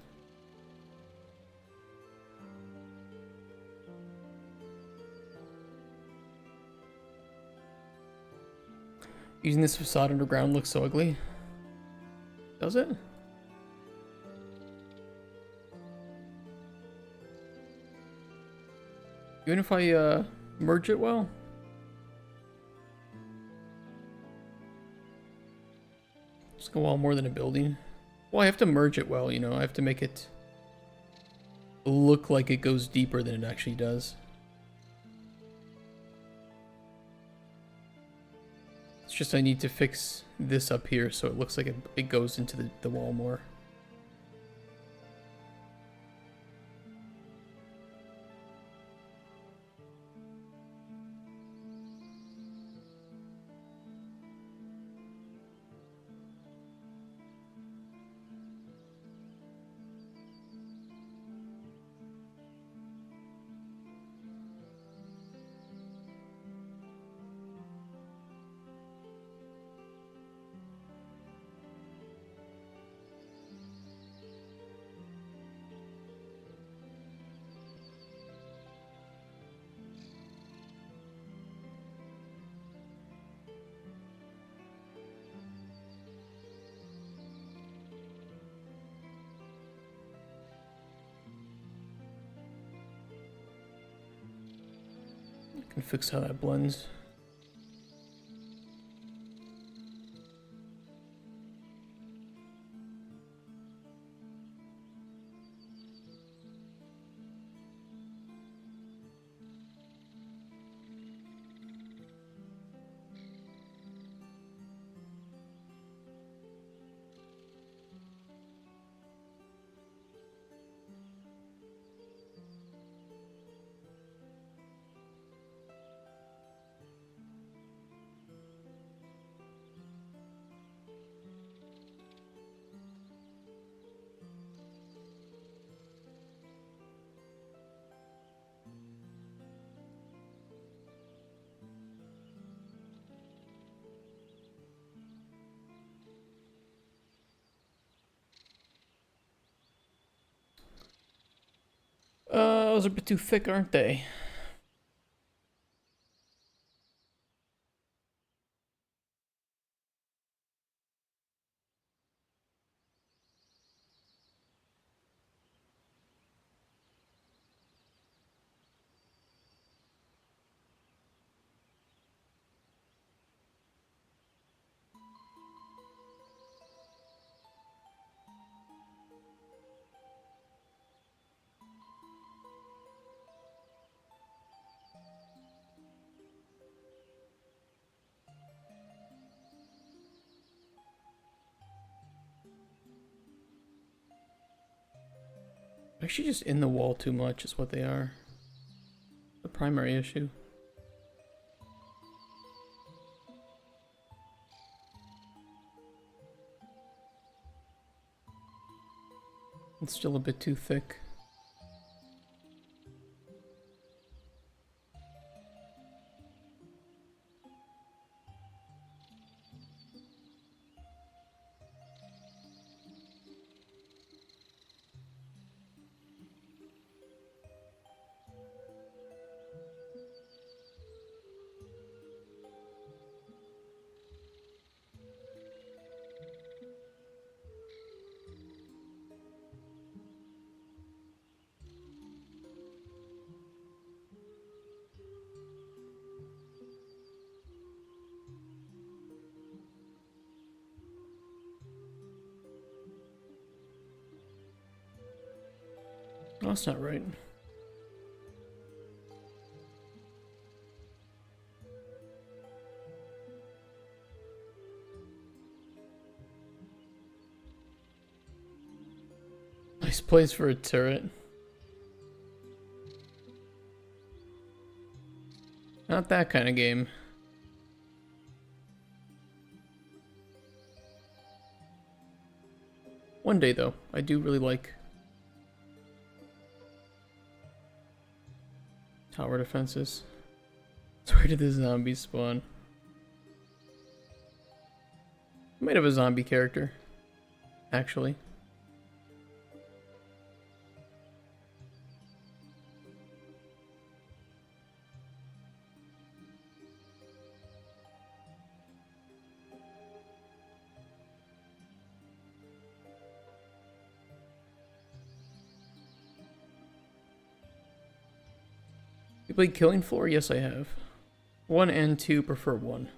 Using this facade underground looks so ugly. Does it? Even if I merge it well? Just go all more than a building. Well, I have to merge it well, you know. I have to make it look like it goes deeper than it actually does. It's just I need to fix this up here so it looks like it goes into the wall more. fix how that blends. Those are a bit too thick, aren't they? Actually, just in the wall too much is what they are. The primary issue. It's still a bit too thick. Oh, that's not right. Nice place for a turret. Not that kind of game. One day, though, I do really like tower defenses. So where did the zombies spawn? I might have a zombie character, actually. You played Killing Floor? Yes, I have. 1 and 2, prefer 1.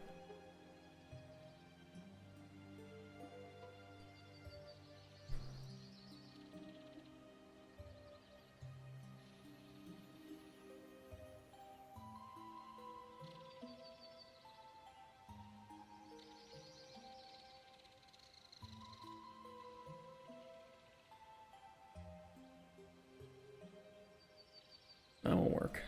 That won't work.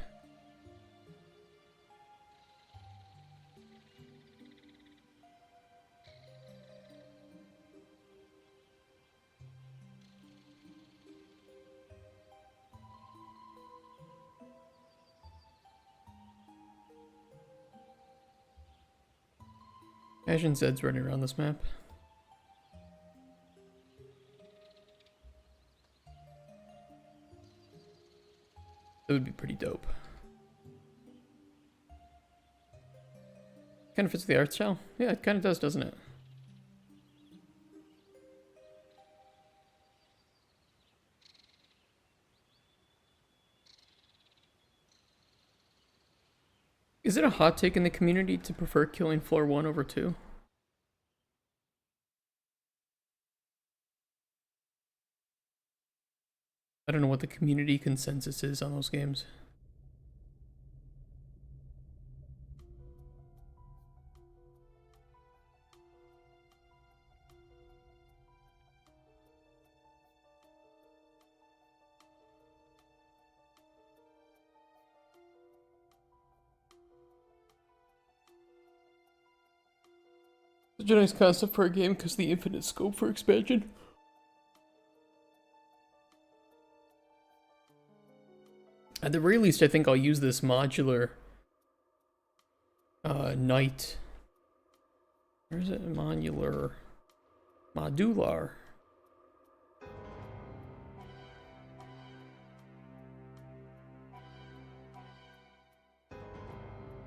Imagine Zed's running around this map. It would be pretty dope. Kind of fits the art style. Yeah, it kind of does, doesn't it? Is it a hot take in the community to prefer killing floor 1 over 2? I don't know what the community consensus is on those games. Such a nice concept for a game because the infinite scope for expansion. At the very least, I think I'll use this modular knight. Where is it? Modular. Modular.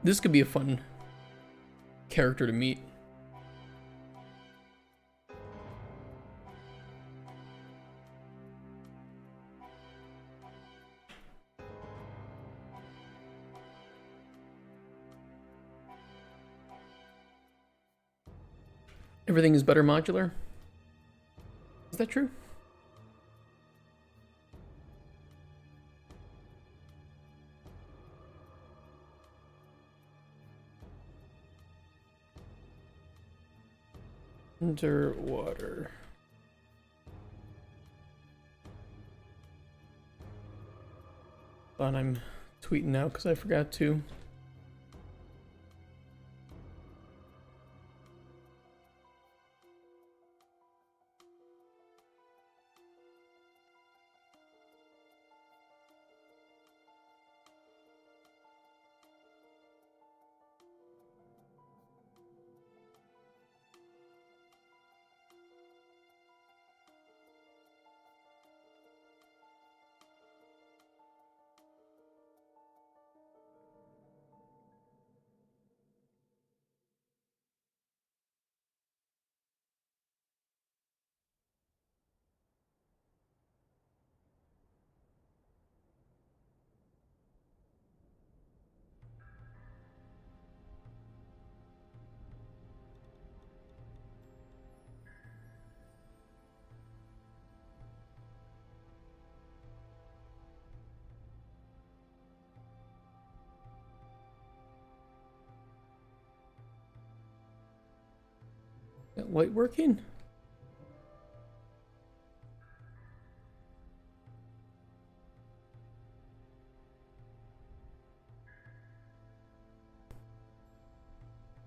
This could be a fun character to meet. Everything is better modular? Is that true? Underwater. Thought I'm tweeting now because I forgot to. That light working?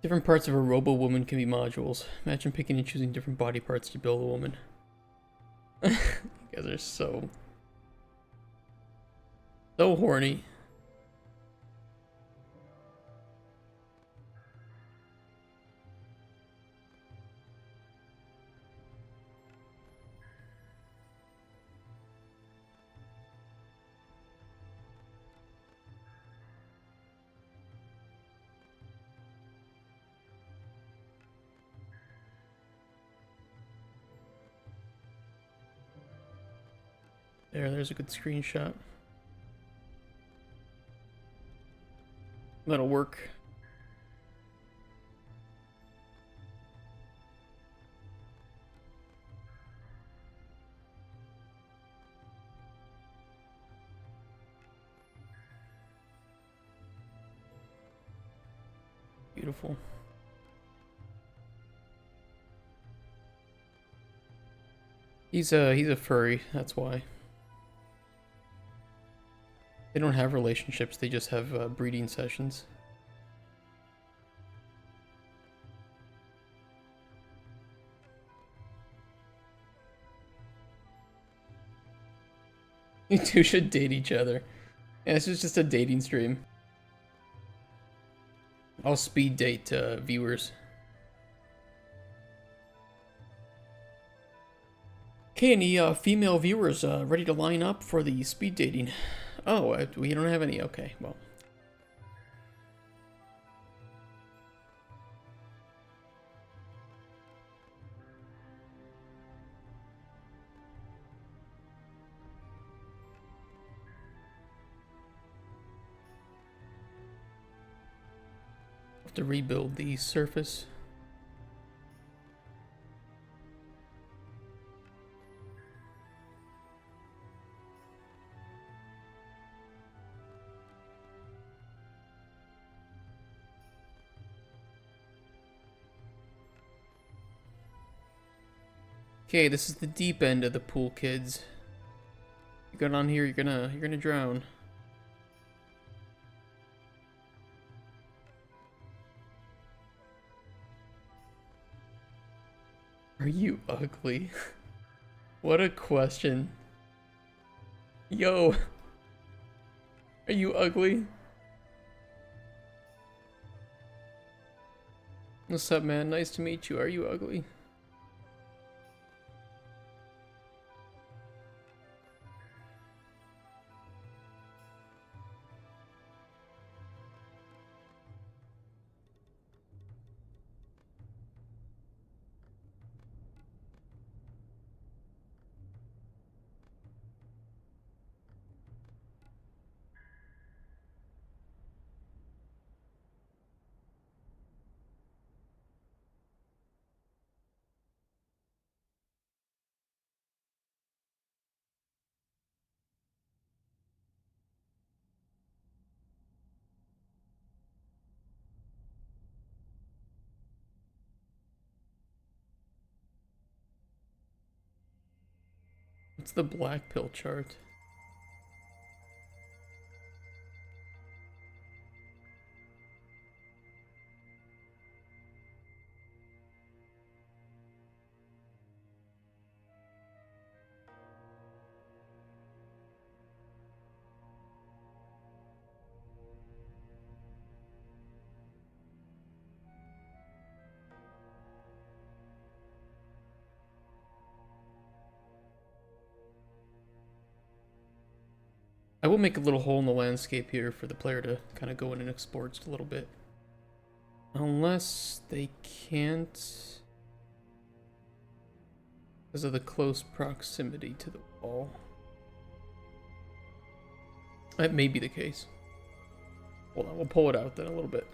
Different parts of a robo-woman can be modules. Imagine picking and choosing different body parts to build a woman. You guys are so horny. There's a good screenshot. That'll work. Beautiful. He's a furry, that's why. They don't have relationships, they just have breeding sessions. You two should date each other. Yeah, this is just a dating stream. I'll speed date viewers. Okay, any female viewers ready to line up for the speed dating? Oh, we don't have any. Okay, well. Have to rebuild the surface. Okay, this is the deep end of the pool, kids. You get on here, you're gonna drown. Are you ugly? What a question. Yo. Are you ugly? What's up, man? Nice to meet you. Are you ugly? What's the black pill chart? I will make a little hole in the landscape here for the player to kind of go in and explore just a little bit. Unless they can't, because of the close proximity to the wall. That may be the case. Hold on, we'll pull it out then a little bit.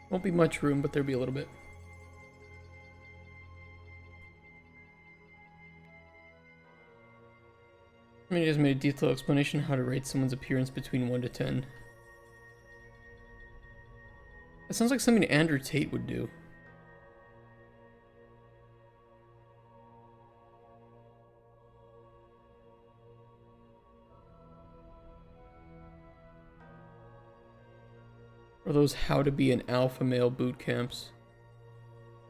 Won't be much room, but there'll be a little bit. I mean, just made a detailed explanation how to rate someone's appearance between 1 to 10. That sounds like something Andrew Tate would do. Or those how to be an alpha male boot camps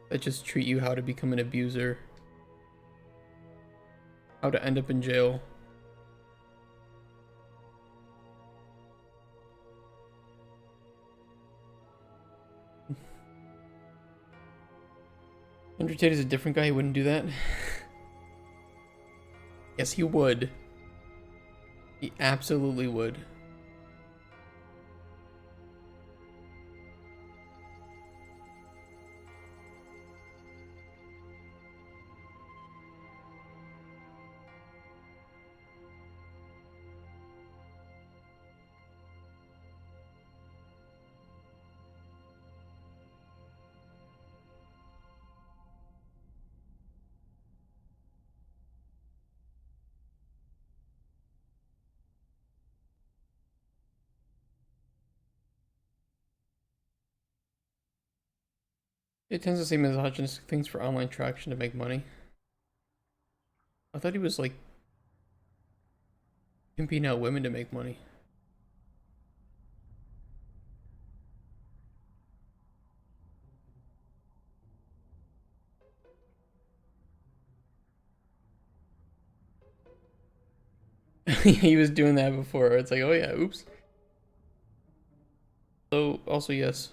that just treat you how to become an abuser, how to end up in jail. Andrew Tate is a different guy, he wouldn't do that. Yes, he would. He absolutely would. It tends to say misogynistic things for online traction to make money. I thought he was like pimping out women to make money. He was doing that before. It's like, oh yeah, oops. So, also yes.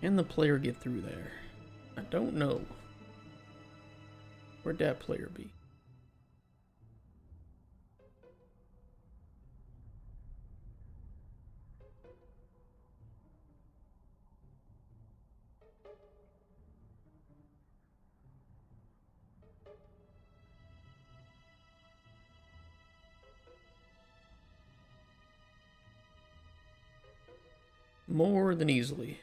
Can the player get through there? I don't know. Where'd that player be? More than easily.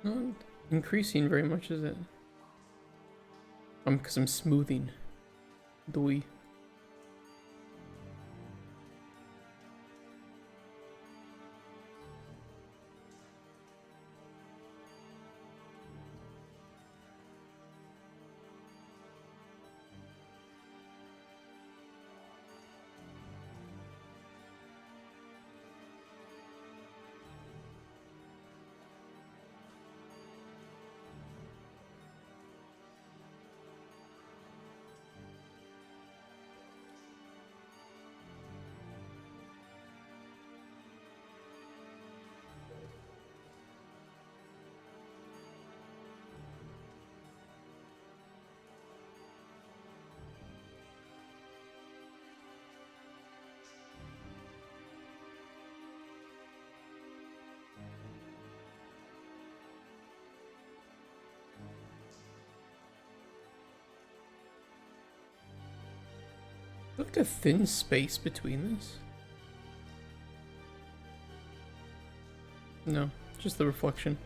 Not increasing very much, is it? Because I'm smoothing the Wii. Look at a thin space between this. No, just the reflection.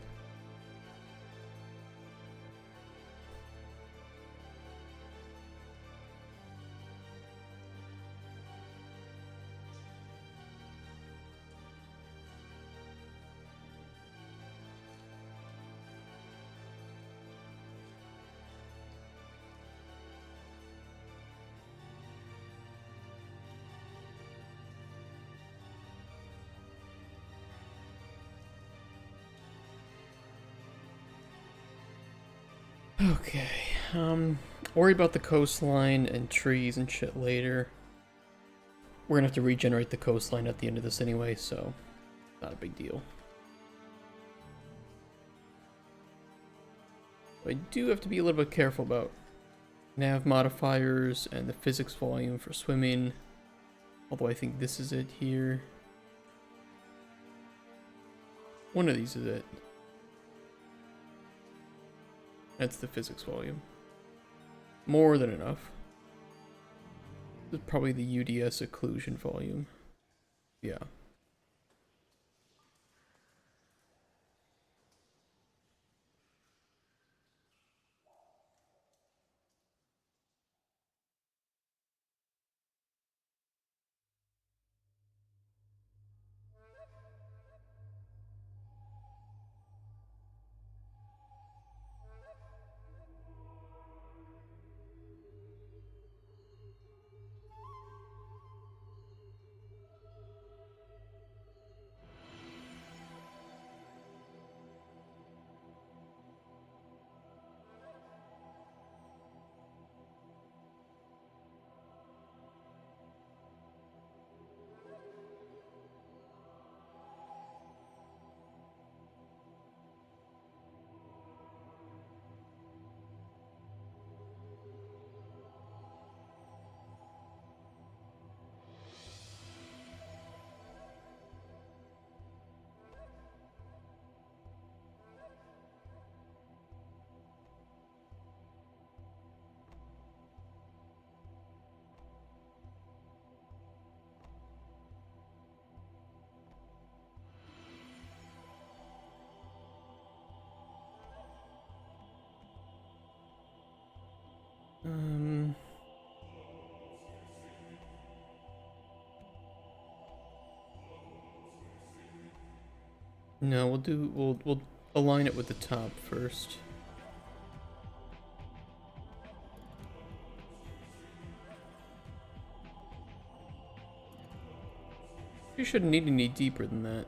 Okay, worry about the coastline and trees and shit later. We're gonna have to regenerate the coastline at the end of this anyway, so not a big deal. I do have to be a little bit careful about nav modifiers and the physics volume for swimming. Although I think this is it here. One of these is it. That's the physics volume. More than enough. This is probably the UDS occlusion volume. Yeah. Um. No, we'll align it with the top first. You shouldn't need any deeper than that.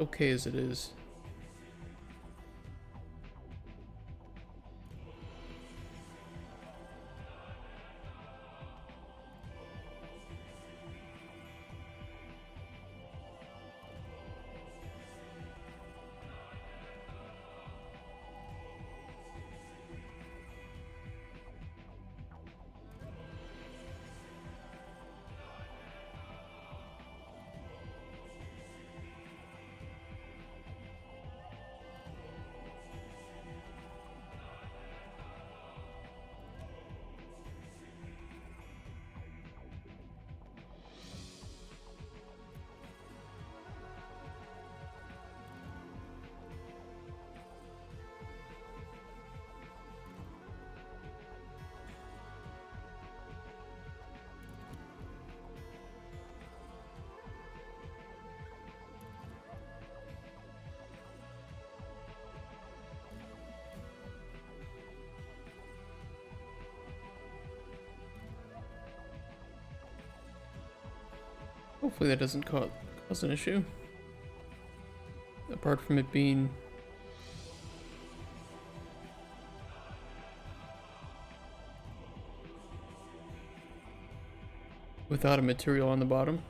Okay as it is. Hopefully that doesn't cause an issue. Apart from it being without a material on the bottom.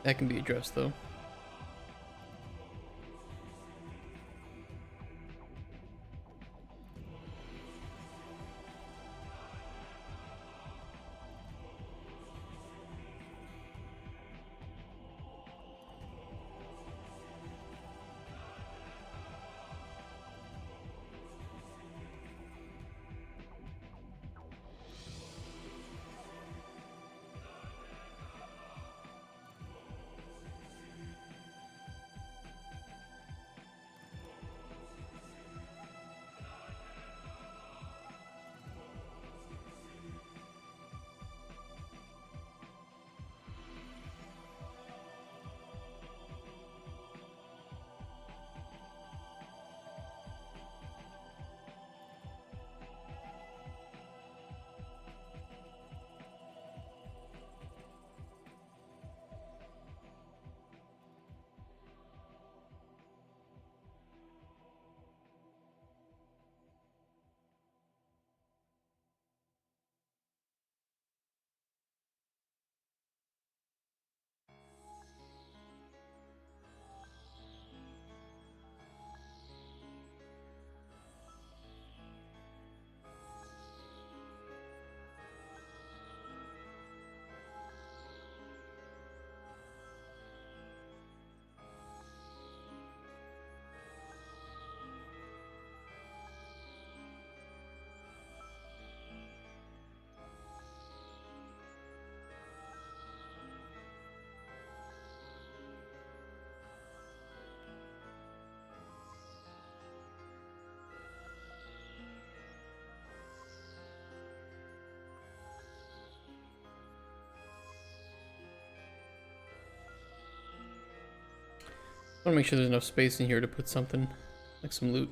That can be addressed though. I want to make sure there's enough space in here to put something, like some loot.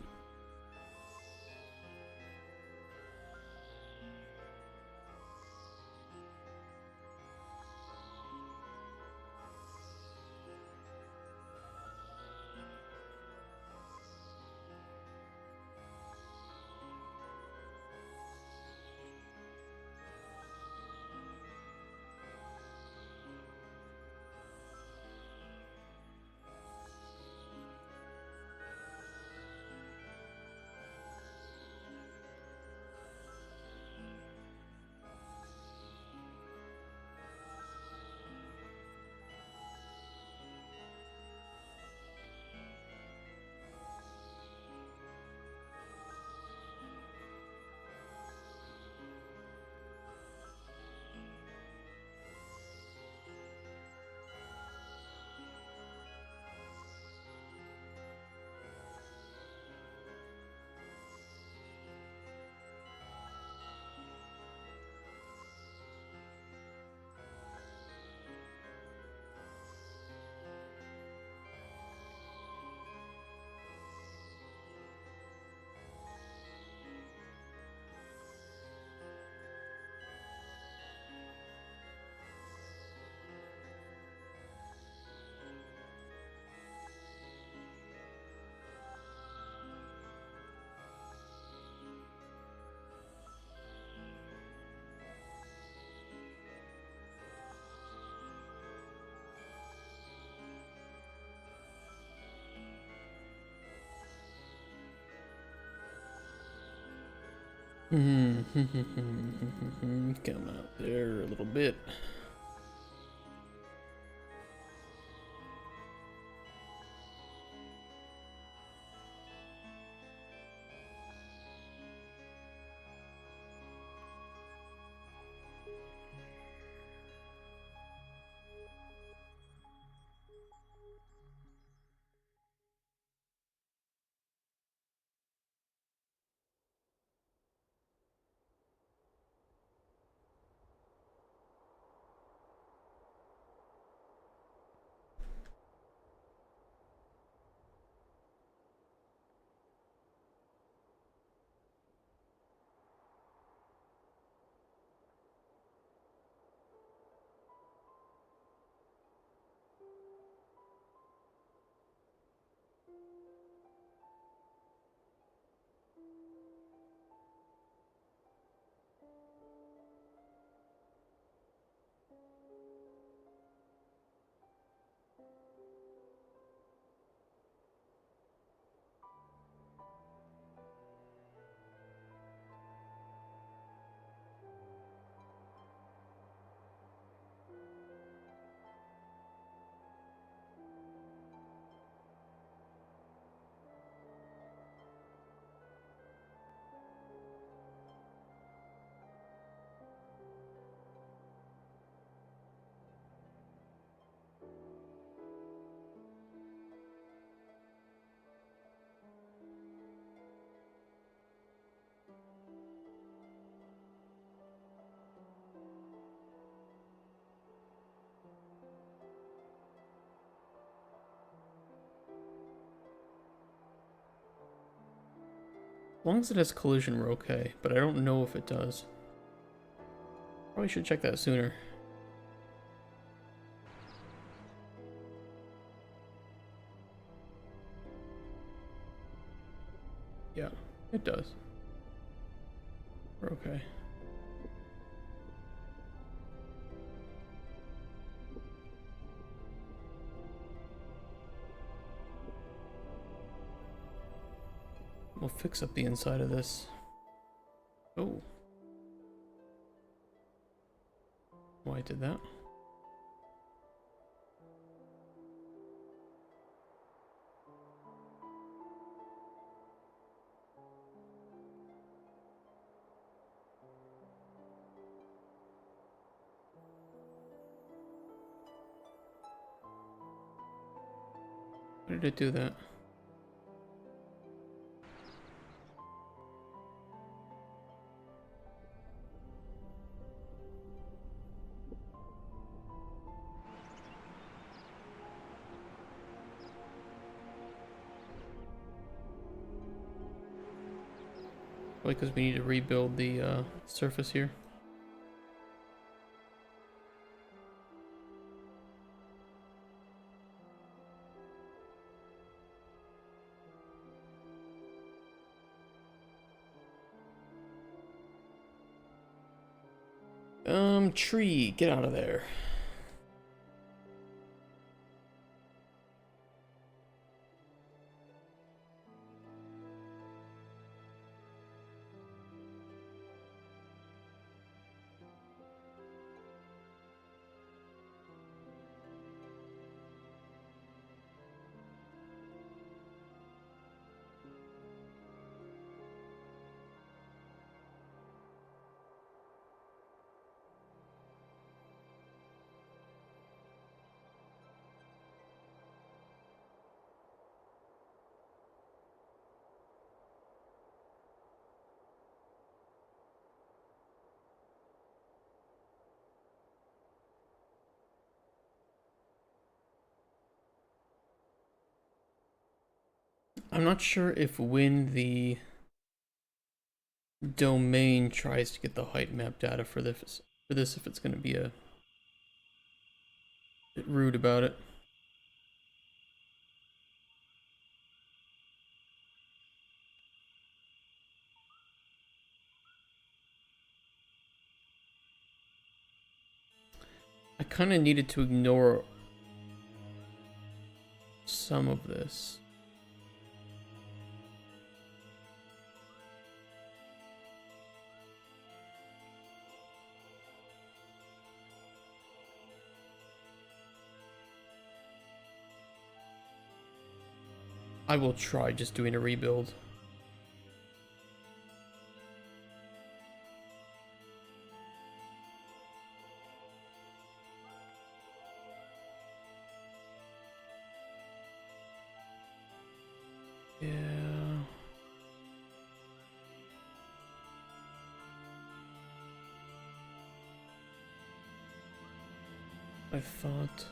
Come out there a little bit. As long as it has collision, we're okay, but I don't know if it does. Probably should check that sooner. Yeah, it does. We're okay. We'll fix up the inside of this. Oh. Why did that? Why did it do that? Because we need to rebuild the surface here. Tree, get out of there. I'm not sure if when the domain tries to get the height map data for this, if it's going to be a bit rude about it. I kind of needed to ignore some of this. I will try just doing a rebuild. Yeah. I thought.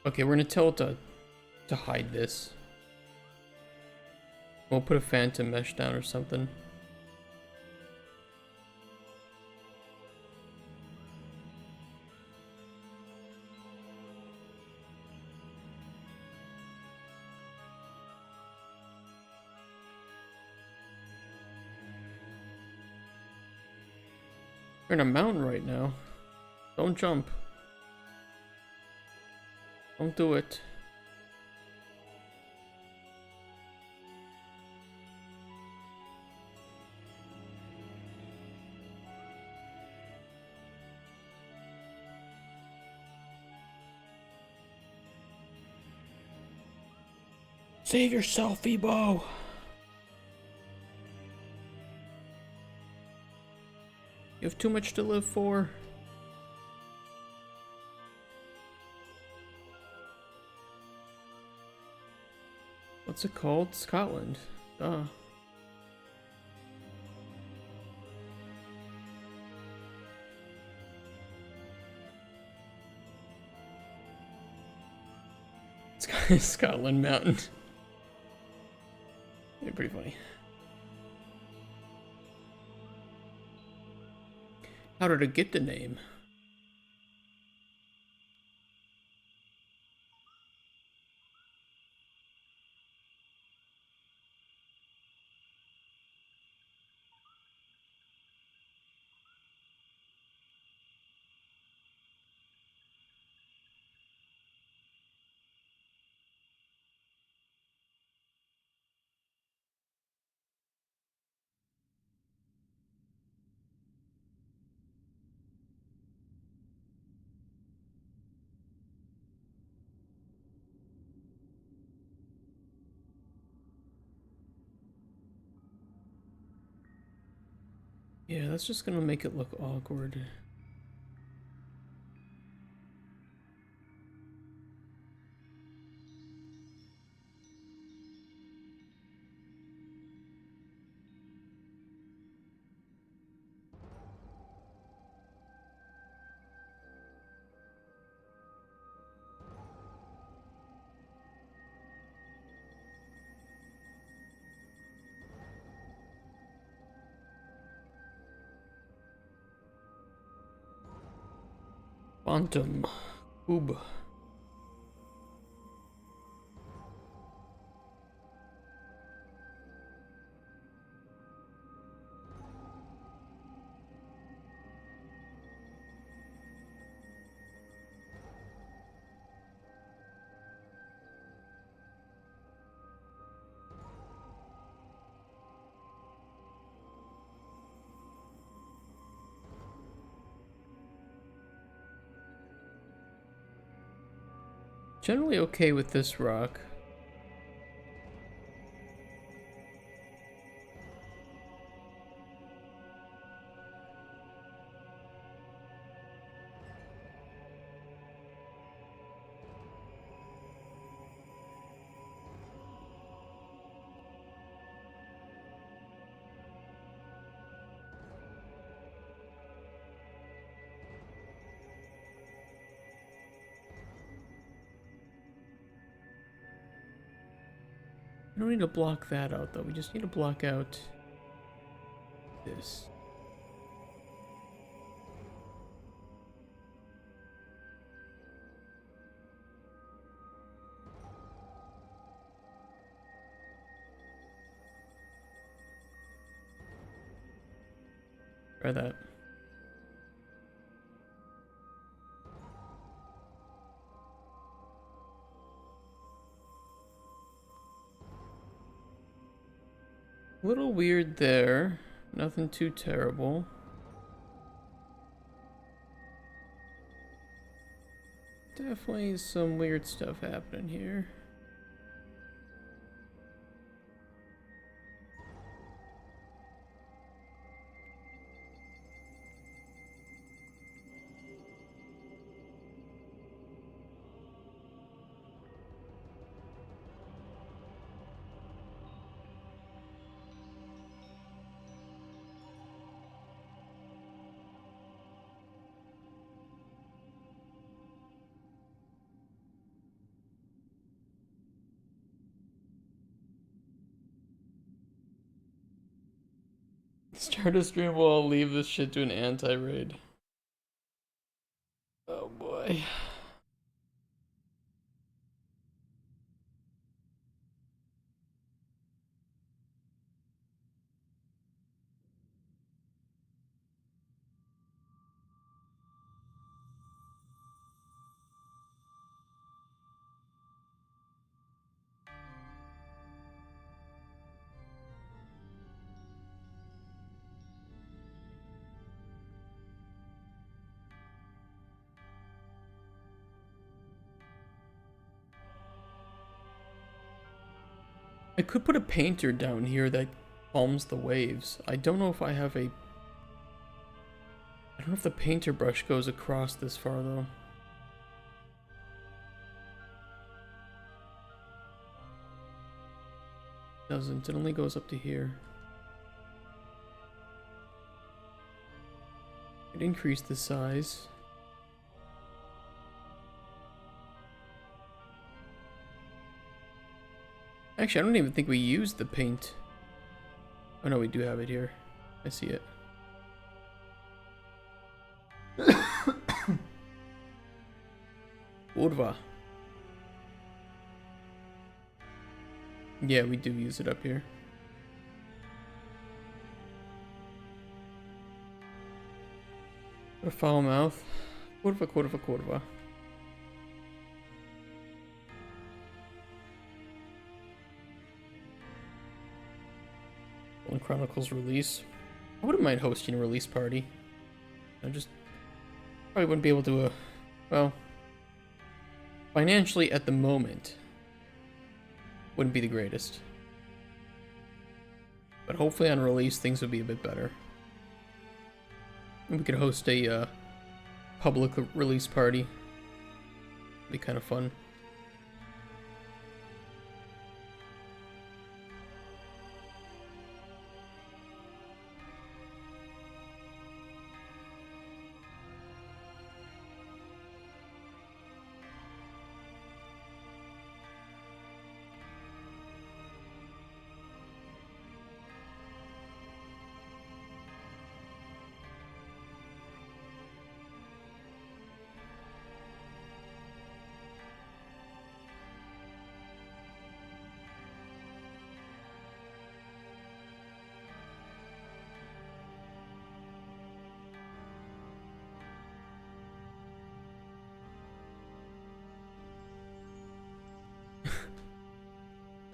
Okay, we're gonna tell it to hide this. We'll put a phantom mesh down or something. We're in a mountain right now. Don't jump. Don't do it. Save yourself, Ebo! You have too much to live for. What's it called? Scotland. Duh. Scotland Mountain. Yeah, pretty funny. How did it get the name? Yeah, that's just gonna make it look awkward. Quantum. Oob. Generally okay with this rock. We don't need to block that out though, we just need to block out this. Try that. A little weird there. Nothing too terrible. Definitely some weird stuff happening here. Start a stream while I'll leave this shit to an anti-raid. Oh boy. I could put a painter down here that calms the waves. I don't know if I have a... I don't know if the painter brush goes across this far though. Doesn't. It only goes up to here. It increased the size. Actually, I don't even think we used the paint. Oh no, we do have it here. I see it. Urva. Yeah, we do use it up here. A foul mouth. Kurva, kurva, kurva. When Chronicles release. I wouldn't mind hosting a release party. I just probably wouldn't be able to, well, financially at the moment, wouldn't be the greatest. But hopefully on release, things would be a bit better. We could host a public release party. Be kind of fun.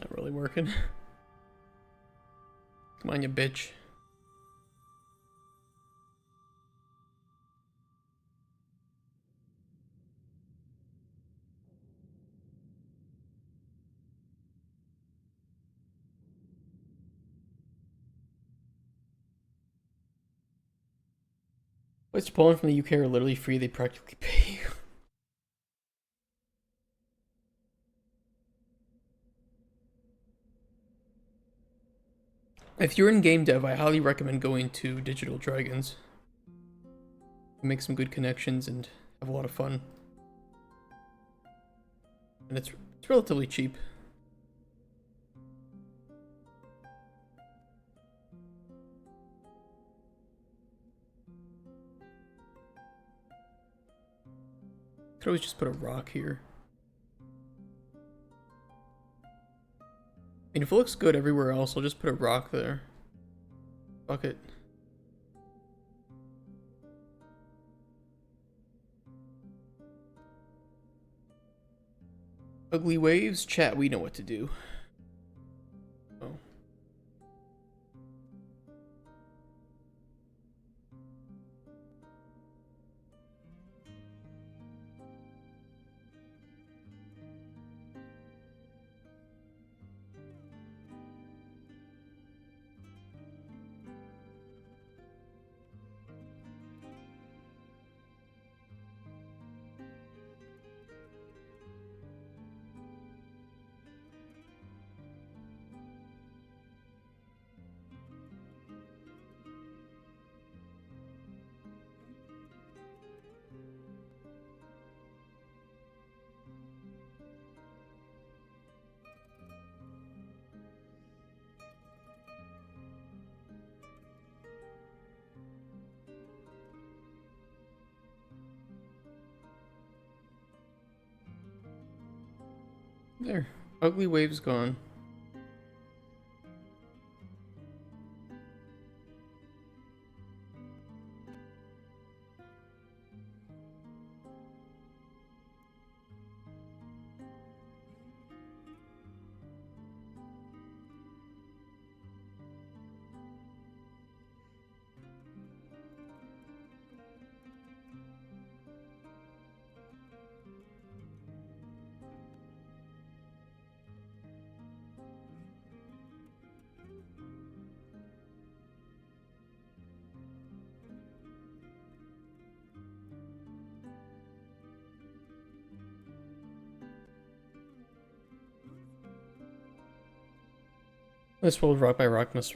Not really working. Come on, you bitch. Flights to Poland from the UK are literally free. They practically pay you. If you're in game dev, I highly recommend going to Digital Dragons. Make some good connections and have a lot of fun. And it's relatively cheap. Could always just put a rock here. I mean, if it looks good everywhere else, I'll just put a rock there. Fuck it. Ugly waves? Chat, we know what to do. Oh. There. Ugly wave's gone. This world rock by rock must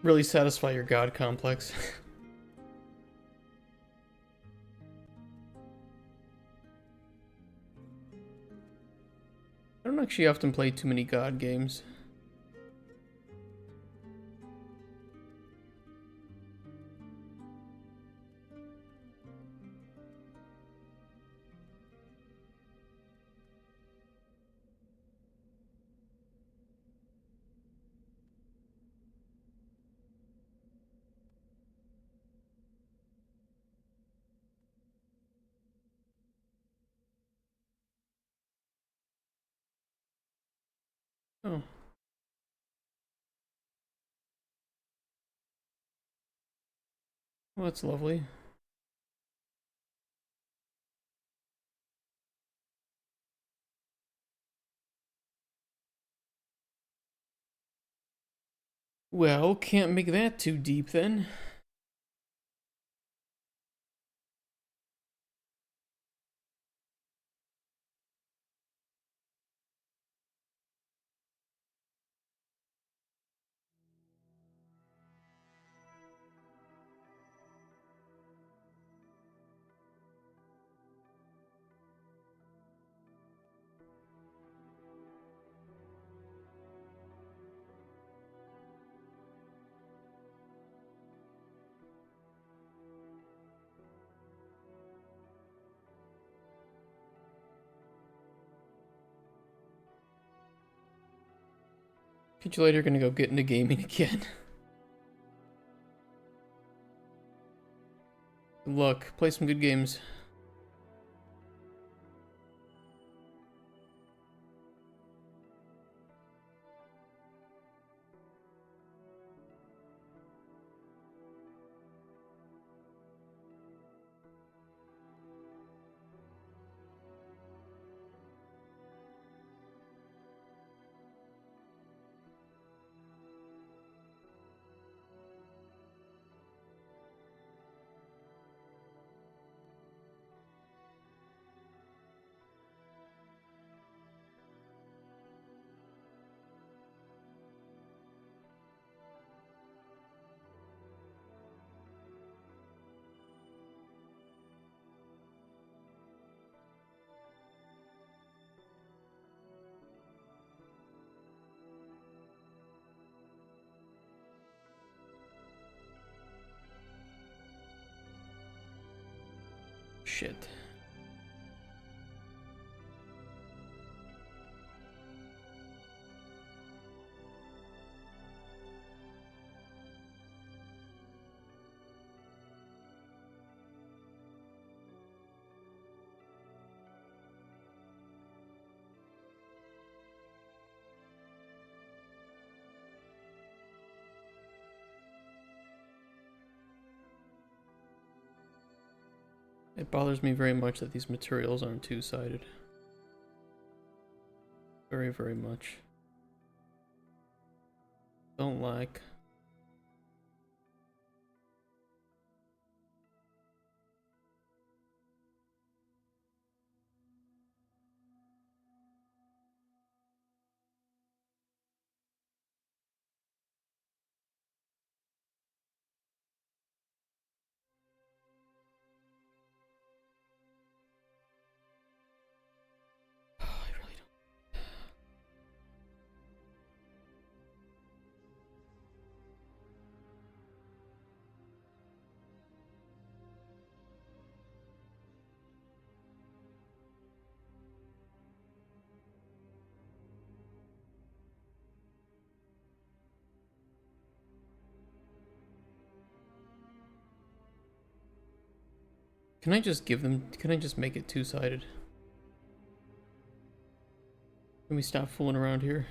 really satisfy your god complex. I don't actually often play too many god games. Oh. Well, that's lovely. Well, can't make that too deep then. Catch you later, gonna go get into gaming again. Good luck. Play some good games. Shit. It bothers me very much that these materials aren't two-sided. Very, very much. Don't like. I really don't. Can I just give them... Can I just make it two-sided? Can we stop fooling around here?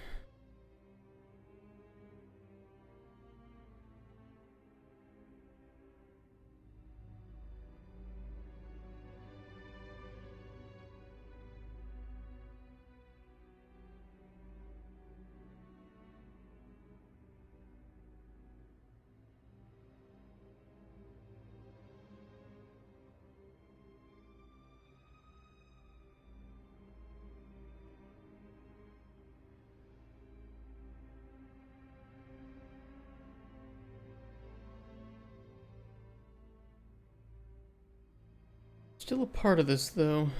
Still a part of this, though.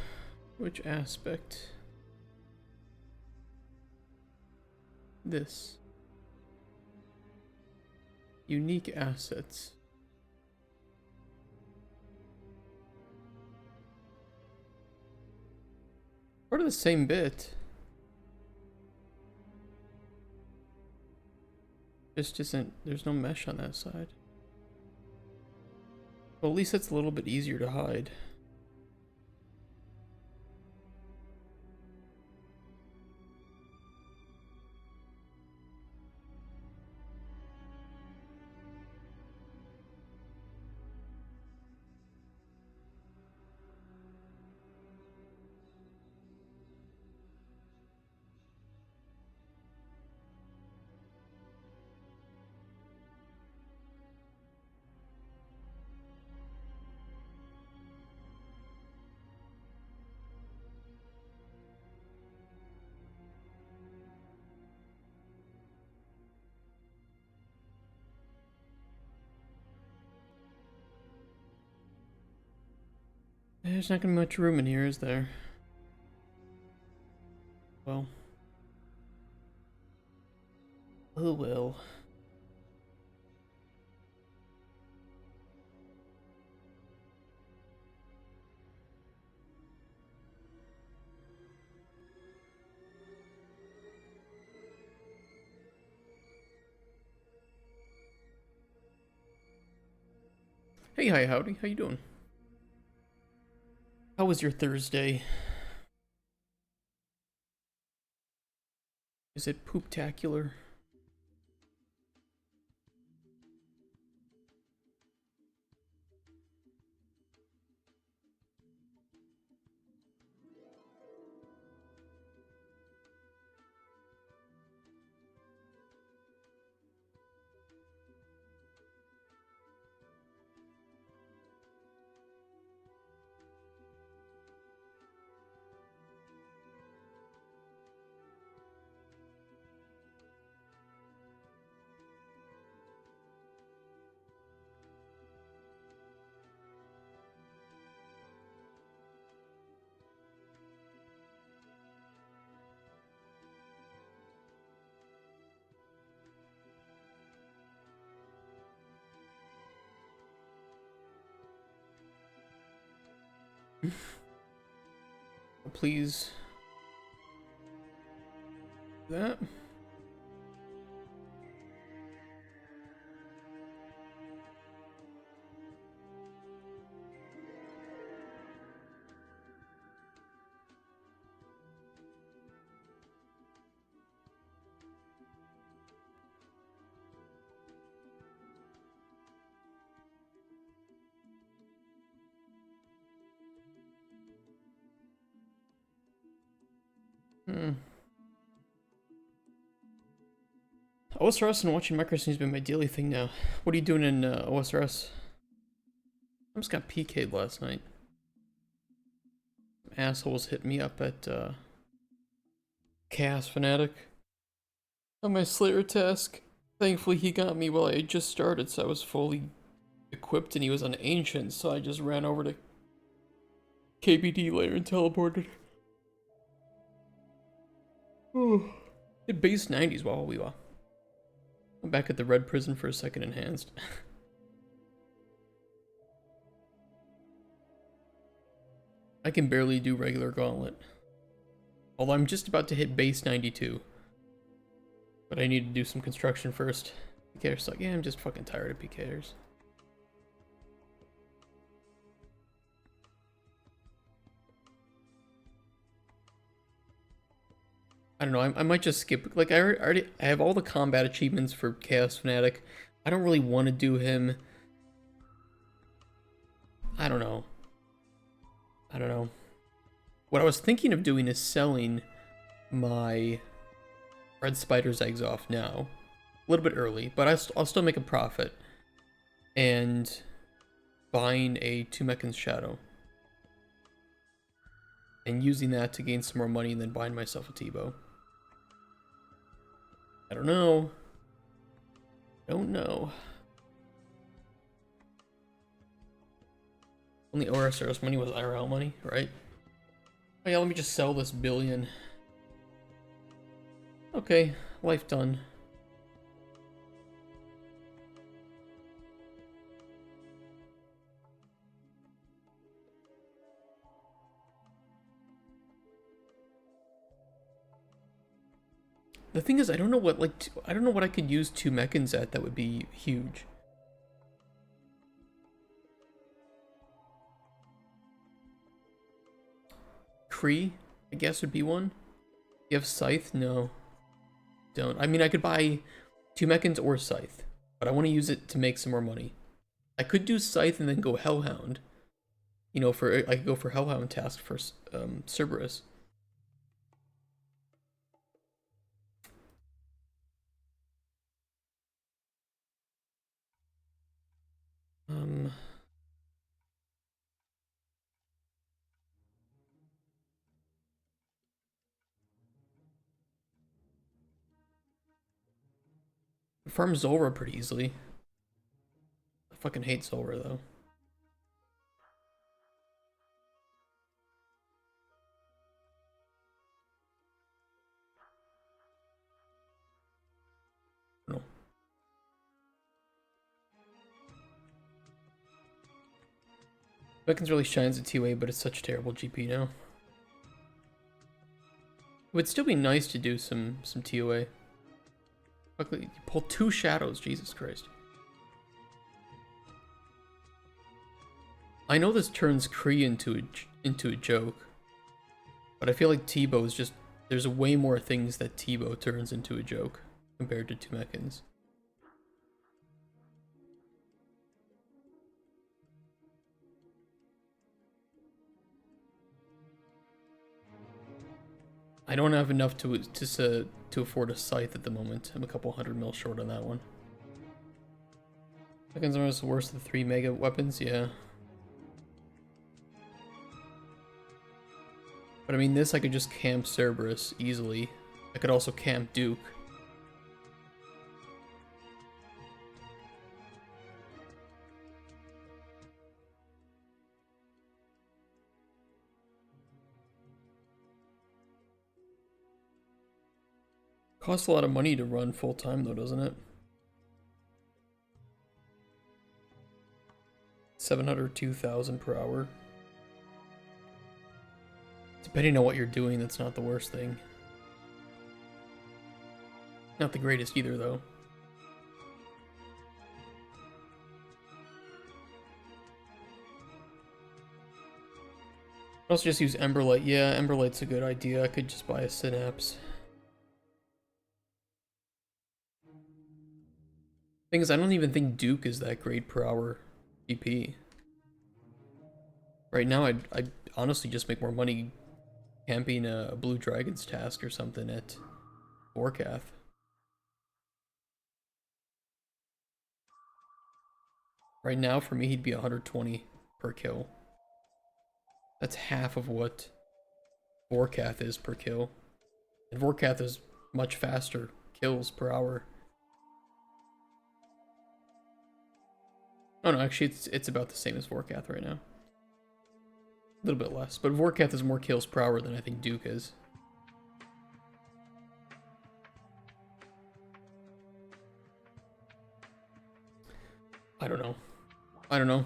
Which aspect? This. Unique assets. Part of the same bit. Just isn't... There's no mesh on that side. Well, at least it's a little bit easier to hide. There's not gonna be much room in here, is there? Well. Oh well. Hey, hi, howdy. How you doing? How was your Thursday? Is it pooptacular? Please. That. OSRS and watching Micros has been my daily thing now. What are you doing in OSRS? I just got PK'd last night. Assholes hit me up at Chaos Fanatic on my Slayer task. Thankfully he got me while I had just started, so I was fully equipped and he was on Ancient, so I just ran over to KBD layer and teleported. It base 90s while we were. I'm back at the red prison for a second enhanced. I can barely do regular gauntlet. Although I'm just about to hit base 92. But I need to do some construction first. PKers like, yeah, I'm just fucking tired of PKers. I don't know. I might just skip. Like I have all the combat achievements for Chaos Fanatic. I don't really want to do him. I don't know. I don't know. What I was thinking of doing is selling my red spider's eggs off now. A little bit early, but I'll still make a profit. And buying a 2 Mechans Shadow. And using that to gain some more money and then buying myself a T-bow. I don't know. Don't know. Only ORSR's money was IRL money, right? Oh yeah, let me just sell this billion. Okay, life done. The thing is, I don't know what I don't know what I could use 2 Mechans at that would be huge. Kree, I guess, would be one. You have Scythe? No. Don't. I mean, I could buy 2 Mechans or Scythe, but I want to use it to make some more money. I could do Scythe and then go Hellhound. You know, I could go for Hellhound task for Cerberus. Farm Zulrah pretty easily. I fucking hate Zulrah though. No. Beckons really shines at TOA, but it's such terrible GP now. It would still be nice to do some TOA. Luckily, you pull 2 shadows, Jesus Christ. I know this turns Kree into a joke, but I feel like T-bow is just, there's way more things that T-bow turns into a joke compared to 2 Mechans. I don't have enough to afford a Scythe at the moment. I'm a couple 100 mil short on that one. Mechans are almost worse than 3 mega weapons, yeah. But I mean, this I could just camp Cerberus easily. I could also camp Duke. Costs a lot of money to run full time though, doesn't it? 702,000 per hour. Depending on what you're doing, that's not the worst thing. Not the greatest either, though. I'll also just use Emberlight. Yeah, Emberlight's a good idea. I could just buy a Synapse. Thing is, I don't even think Duke is that great per hour GP. Right now, I'd honestly just make more money camping a Blue Dragon's task or something at Vorkath. Right now, for me, he'd be 120 per kill. That's half of what Vorkath is per kill. And Vorkath is much faster kills per hour. Oh no, actually it's about the same as Vorkath right now. A little bit less, but Vorkath is more kills per hour than I think Duke is. I don't know. I don't know.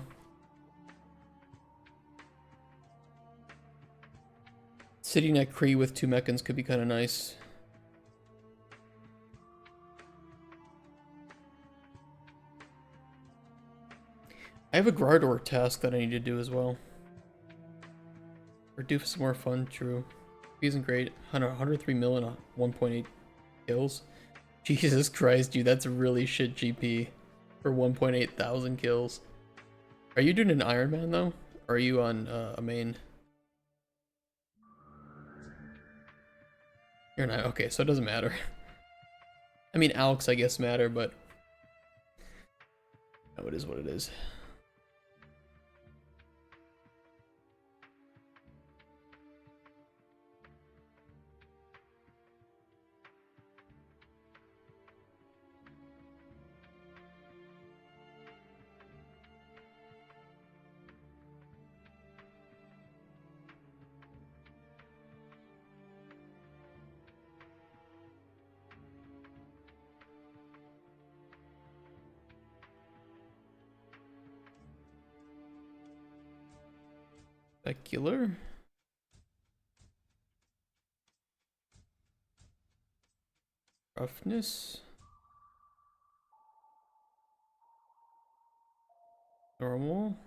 Sitting at Kree with 2 Mechans could be kind of nice. I have a Grardor task that I need to do as well. Or do some more fun, true. isn't great. 103 million on 1.8 kills. Jesus Christ, dude, that's really shit GP for 1.8 thousand kills. Are you doing an Iron Man though? Or are you on a main? You're not. Okay, so it doesn't matter. I mean, Alex, I guess, matter, but no, it is what it is. Specular. Roughness. Normal.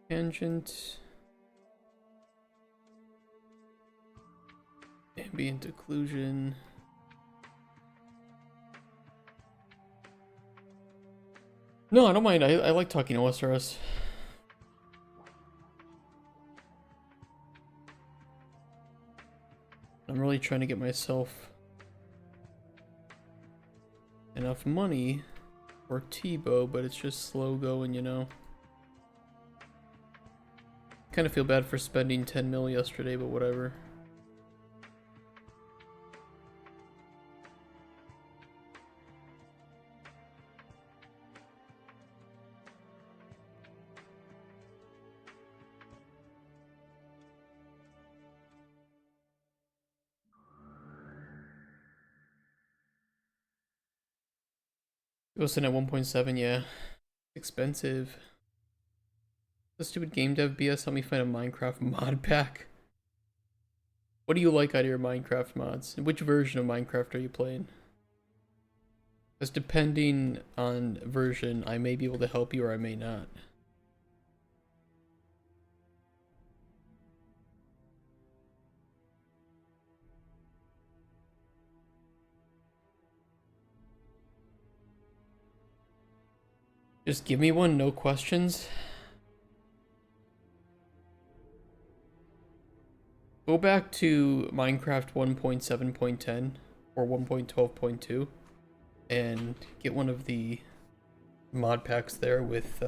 Tangent. Ambient occlusion. No, I don't mind. I like talking to OSRS. I'm really trying to get myself enough money for Tebow, but it's just slow going, you know. Kind of feel bad for spending 10 mil yesterday, but whatever. Goes in at 1.7, yeah. Expensive. The stupid game dev BS help me find a Minecraft mod pack. What do you like out of your Minecraft mods? Which version of Minecraft are you playing? Because depending on version, I may be able to help you or I may not. Just give me one, no questions. Go back to Minecraft 1.7.10 or 1.12.2 and get one of the mod packs there with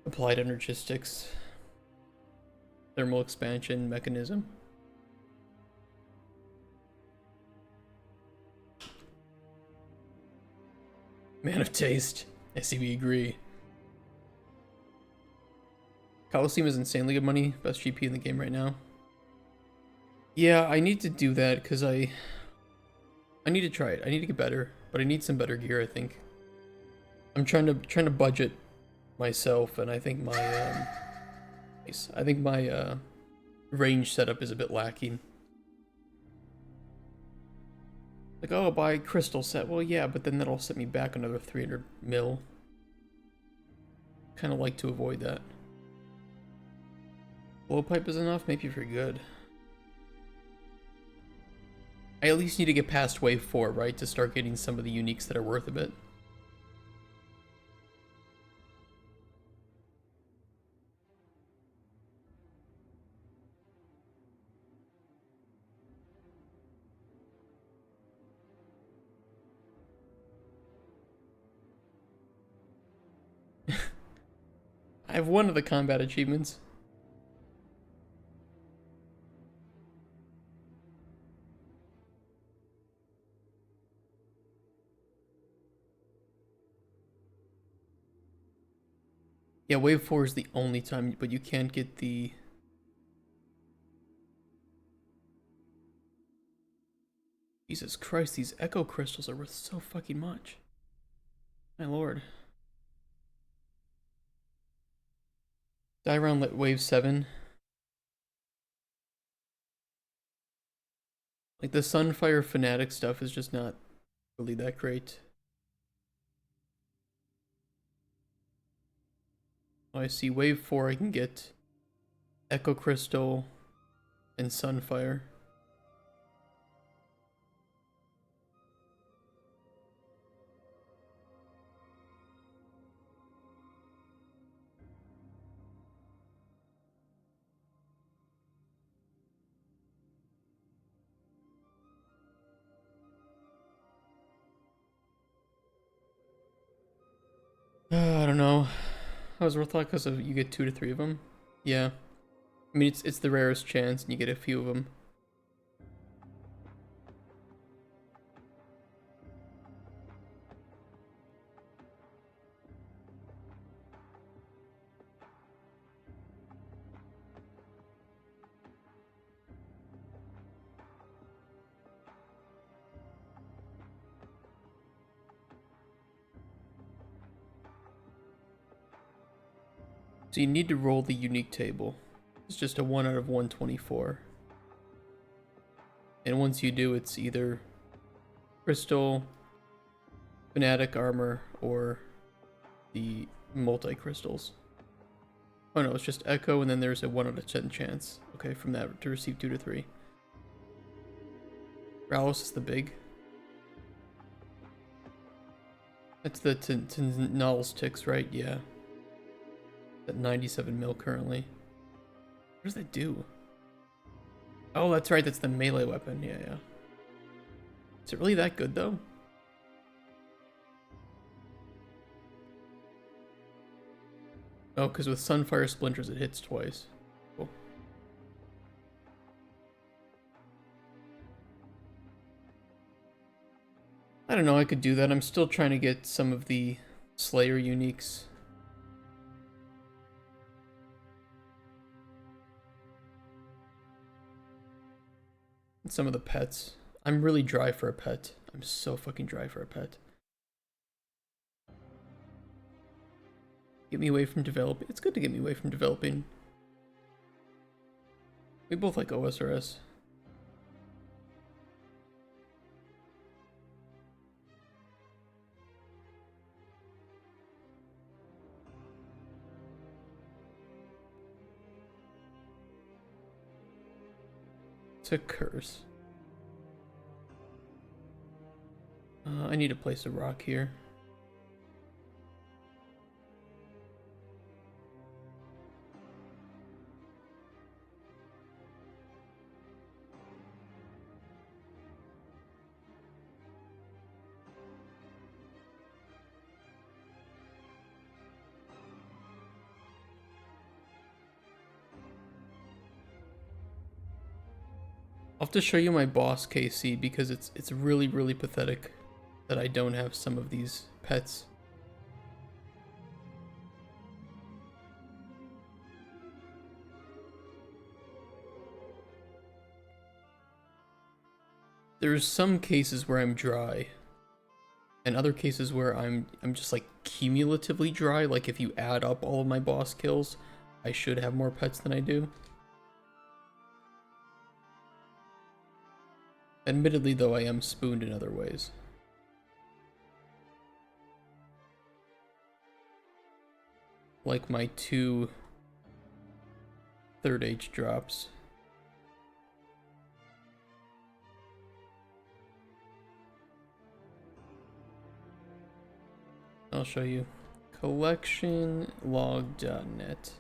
applied energistics, thermal expansion mechanism. Man of taste. I see we agree. Coliseum is insanely good money. Best GP in the game right now. Yeah, I need to do that because I need to try it. I need to get better, but I need some better gear, I think. I'm trying to budget myself, and I think my range setup is a bit lacking. Like, oh, buy crystal set. Well, yeah, but then that'll set me back another 300 mil. Kind of like to avoid that. Blowpipe is enough? Maybe if you're good. I at least need to get past wave 4, right? To start getting some of the uniques that are worth a bit. I have one of the combat achievements. Yeah, wave 4 is the only time, but you can't get the... Jesus Christ, these echo crystals are worth so fucking much. My lord. Die around wave 7. Like the Sunfire Fanatic stuff is just not really that great. Oh, I see wave 4 I can get Echo Crystal and Sunfire. I don't know. I was worth a lot because you get 2 to 3 of them. Yeah. I mean, it's the rarest chance, and you get a few of them. So you need to roll the unique table. It's just a 1 out of 124. And once you do, it's either Crystal, Fanatic Armor, or the multi-crystals. Oh no, it's just Echo, and then there's a 1 out of 10 chance. Okay, from that to receive 2 to 3. Ralos is the big. That's the Null's ticks, right? Yeah. At 97 mil currently. What does that do? Oh, that's right, that's the melee weapon. Yeah, yeah. Is it really that good, though? Oh, because with Sunfire Splinters it hits twice. Cool. I don't know, I could do that. I'm still trying to get some of the Slayer uniques. And some of the pets. I'm really dry for a pet. I'm so fucking dry for a pet. Get me away from developing. It's good to get me away from developing. We both like OSRS. It's a curse. I need to place a rock here. I'll have to show you my boss KC because it's really, really pathetic that I don't have some of these pets. There's some cases where I'm dry, and other cases where I'm just like cumulatively dry. Like if you add up all of my boss kills, I should have more pets than I do. Admittedly, though, I am spooned in other ways. Like my 2 third age drops. I'll show you. Collectionlog.net.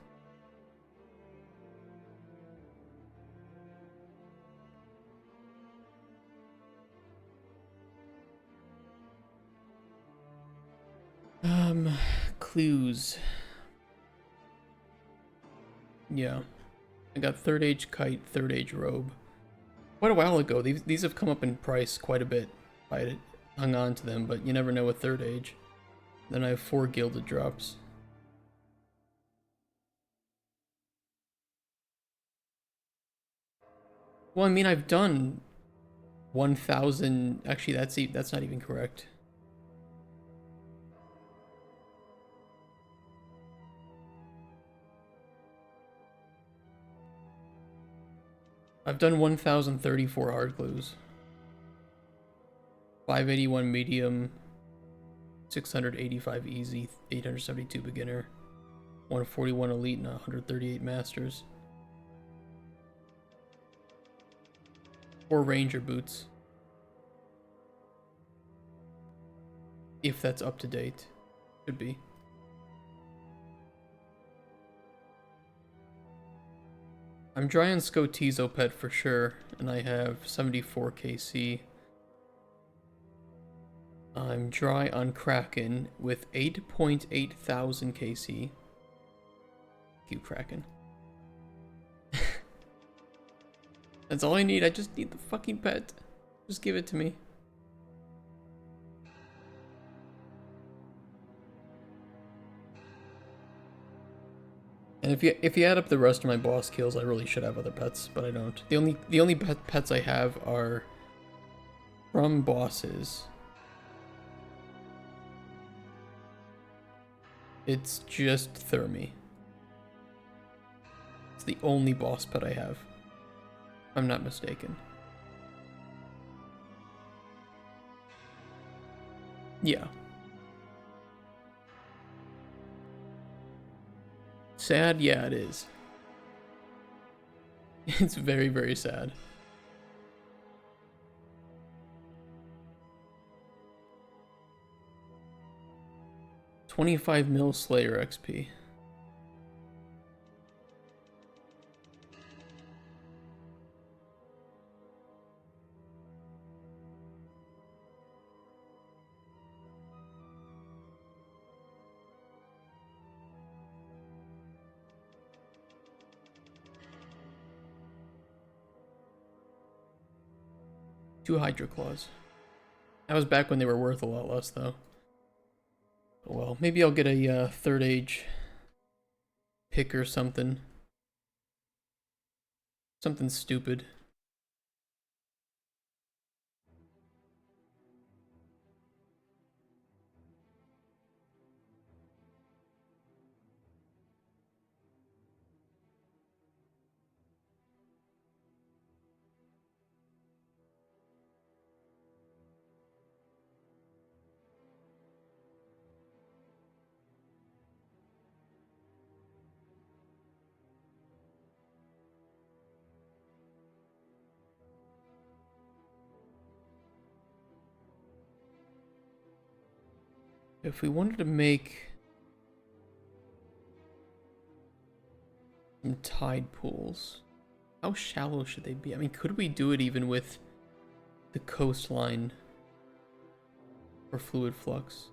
Clues. Yeah. I got third age kite, third age robe. Quite a while ago. These have come up in price quite a bit. I hung on to them, but you never know with third age. Then I have 4 gilded drops. Well, I mean, I've done 1,000. Actually, that's not even correct. I've done 1,034 hard glues. 581 medium, 685 easy, 872 beginner, 141 elite, and 138 masters. 4 ranger boots. If that's up to date. Should be. I'm dry on Scotizo pet for sure, and I have 74 KC. I'm dry on Kraken with 8.8 thousand KC. Keep Kraken. That's all I need. I just need the fucking pet. Just give it to me. And if you add up the rest of my boss kills, I really should have other pets, but I don't. The only pets I have are from bosses. It's just Thermi. It's the only boss pet I have. If I'm not mistaken. Yeah. Sad? Yeah, it is. It's very, very sad. $25 mil Slayer XP. Two Hydra Claws. That was back when they were worth a lot less, though. Well, maybe I'll get a third age pick or something. Something stupid. If we wanted to make some tide pools, how shallow should they be? I mean, could we do it even with the coastline for fluid flux?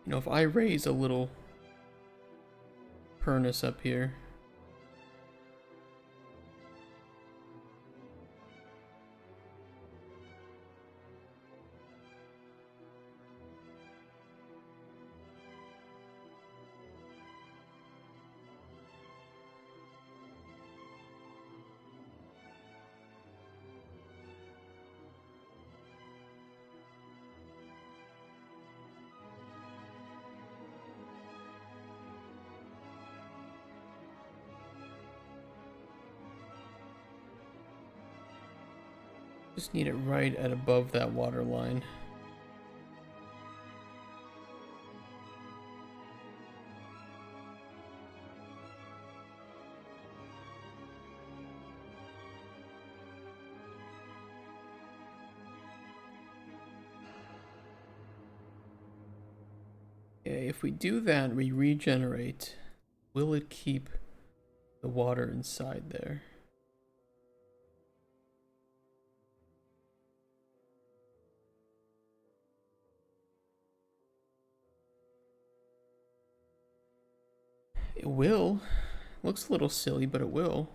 You know, if I raise a little furnace up here. Just need it right at above that water line. Okay, if we do that, we regenerate. Will it keep the water inside there? It will. Looks a little silly, but it will.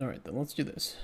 Alright, then let's do this.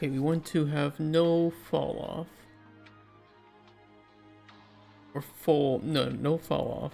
Okay, we want to have no fall off. Or no fall off.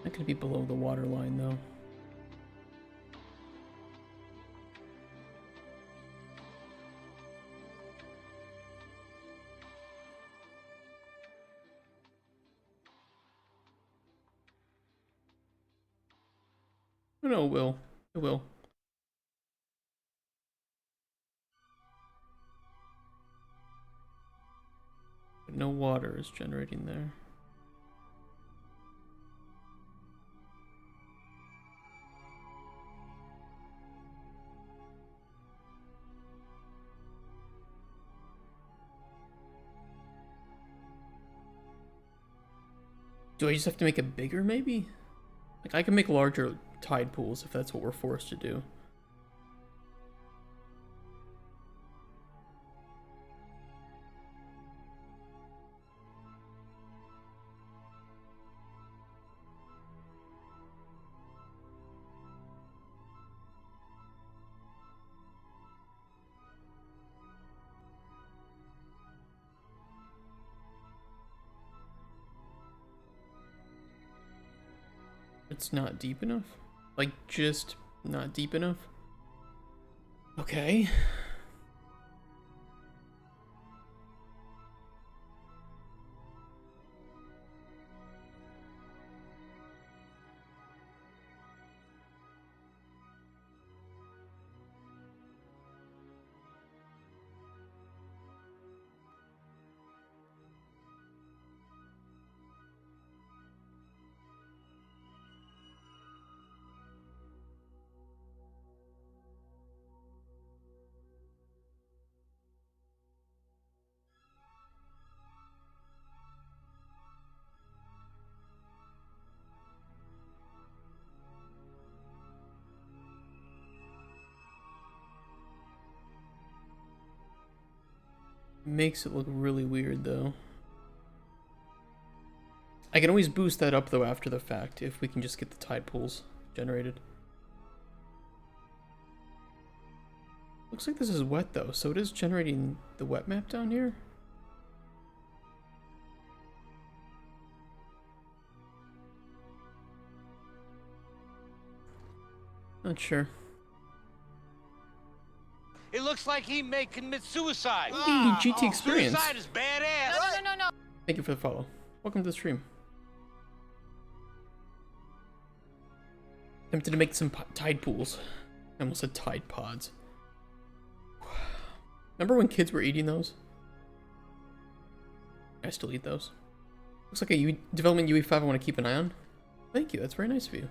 Not gonna be below the water line though. Oh, no, it will. It will. But no water is generating there. Do I just have to make it bigger, maybe? Like, I can make larger tide pools if that's what we're forced to do. It's not deep enough? Like, just not deep enough? Okay. Makes it look really weird though. I can always boost that up though after the fact if we can just get the tide pools generated. Looks like this is wet though, so it is generating the wet map down here. Not sure. It looks like he may commit suicide. Hey, GT experience. Suicide is badass. No. Thank you for the follow. Welcome to the stream. Tempted to make some tide pools. I almost said tide pods. Remember when kids were eating those? I still eat those. Looks like a development UE5 I want to keep an eye on. Thank you, that's very nice of you.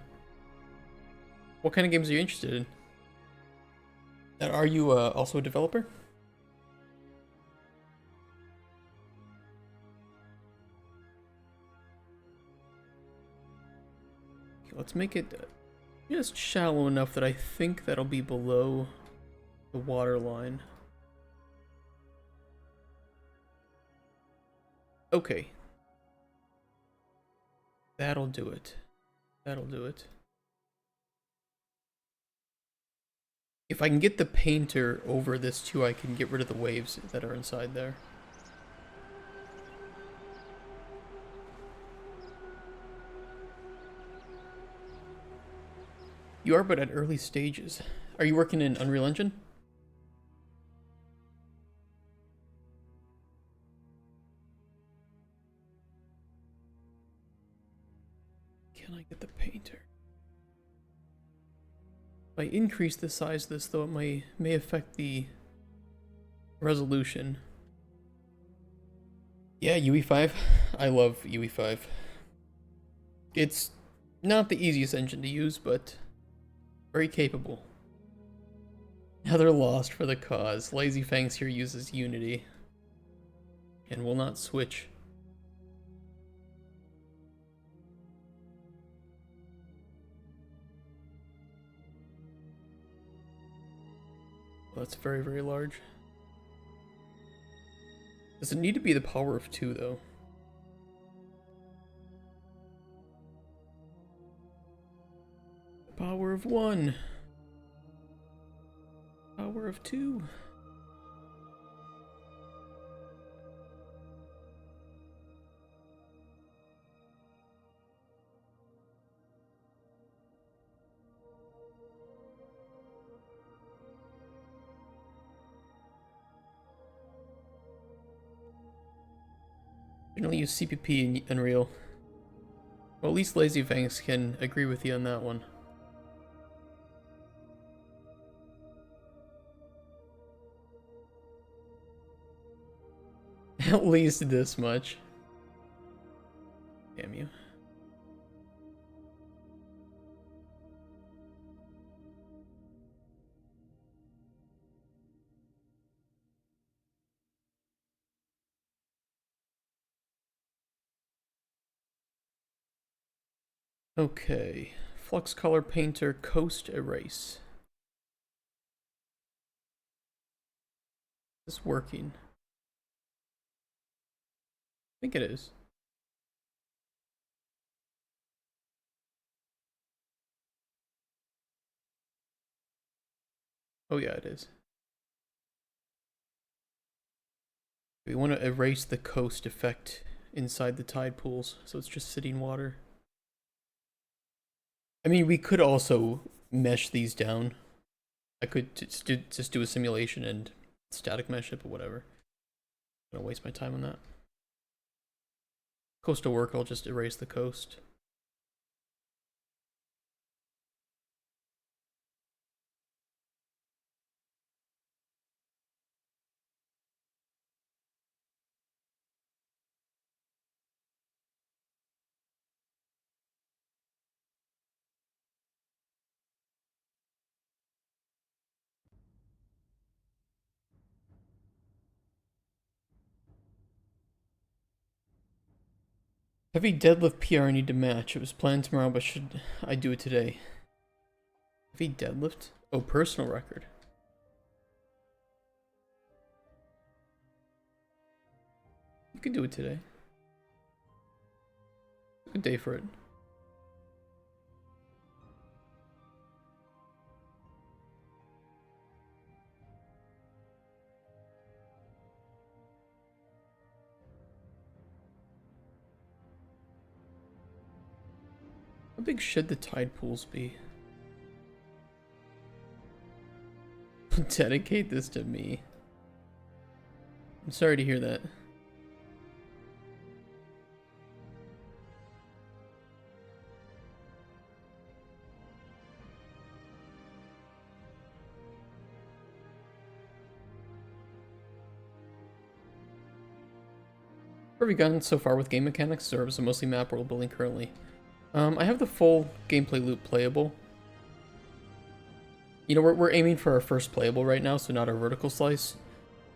What kind of games are you interested in? And are you also a developer? Okay, let's make it just shallow enough that I think that'll be below the water line. Okay. That'll do it. That'll do it. If I can get the painter over this too, I can get rid of the waves that are inside there. You are, but at early stages. Are you working in Unreal Engine? Can I get the painter? If I increase the size of this, though, it may affect the resolution. Yeah, UE5. I love UE5. It's not the easiest engine to use, but very capable. Now they're lost for the cause. Lazy Fangs here uses Unity and will not switch. Well, that's very, very large. Does it need to be the power of 2, though? Power of 1. Power of 2. I can only use CPP in Unreal. Well, at least Lazy Fangs can agree with you on that one. At least this much. Damn you. Okay. Flux Color Painter Coast Erase. Is this working? I think it is. Oh yeah, it is. We want to erase the coast effect inside the tide pools, so it's just sitting water. I mean, we could also mesh these down. I could just do a simulation and static mesh it, but whatever. I'm gonna waste my time on that. Coastal work, I'll just erase the coast. Heavy deadlift PR I need to match. It was planned tomorrow, but should I do it today? Heavy deadlift? Oh, personal record. You could do it today. Good day for it. How big should the tide pools be? Dedicate this to me. I'm sorry to hear that. Where have we gone so far with game mechanics, or is it mostly map world building currently? I have the full gameplay loop playable. You know, we're aiming for our first playable right now, so not our vertical slice.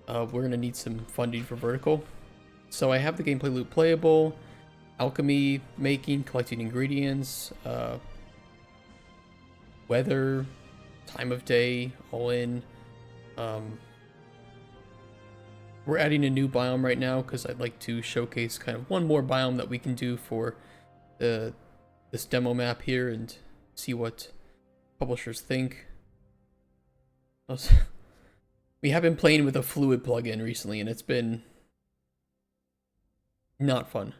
We're going to need some funding for vertical. So I have the gameplay loop playable, alchemy, making, collecting ingredients, weather, time of day, all in. We're adding a new biome right now because I'd like to showcase kind of one more biome that we can do for this demo map here and see what publishers think. We have been playing with a fluid plugin recently, and it's been not fun.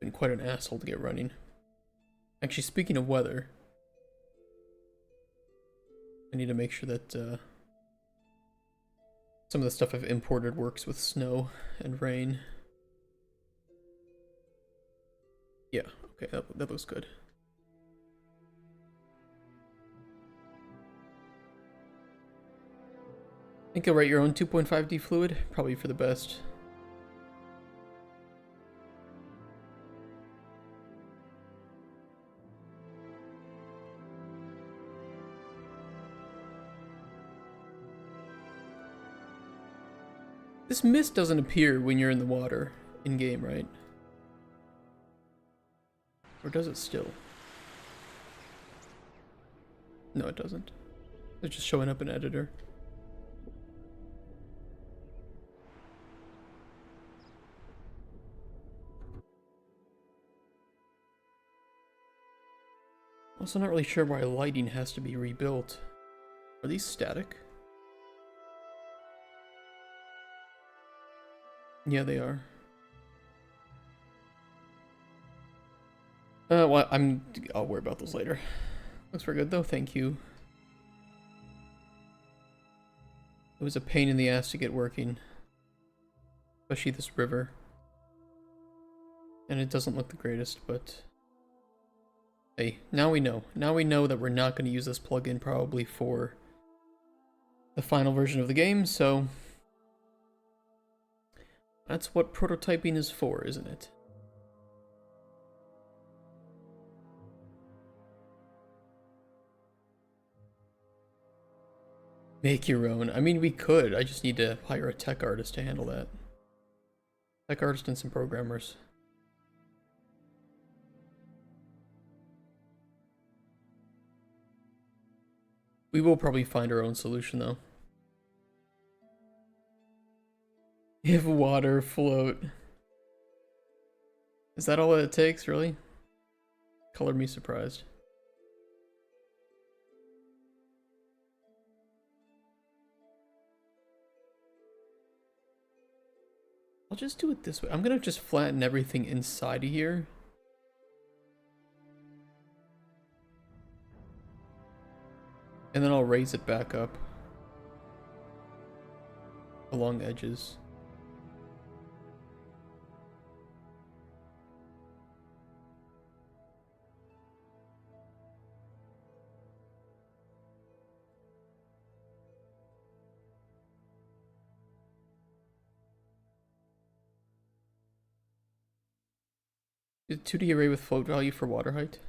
Been quite an asshole to get running. Actually, speaking of weather, I need to make sure that some of the stuff I've imported works with snow and rain. Yeah, okay, that looks good. Think you'll write your own 2.5D fluid? Probably for the best. This mist doesn't appear when you're in the water in-game, right? Or does it still? No, it doesn't. It's just showing up in editor. Also not really sure why lighting has to be rebuilt. Are these static? Yeah, they are. Well, I'll worry about those later. Looks very good though, thank you. It was a pain in the ass to get working. Especially this river. And it doesn't look the greatest, but... Hey, now we know. Now we know that we're not going to use this plugin probably for the final version of the game, so... That's what prototyping is for, isn't it? Make your own. I mean, we could. I just need to hire a tech artist to handle that. Tech artist and some programmers. We will probably find our own solution, though. If water float. Is that all it takes, really? Color me surprised. I'll just do it this way. I'm gonna just flatten everything inside of here. And then I'll raise it back up along the edges. Is 2D array with float value for water height?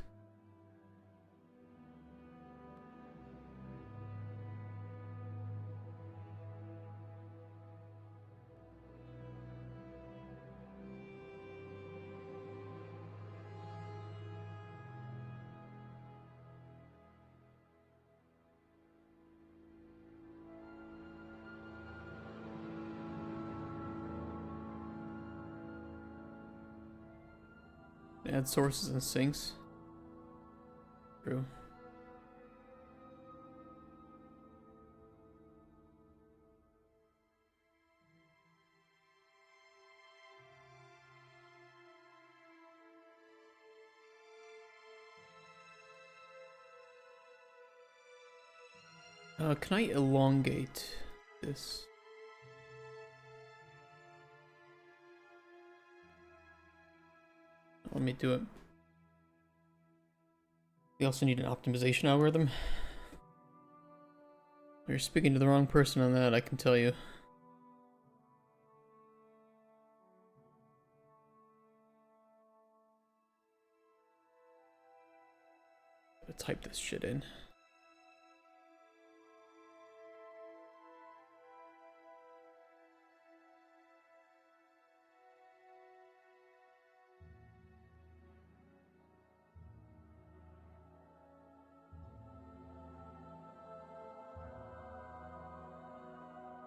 Add sources and sinks. True. Can I elongate this? Let me do it. We also need an optimization algorithm. You're speaking to the wrong person on that, I can tell you. Gotta type this shit in.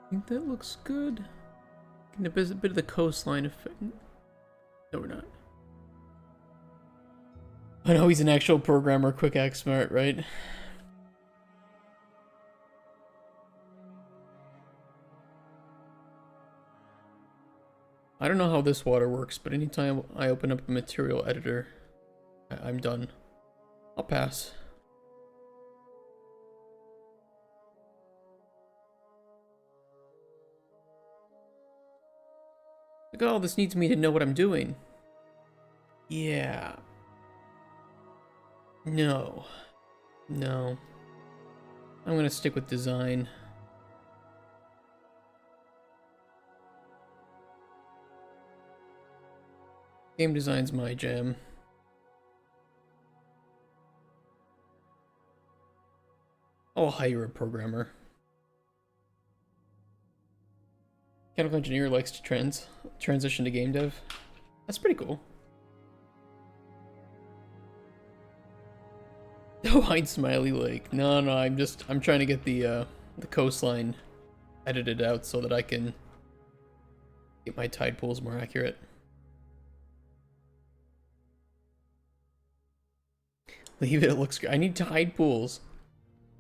I think that looks good. Getting a bit of the coastline effect. No, we're not. I know he's an actual programmer, quick act smart, right? I don't know how this water works, but anytime I open up a material editor, I'm done. I'll pass. Like, oh, this needs me to know what I'm doing. Yeah. No. No. I'm gonna stick with design. Game design's my jam. I'll hire a programmer. Mechanical engineer likes to transition to game dev. That's pretty cool. No hide smiley lake. No, I'm trying to get the coastline edited out so that I can get my tide pools more accurate. Leave it, it looks great. I need tide pools.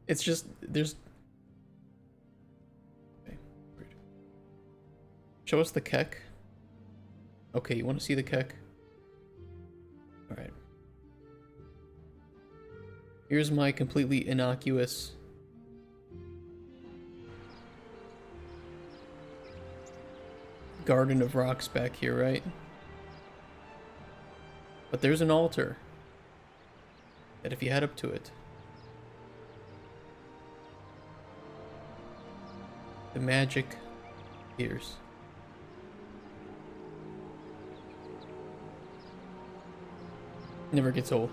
It's just, there's... Okay, weird. Show us the keck. Okay, you want to see the keck? Alright. Here's my completely innocuous garden of rocks back here, right? But there's an altar that if you head up to it, the magic appears. Never gets old.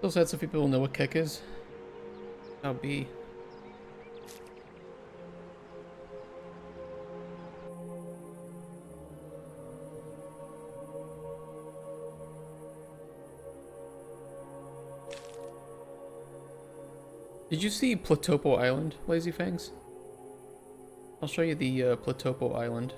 So sad so people know what Keck is. I'll be. Did you see Platopo Island, Lazy Fangs? I'll show you the Platopo Island.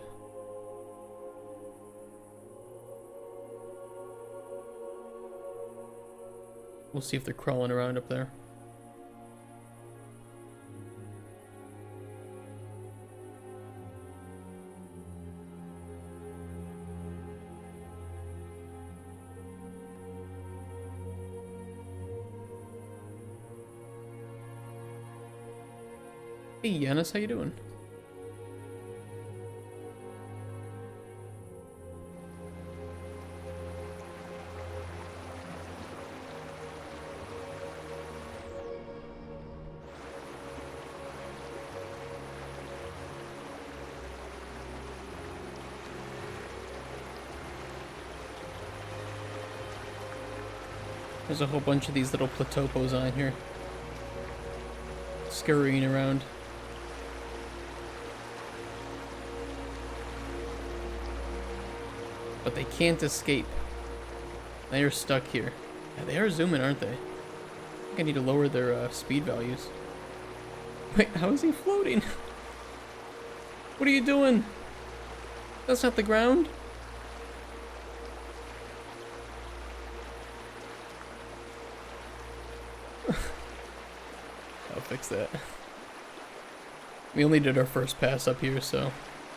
We'll see if they're crawling around up there. Hey Yanis, how you doing? There's a whole bunch of these little platopos on here, scurrying around. But they can't escape. They are stuck here. Yeah, they are zooming, aren't they? I think I need to lower their speed values. Wait, how is he floating? What are you doing? That's not the ground. I'll fix that. We only did our first pass up here, so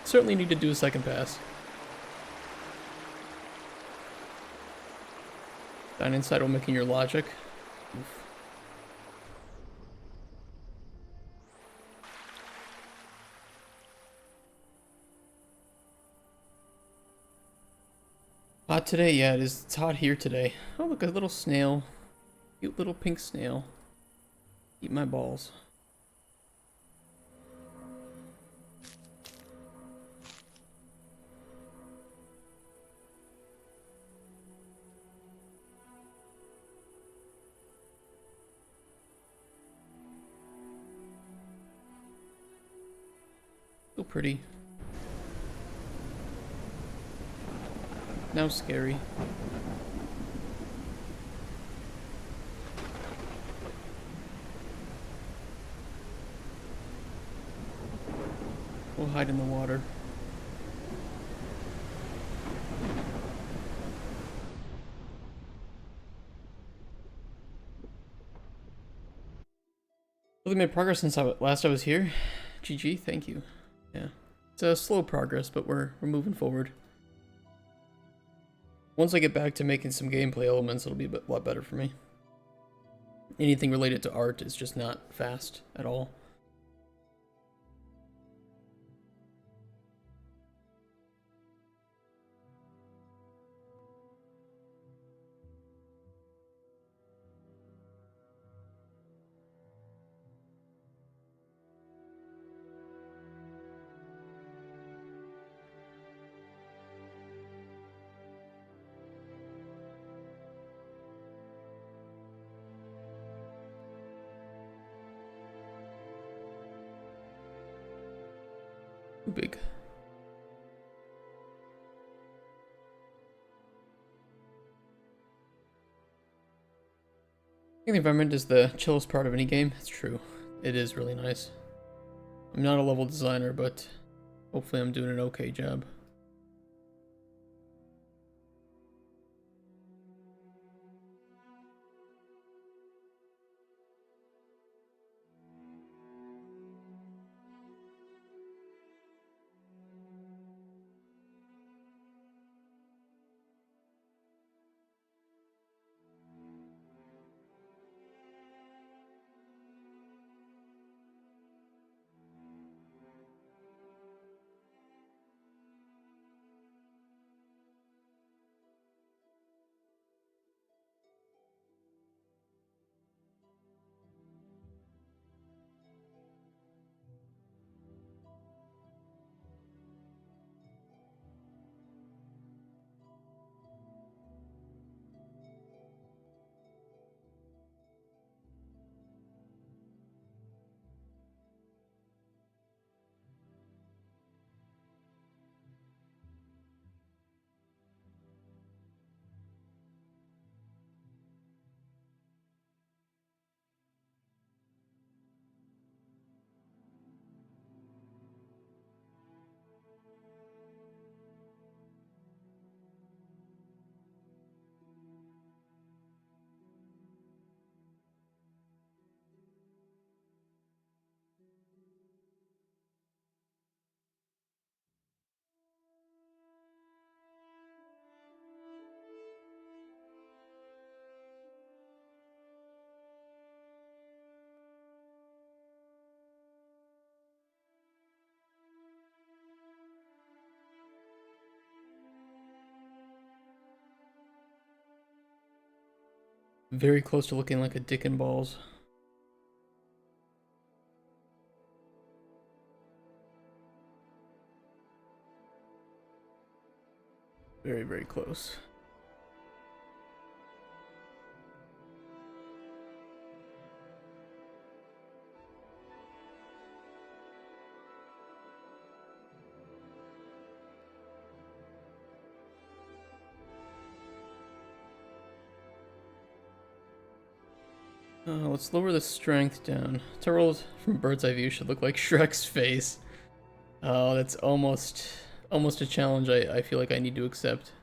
certainly need to do a second pass. Down inside while making your logic. Oof. Hot today? Yeah, it is. It's hot here today. Oh, look, a little snail. Cute little pink snail. Eat my balls. So pretty. Now scary. We'll hide in the water. Really made progress since last I was here. GG, thank you. Yeah. It's a slow progress, but we're moving forward. Once I get back to making some gameplay elements, it'll be a lot better for me. Anything related to art is just not fast at all. Too big. I think the environment is the chillest part of any game. It's true. It is really nice. I'm not a level designer, but hopefully I'm doing an okay job. Very close to looking like a dick and balls. Very, very close. Let's lower the strength down. Turtles from bird's eye view should look like Shrek's face. Oh, that's almost a challenge I feel like I need to accept.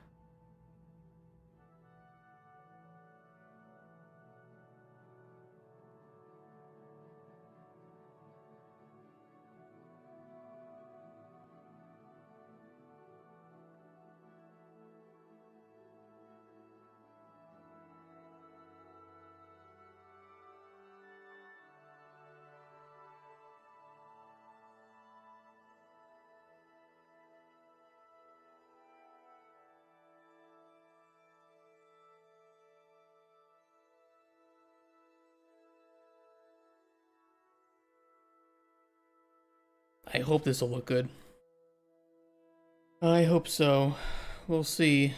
I hope this will look good. I hope so. We'll see.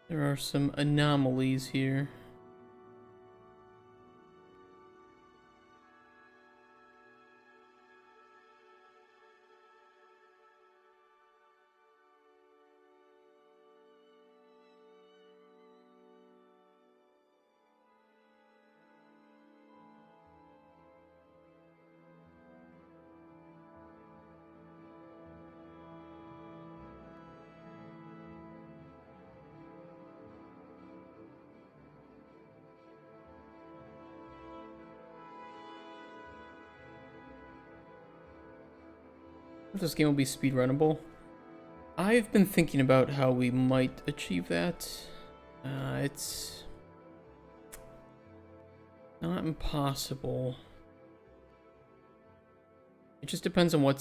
There are some anomalies here. If this game will be speedrunnable. I've been thinking about how we might achieve that. It's not impossible. It just depends on what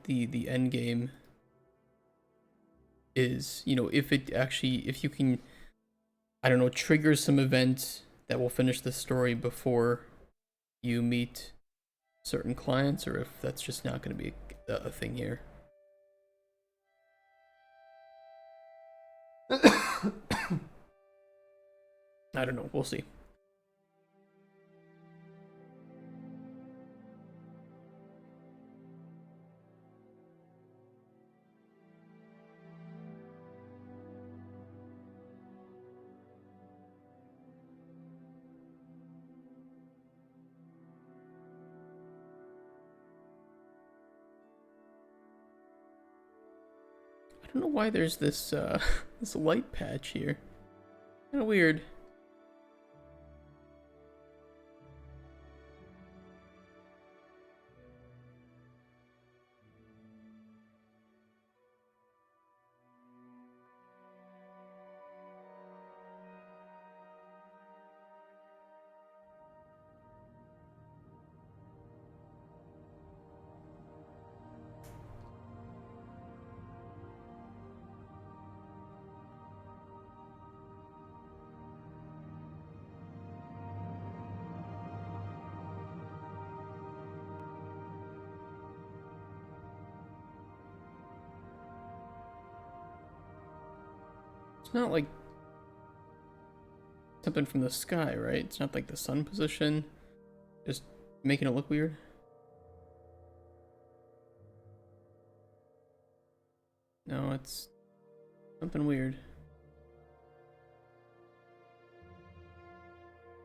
the end game is. You know, if you can, I don't know, trigger some event that will finish the story before you meet certain clients, or if that's just not going to be a thing here. I don't know. We'll see. I don't know why there's this this light patch here. Kind of weird. It's not like something from the sky, right? It's not like the sun position. Just making it look weird. No, it's something weird.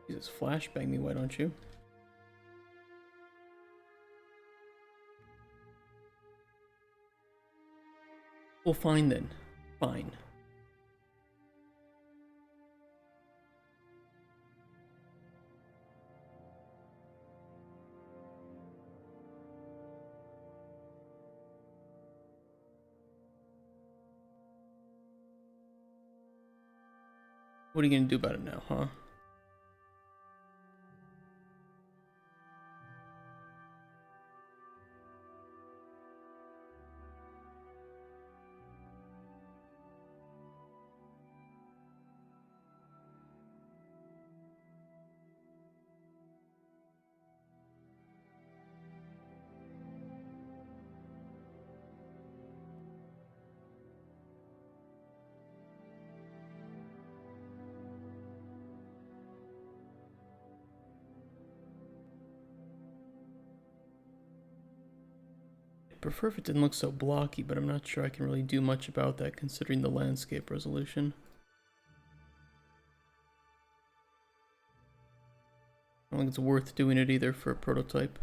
Jesus, flashbang me, why don't you? Well, fine then. Fine. What are you gonna do about it now, huh? I prefer if it didn't look so blocky, but I'm not sure I can really do much about that considering the landscape resolution. I don't think it's worth doing it either for a prototype.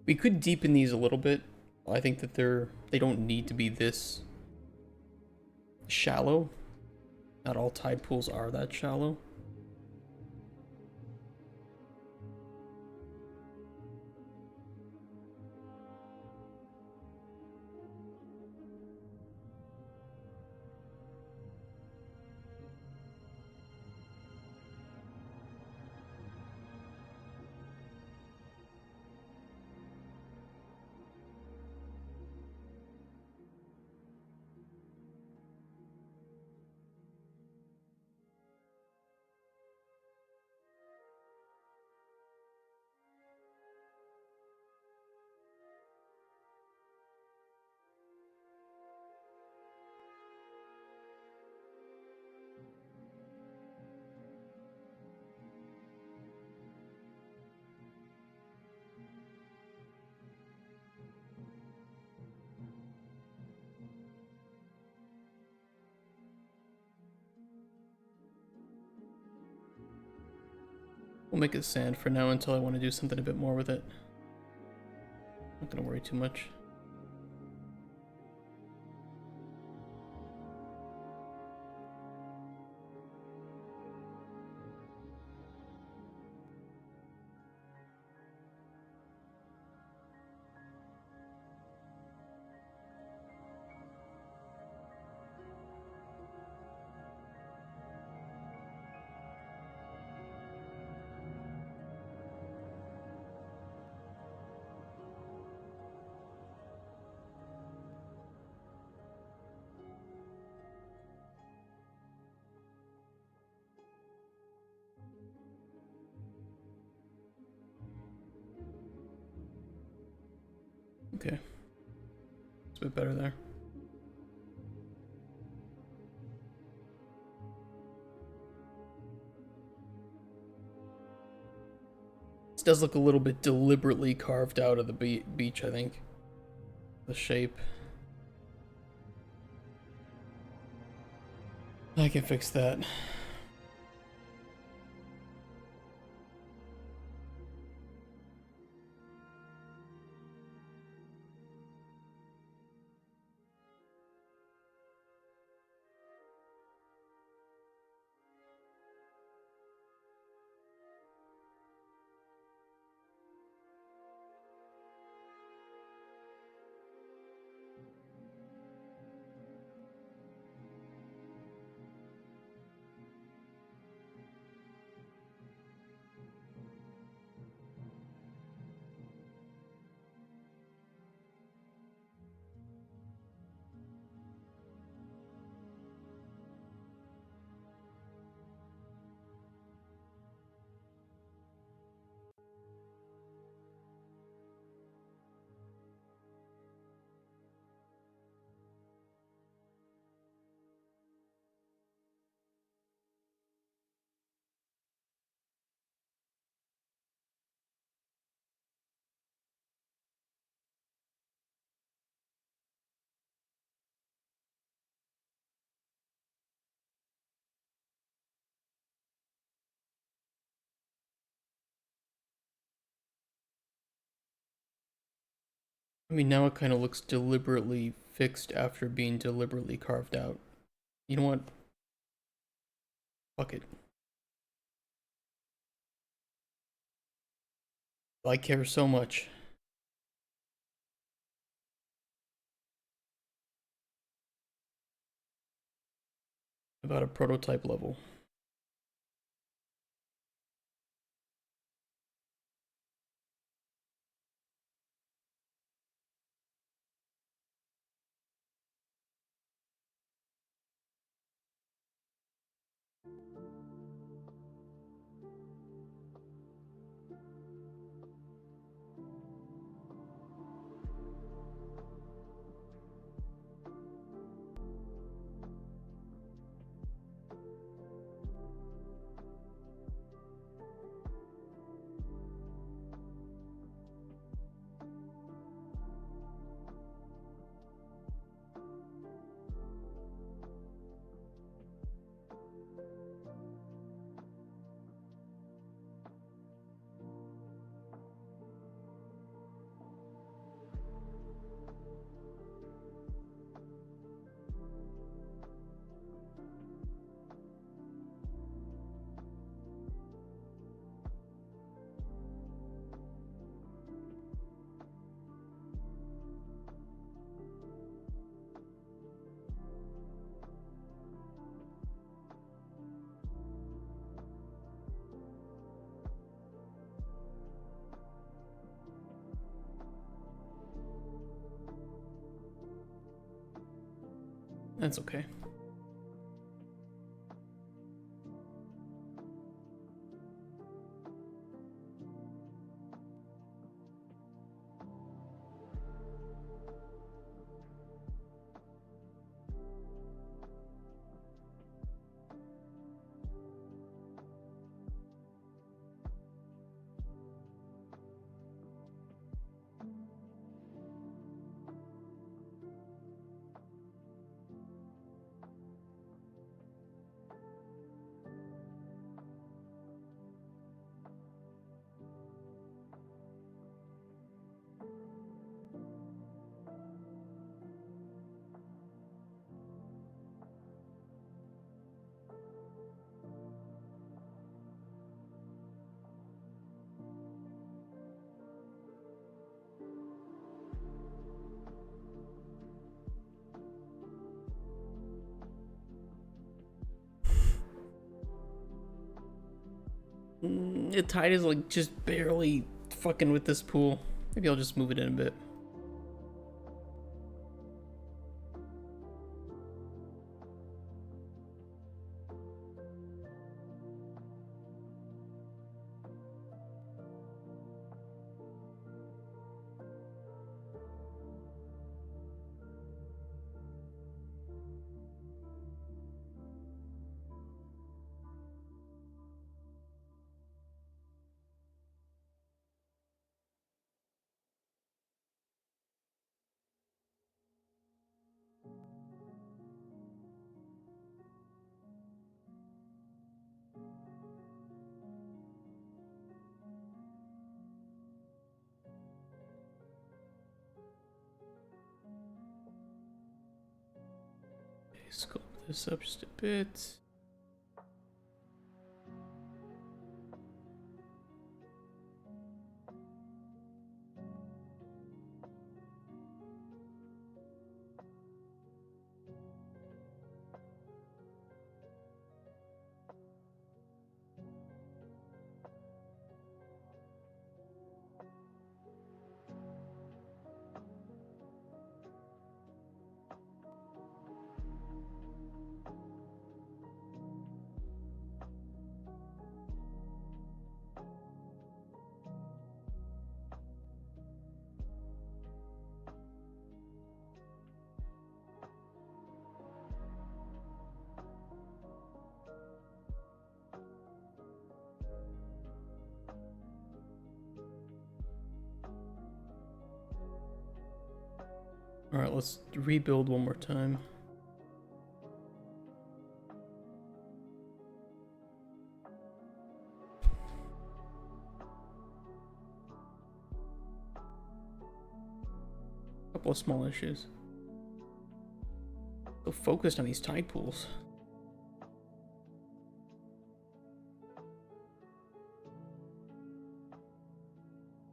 We could deepen these a little bit. I think that they don't need to be this shallow. Not all tide pools are that shallow. We'll make it sand for now until I want to do something a bit more with it. Not gonna worry too much. Okay. It's a bit better there. This does look a little bit deliberately carved out of the beach, I think. The shape. I can fix that. I mean, now it kind of looks deliberately fixed after being deliberately carved out. You know what? Fuck it. I care so much about a prototype level. That's okay. The tide is like just barely fucking with this pool. Maybe I'll just move it in a bit. Sculpt this up just a bit. Alright, let's rebuild one more time. Couple of small issues. So focused on these tide pools.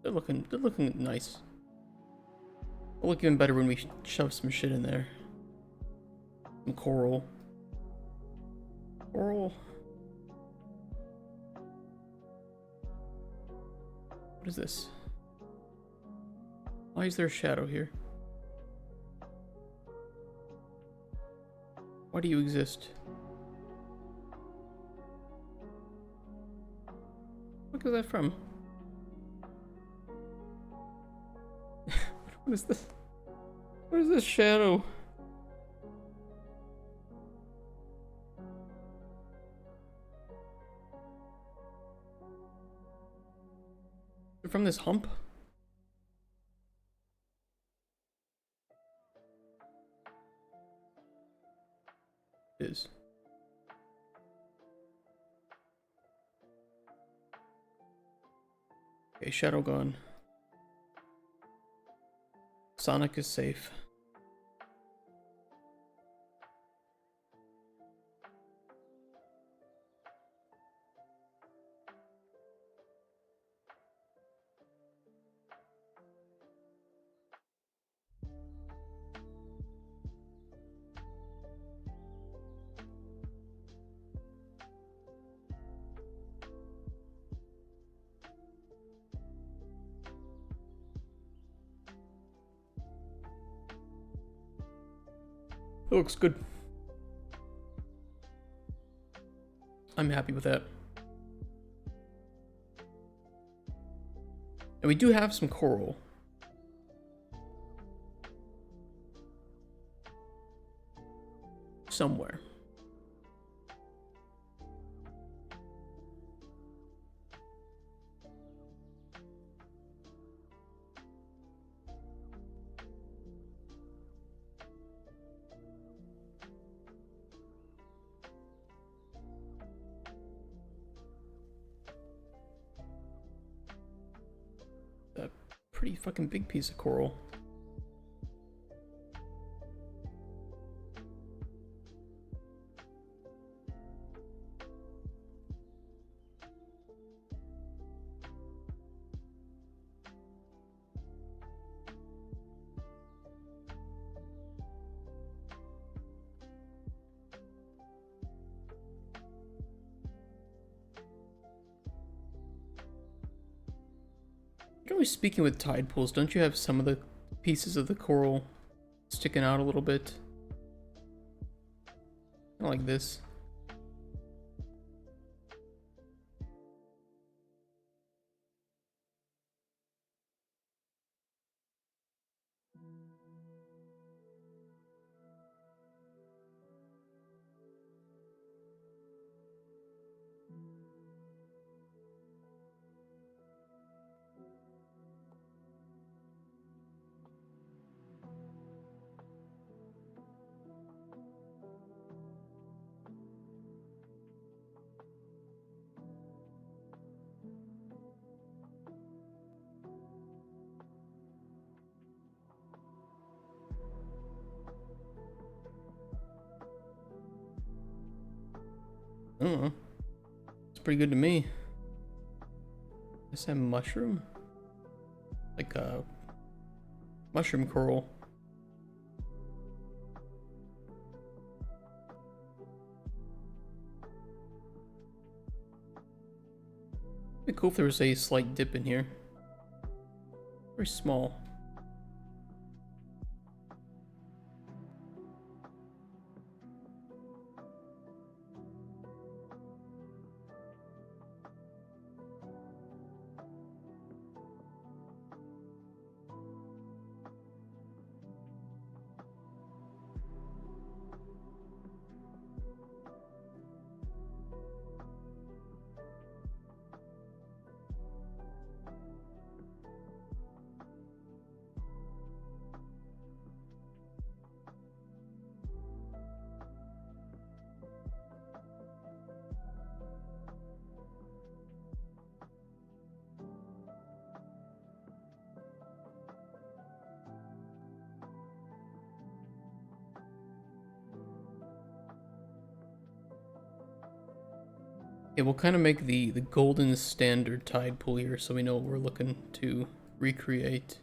They're looking nice. They'll look even better when we shove some shit in there. Some coral. Coral. What is this? Why is there a shadow here? Why do you exist? What is that from? What is this? What is this shadow? Is it from this hump? It is. Okay, shadow gone. Sonic is safe. It looks good. I'm happy with that. And we do have some coral. Somewhere. A pretty fucking big piece of coral. Generally speaking, with tide pools, don't you have some of the pieces of the coral sticking out a little bit? Kind of like this. I don't know. It's pretty good to me. Is that mushroom? Like a mushroom coral. It'd be cool if there was a slight dip in here. Very small. Yeah, we'll kind of make the golden standard tide pool here so we know what we're looking to recreate.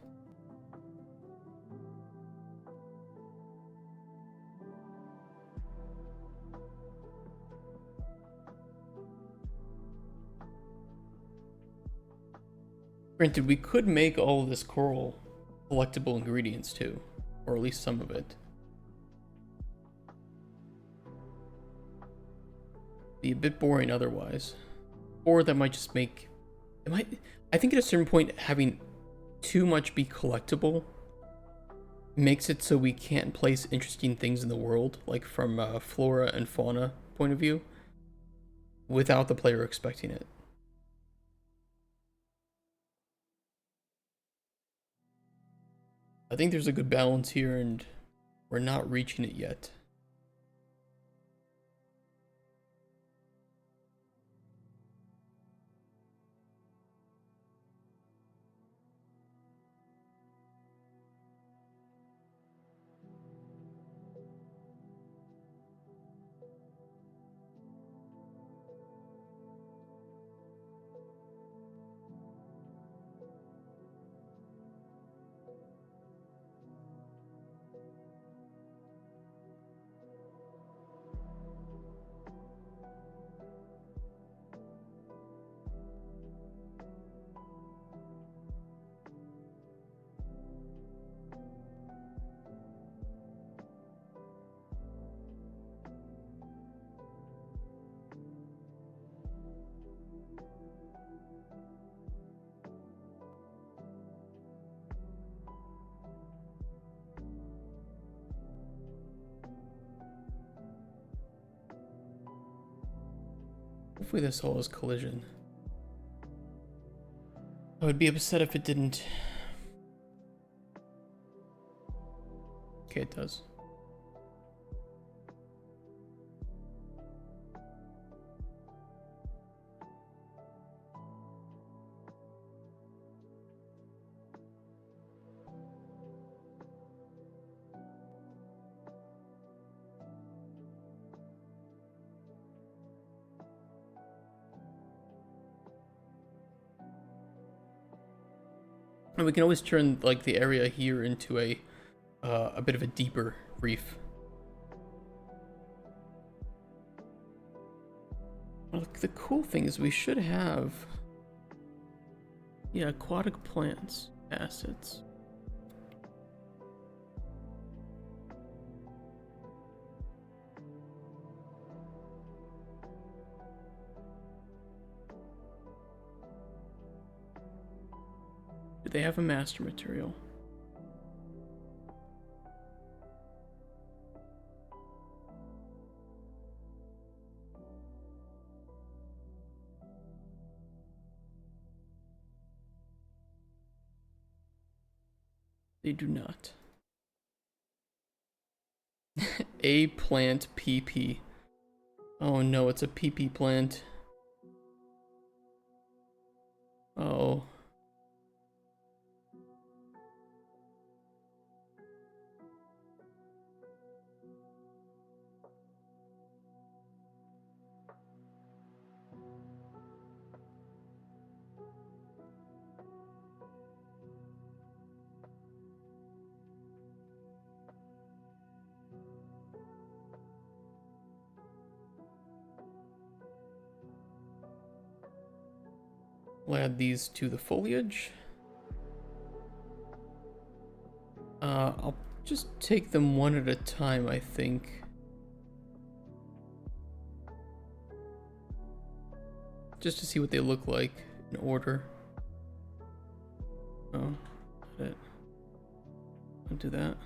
Granted, we could make all of this coral collectible ingredients too, or at least some of it. Be a bit boring otherwise. Or that might just make... It might... I think at a certain point, having too much be collectible makes it so we can't place interesting things in the world, like from a flora and fauna point of view, without the player expecting it. I think there's a good balance here, and we're not reaching it yet. Hopefully this all is collision. I would be upset if it didn't. Okay, it does. And we can always turn like the area here into a bit of a deeper reef. Well, the cool thing is we should have Yeah, aquatic plants. Assets. Do they have a master material? They do not. A plant PP. Oh no, it's a PP plant. Oh. We'll add these to the foliage. I'll just take them one at a time, I think. Just to see what they look like in order. Oh, that. I'll do that.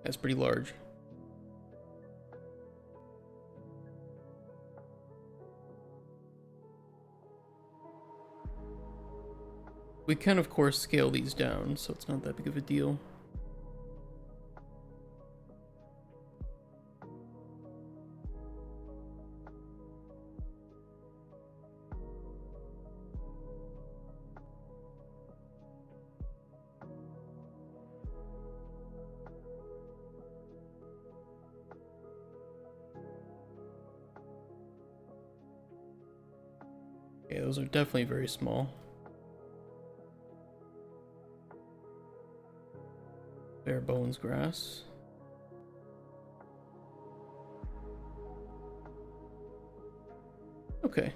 That's pretty large. We can, of course, scale these down, so it's not that big of a deal. Okay, those are definitely very small. Bare bones grass. Okay.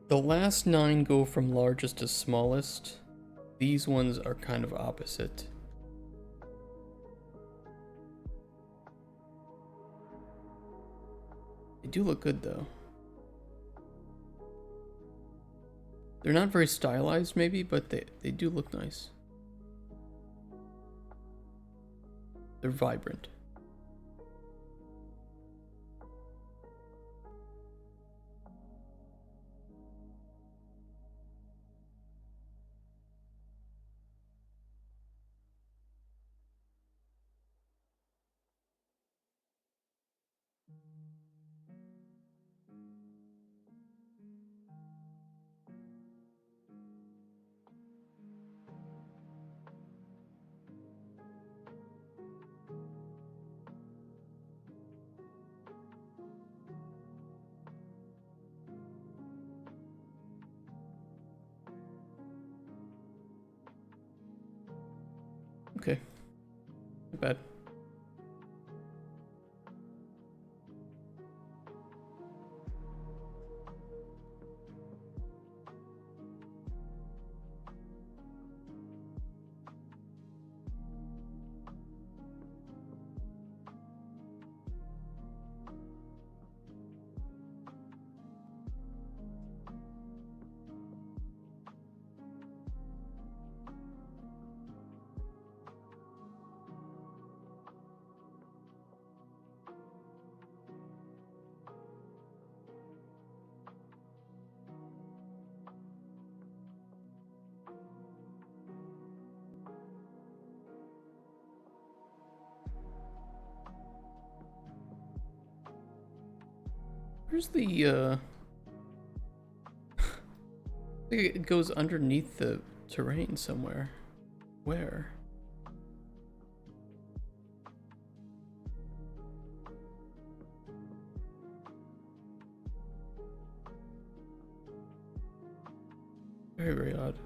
The last 9 go from largest to smallest. These ones are kind of opposite. They do look good though. They're not very stylized maybe, but they do look nice. They're vibrant. Okay. Not bad. Where's the, I think it goes underneath the terrain somewhere. Where? Very, very odd.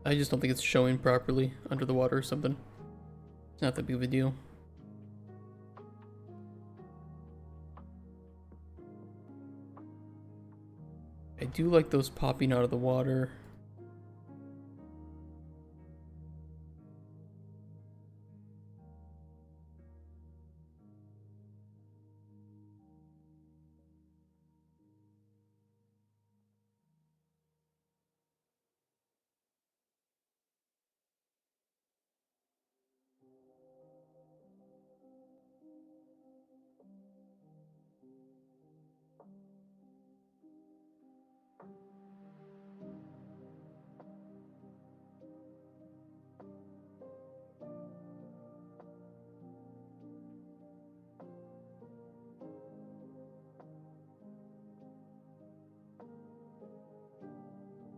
I just don't think it's showing properly under the water or something. It's not that big of a deal. I do like those popping out of the water.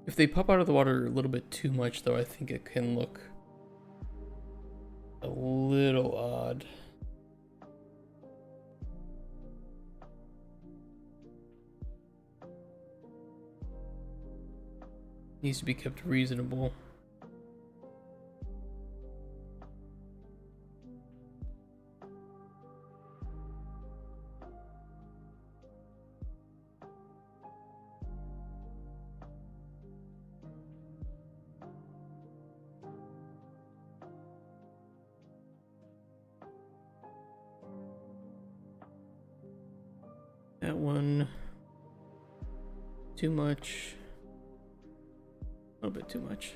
If they pop out of the water a little bit too much, though, I think it can look a little odd. Needs to be kept reasonable. That one, too much. A little bit too much.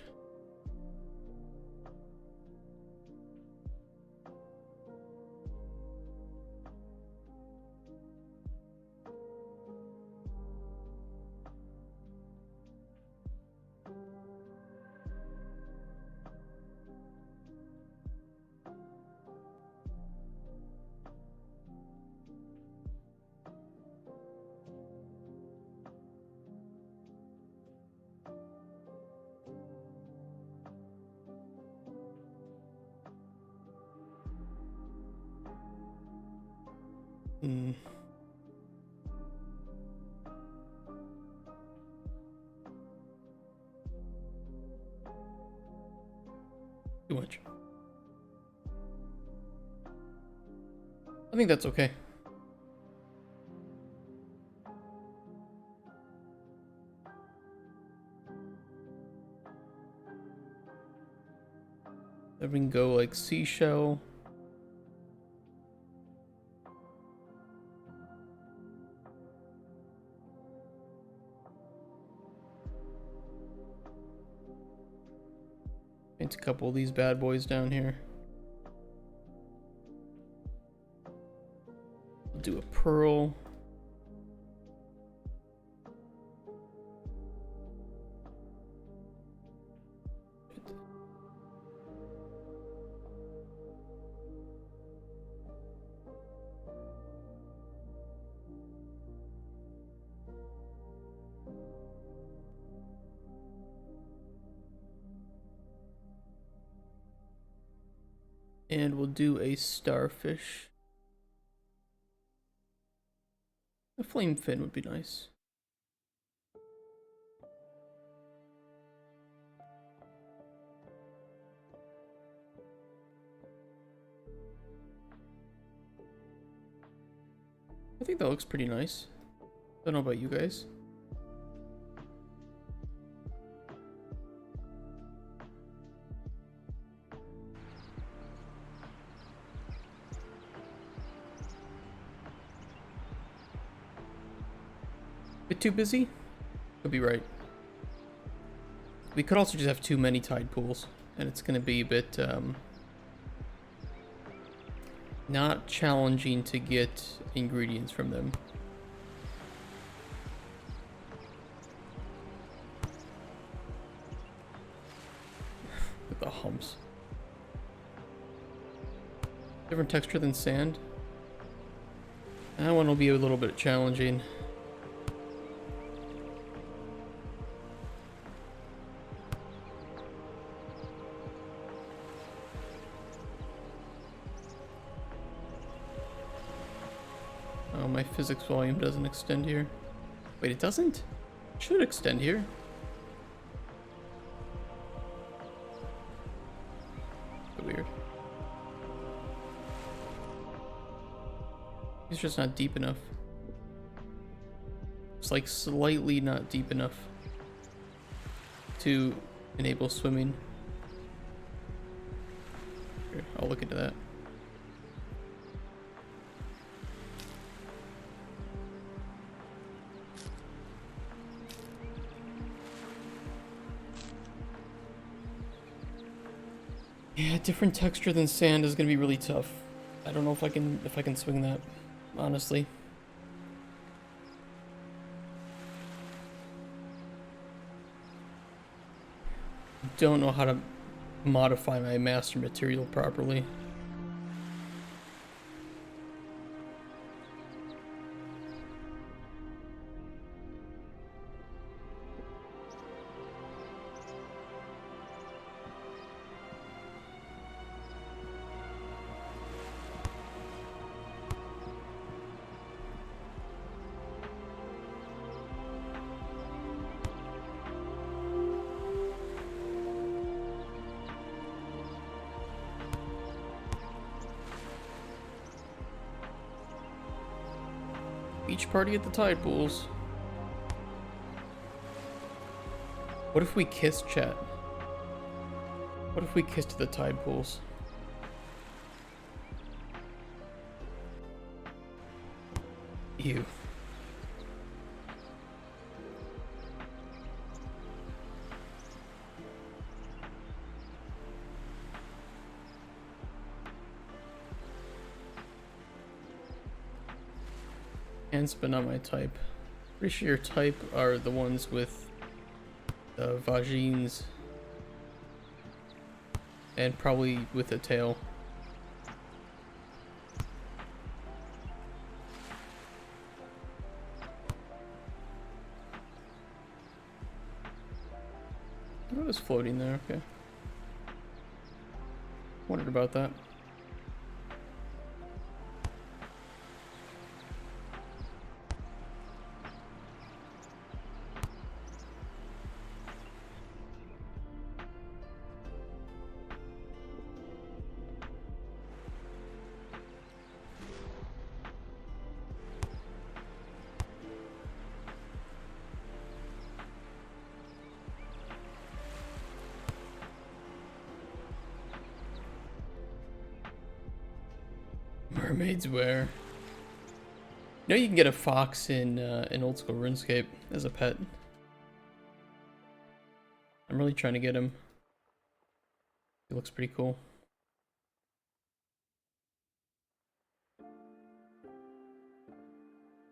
Hmm. Too much. I think that's okay. Then we can go like seashell. Paint a couple of these bad boys down here. We'll do a pearl. And we'll do a starfish. A flame fin would be nice. I think that looks pretty nice. Don't know about you guys. Bit too busy? Could be right. We could also just have too many tide pools, and it's going to be a bit not challenging to get ingredients from them. With the humps. Different texture than sand. That one will be a little bit challenging. my physics volume doesn't extend here. Wait, it doesn't? It should extend here. So weird. It's just not deep enough. It's like slightly not deep enough to enable swimming. Here, I'll look into that. Yeah, different texture than sand is gonna be really tough. I don't know if I can swing that, honestly. Don't know how to modify my master material properly. Beach party at the tide pools. What if we kiss, chat? What if we kissed the tide pools? Ew. Hence, but not my type. Pretty sure your type are the ones with the vagines. And probably with a tail. What is floating there? Okay. Wondered about that. Mermaids wear. You know you can get a fox in old school RuneScape as a pet. I'm really trying to get him. He looks pretty cool.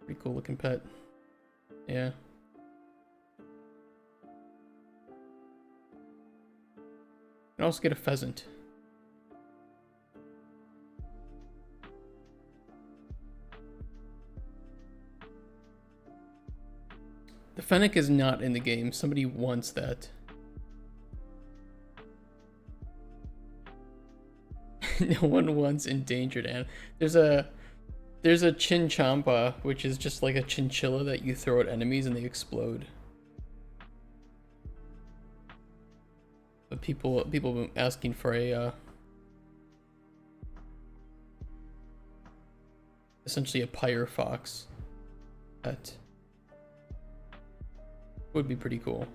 Pretty cool looking pet. Yeah. You can also get a pheasant. The fennec is not in the game. Somebody wants that. No one wants endangered animals. There's a chinchompa, which is just like a chinchilla that you throw at enemies and they explode. But people have been asking for a essentially a pyre fox pet. Would be pretty cool.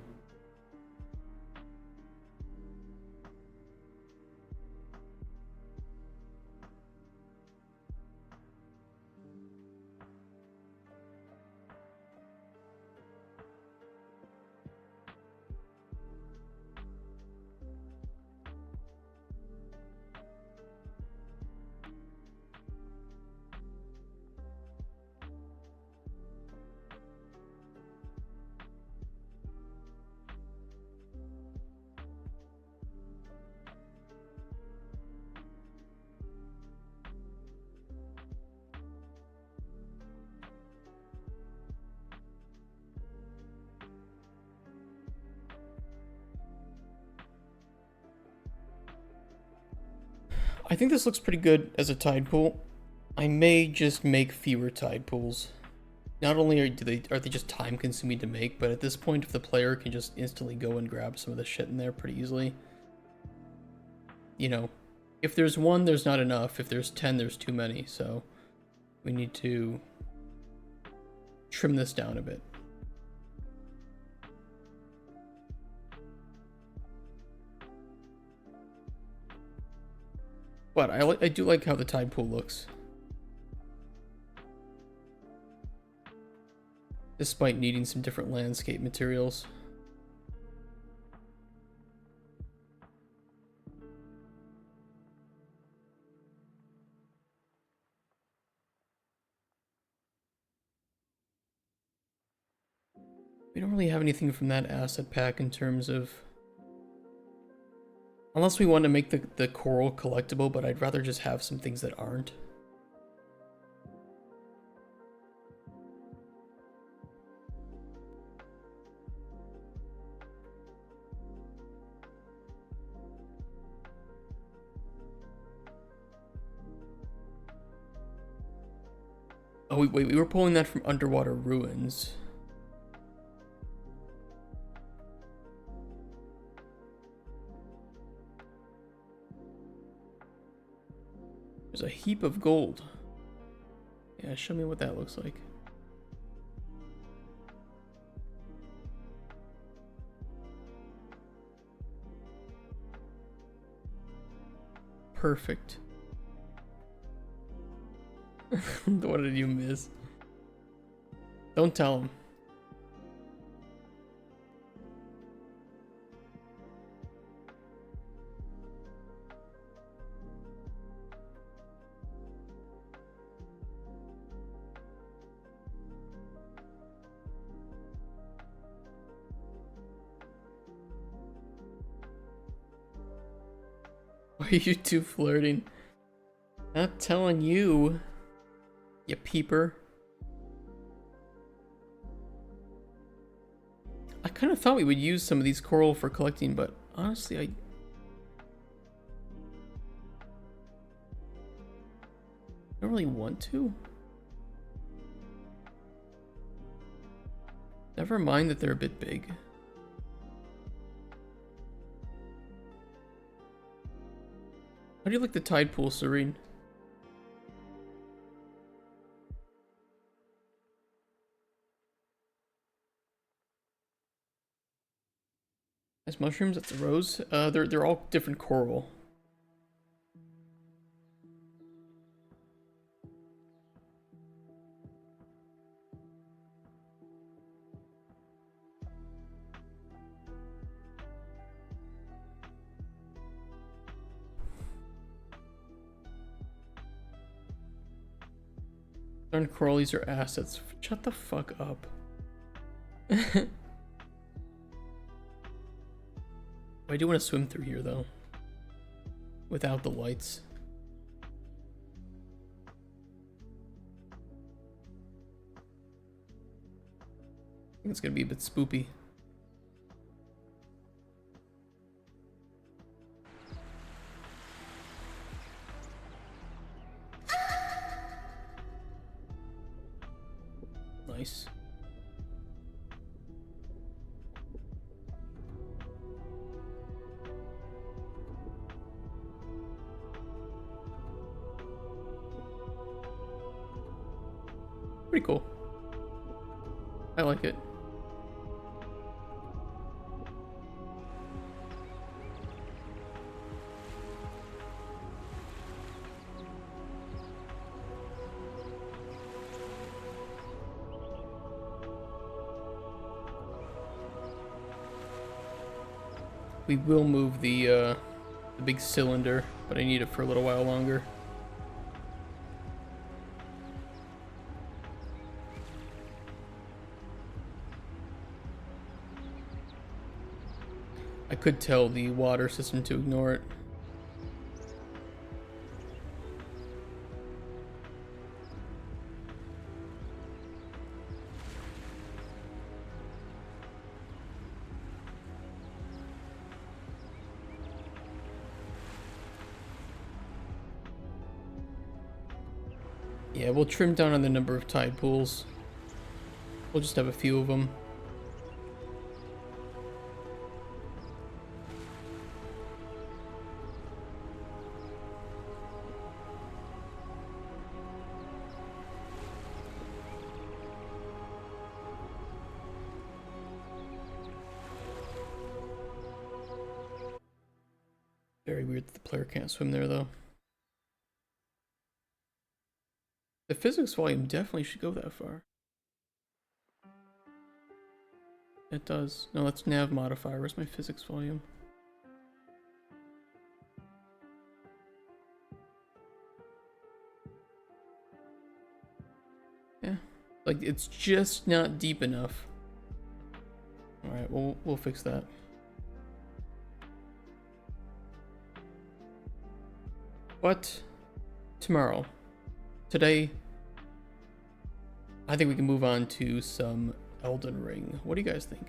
I think this looks pretty good as a tide pool. I may just make fewer tide pools. Not only are they just time consuming to make, but at this point, if the player can just instantly go and grab some of the shit in there pretty easily, you know, if there's one, there's not enough. If there's 10, there's too many. So we need to trim this down a bit. But I do like how the tide pool looks. Despite needing some different landscape materials. We don't really have anything from that asset pack in terms of... Unless we want to make the coral collectible, but I'd rather just have some things that aren't. Oh, wait, we were pulling that from underwater ruins. There's a heap of gold. Yeah, show me what that looks like. Perfect. What did you miss? Don't tell him. Why are you two flirting? Not telling you. You peeper. I kind of thought we would use some of these coral for collecting, but honestly, I don't really want to. Never mind that they're a bit big. How do you like the tide pool, Serene? Nice mushrooms, that's a rose. They're all different coral. Darn coralies are assets. Shut the fuck up. I do want to swim through here though. Without the lights. I think it's gonna be a bit spoopy. Nice. Pretty cool. I like it. We will move the big cylinder, but I need it for a little while longer. I could tell the water system to ignore it. Yeah, we'll trim down on the number of tide pools. We'll just have a few of them. Very weird that the player can't swim there, though. The physics volume definitely should go that far. It does. No, that's nav modifier. Where's my physics volume? Yeah. Like, it's just not deep enough. Alright, we'll fix that. But tomorrow. Today, I think we can move on to some Elden Ring. What do you guys think?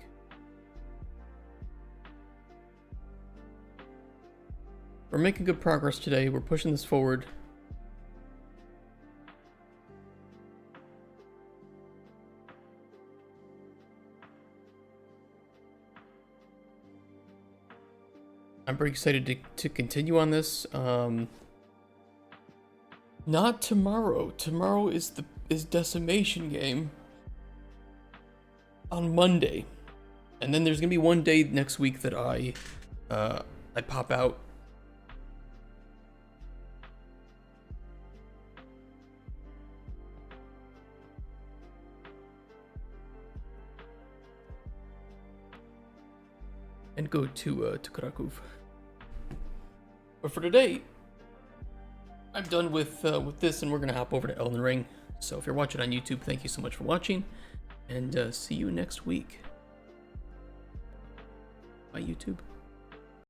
We're making good progress today. We're pushing this forward. I'm pretty excited to continue on this. Not tomorrow. Tomorrow is Decimation game on Monday, and then there's gonna be one day next week that I pop out. And go to Kraków. But for today, I'm done with this, and we're gonna hop over to Elden Ring. So if you're watching on YouTube, thank you so much for watching, and see you next week. Bye, YouTube.